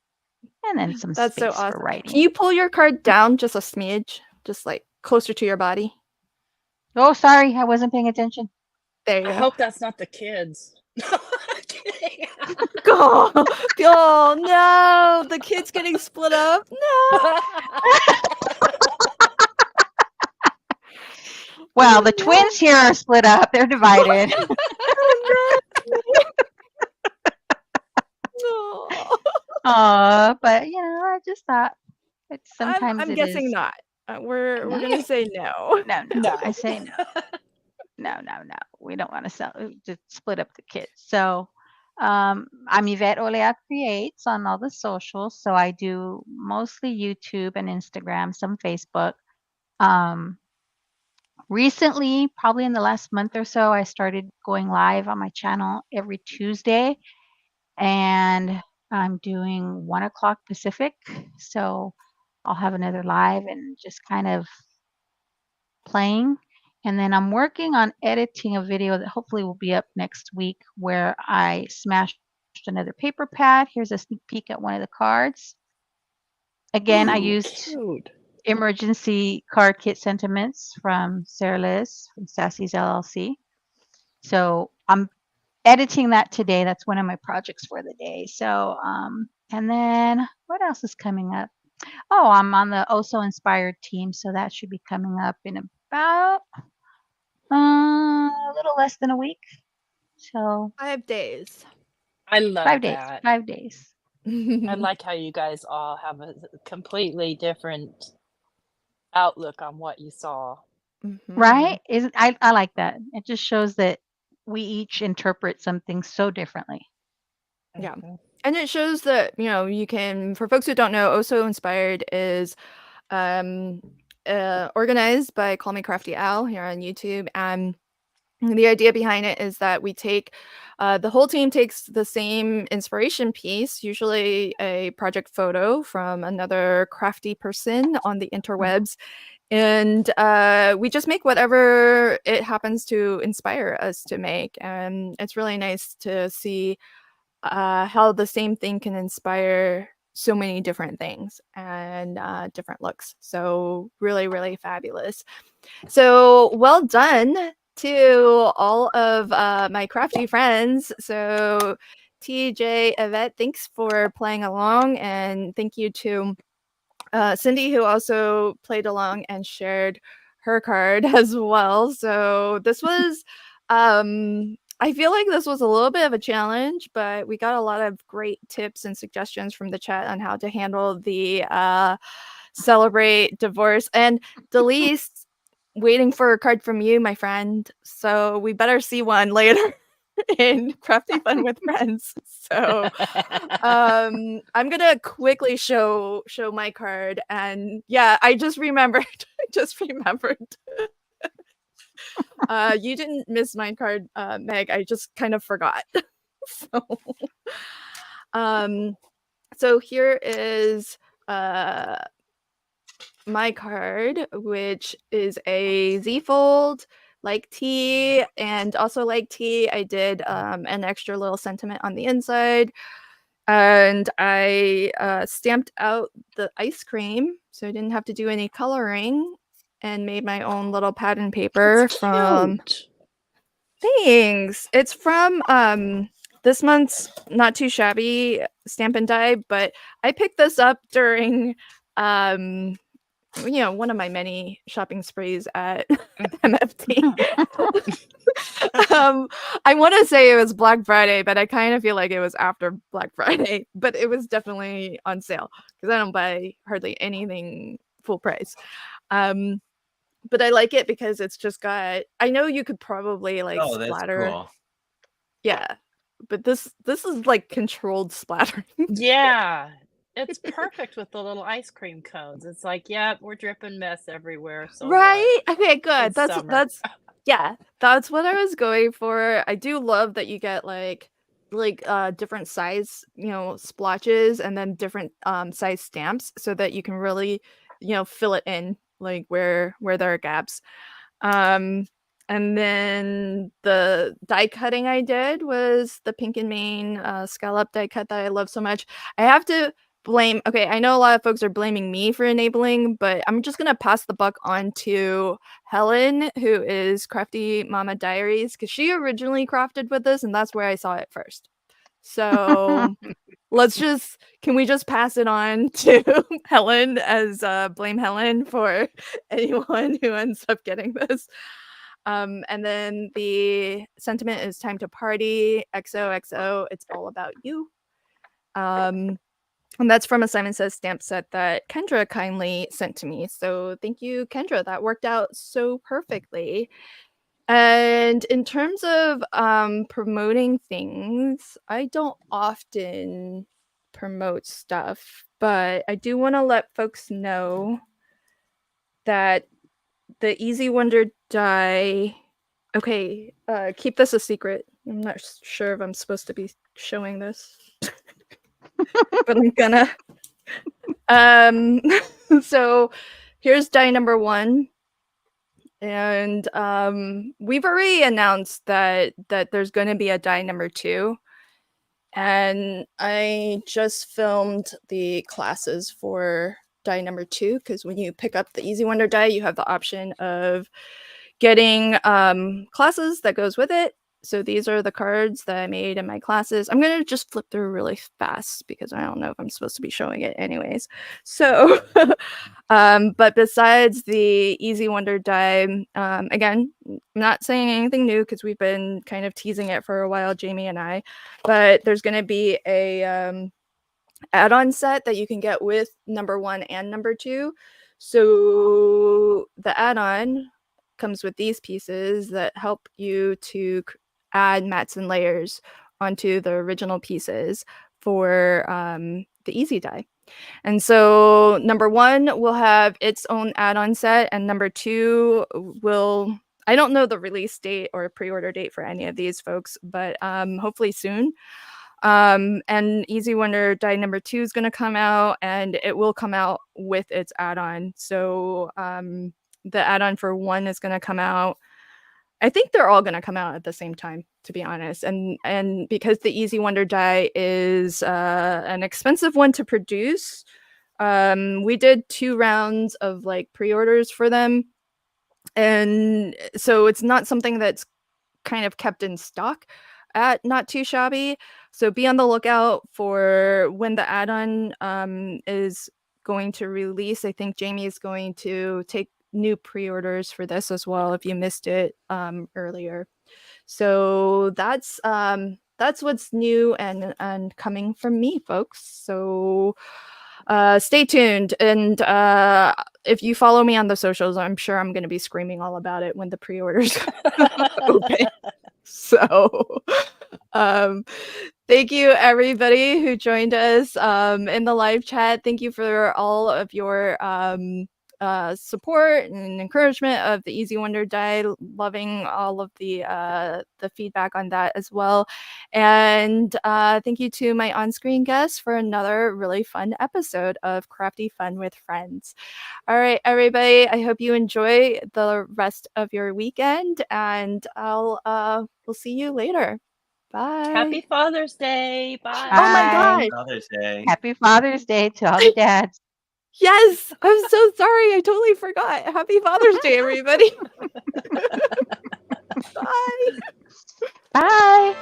And then some that's so space for awesome. writing. Can you pull your card down just a smidge? Just like closer to your body? Oh, sorry. I wasn't paying attention. There you I go. hope that's not the kids. Kidding. Oh, no. The kid's getting split up. No. Well, the twins here are split up. They're divided. No. But I just thought it's sometimes I'm it guessing is. not. We're gonna say no. No. No. I say no. No. We don't want to split up the kids. So I'm Yvette Olea Creates on all the socials. So I do mostly YouTube and Instagram, some Facebook. Recently, probably in the last month or so, I started going live on my channel every Tuesday, and I'm doing 1 o'clock Pacific. So I'll have another live and just kind of playing. And then I'm working on editing a video that hopefully will be up next week where I smashed another paper pad. Here's a sneak peek at one of the cards. Again, I Ooh, used cute. emergency card kit sentiments from Sarah Liz from Sassy's LLC. So I'm editing that today. That's one of my projects for the day. So, and then what else is coming up? Oh, I'm on the Also Inspired team. So that should be coming up in about a little less than a week. So 5 days. I love 5 days. that. 5 days. I like how you guys all have a completely different outlook on what you saw. Right? I like that. It just shows that we each interpret something so differently. Yeah. Mhm. And it shows that, you can, for folks who don't know, Also Inspired is organized by Call Me Crafty Al here on YouTube. And the idea behind it is that we take, the whole team takes the same inspiration piece, usually a project photo from another crafty person on the interwebs, and we just make whatever it happens to inspire us to make. And it's really nice to see how the same thing can inspire so many different things and different looks. So really, really fabulous. So well done to all of my crafty friends. So TJ, Yvette, thanks for playing along, and thank you to Cindy, who also played along and shared her card as well. So this was, I feel like this was a little bit of a challenge, but we got a lot of great tips and suggestions from the chat on how to handle the celebrate divorce. And Delise, waiting for a card from you, my friend. So we better see one later in Crafty Fun with Friends. So I'm gonna quickly show my card, and yeah, I just remembered. You didn't miss my card, Meg. I just kind of forgot. so so here is my card, which is a Z fold like tea, and also like tea, I did an extra little sentiment on the inside, and I stamped out the ice cream, so I didn't have to do any coloring, and made my own little pattern paper That's from. cute. Thanks. It's from this month's Not Too Shabby Stamp and Die, but I picked this up during one of my many shopping sprees at MFT. I want to say it was Black Friday, but I kind of feel like it was after Black Friday, but it was definitely on sale because I don't buy hardly anything full price. but I like it because it's just got, I know you could probably like Oh, that's splatter. cool. Yeah. But this is like controlled splattering. Yeah. It's perfect with the little ice cream cones. It's like, yeah, we're dripping mess everywhere. So what? Right? Okay, good. It's summer. Yeah, that's what I was going for. I do love that you get like different size, splotches and then different size stamps so that you can really, fill it in like where there are gaps. Um and then the die cutting I did was the Pink and Main scallop die cut that I love so much. I have to okay, I know a lot of folks are blaming me for enabling, but I'm just gonna pass the buck on to Helen, who is Crafty Mama Diaries, because she originally crafted with this and that's where I saw it first. So can we just pass it on to Helen as blame Helen for anyone who ends up getting this. And then the sentiment is time to party, XOXO, it's all about you. And that's from a Simon Says stamp set that Kendra kindly sent to me. So thank you, Kendra. That worked out so perfectly. And in terms of promoting things, I don't often promote stuff, but I do want to let folks know that the Easy Wonder die. Okay, keep this a secret. I'm not sure if I'm supposed to be showing this, but I'm gonna. So here's die number 1. And we've already announced that there's going to be a die number 2, and I just filmed the classes for die number 2, because when you pick up the Easy Wonder die, you have the option of getting classes that goes with it. So these are the cards that I made in my classes. I'm going to just flip through really fast because I don't know if I'm supposed to be showing it anyways. So, but besides the Easy Wonder die, again, I'm not saying anything new because we've been kind of teasing it for a while, Jamie and I, but there's going to be a add-on set that you can get with number 1 and number 2. So the add-on comes with these pieces that help you to add mats and layers onto the original pieces for the Easy die. And so number 1 will have its own add-on set, and number 2 will, I don't know the release date or pre-order date for any of these folks, but hopefully soon. And Easy Wonder die number 2 is going to come out, and it will come out with its add-on. So the add-on for 1 is going to come out. I think they're all going to come out at the same time, to be honest. And because the Easy Wonder die is an expensive one to produce, we did 2 rounds of like pre-orders for them. And so it's not something that's kind of kept in stock at Not Too Shabby. So be on the lookout for when the add-on is going to release. I think Jamie is going to take new pre-orders for this as well if you missed it earlier. So that's what's new and coming from me, folks. So stay tuned, and if you follow me on the socials, I'm sure I'm going to be screaming all about it when the pre-orders open. So thank you everybody who joined us in the live chat. Thank you for all of your support and encouragement of the Easy Wonder die. Loving all of the feedback on that as well. And thank you to my on-screen guests for another really fun episode of Crafty Fun with Friends. All right, everybody, I hope you enjoy the rest of your weekend, and we'll see you later. Bye. Happy Father's Day. Bye. Oh my Bye. gosh. Father's Day. Happy Father's Day to all the dads. Yes, I'm so sorry. I totally forgot. Happy Father's Day, everybody. Bye. Bye.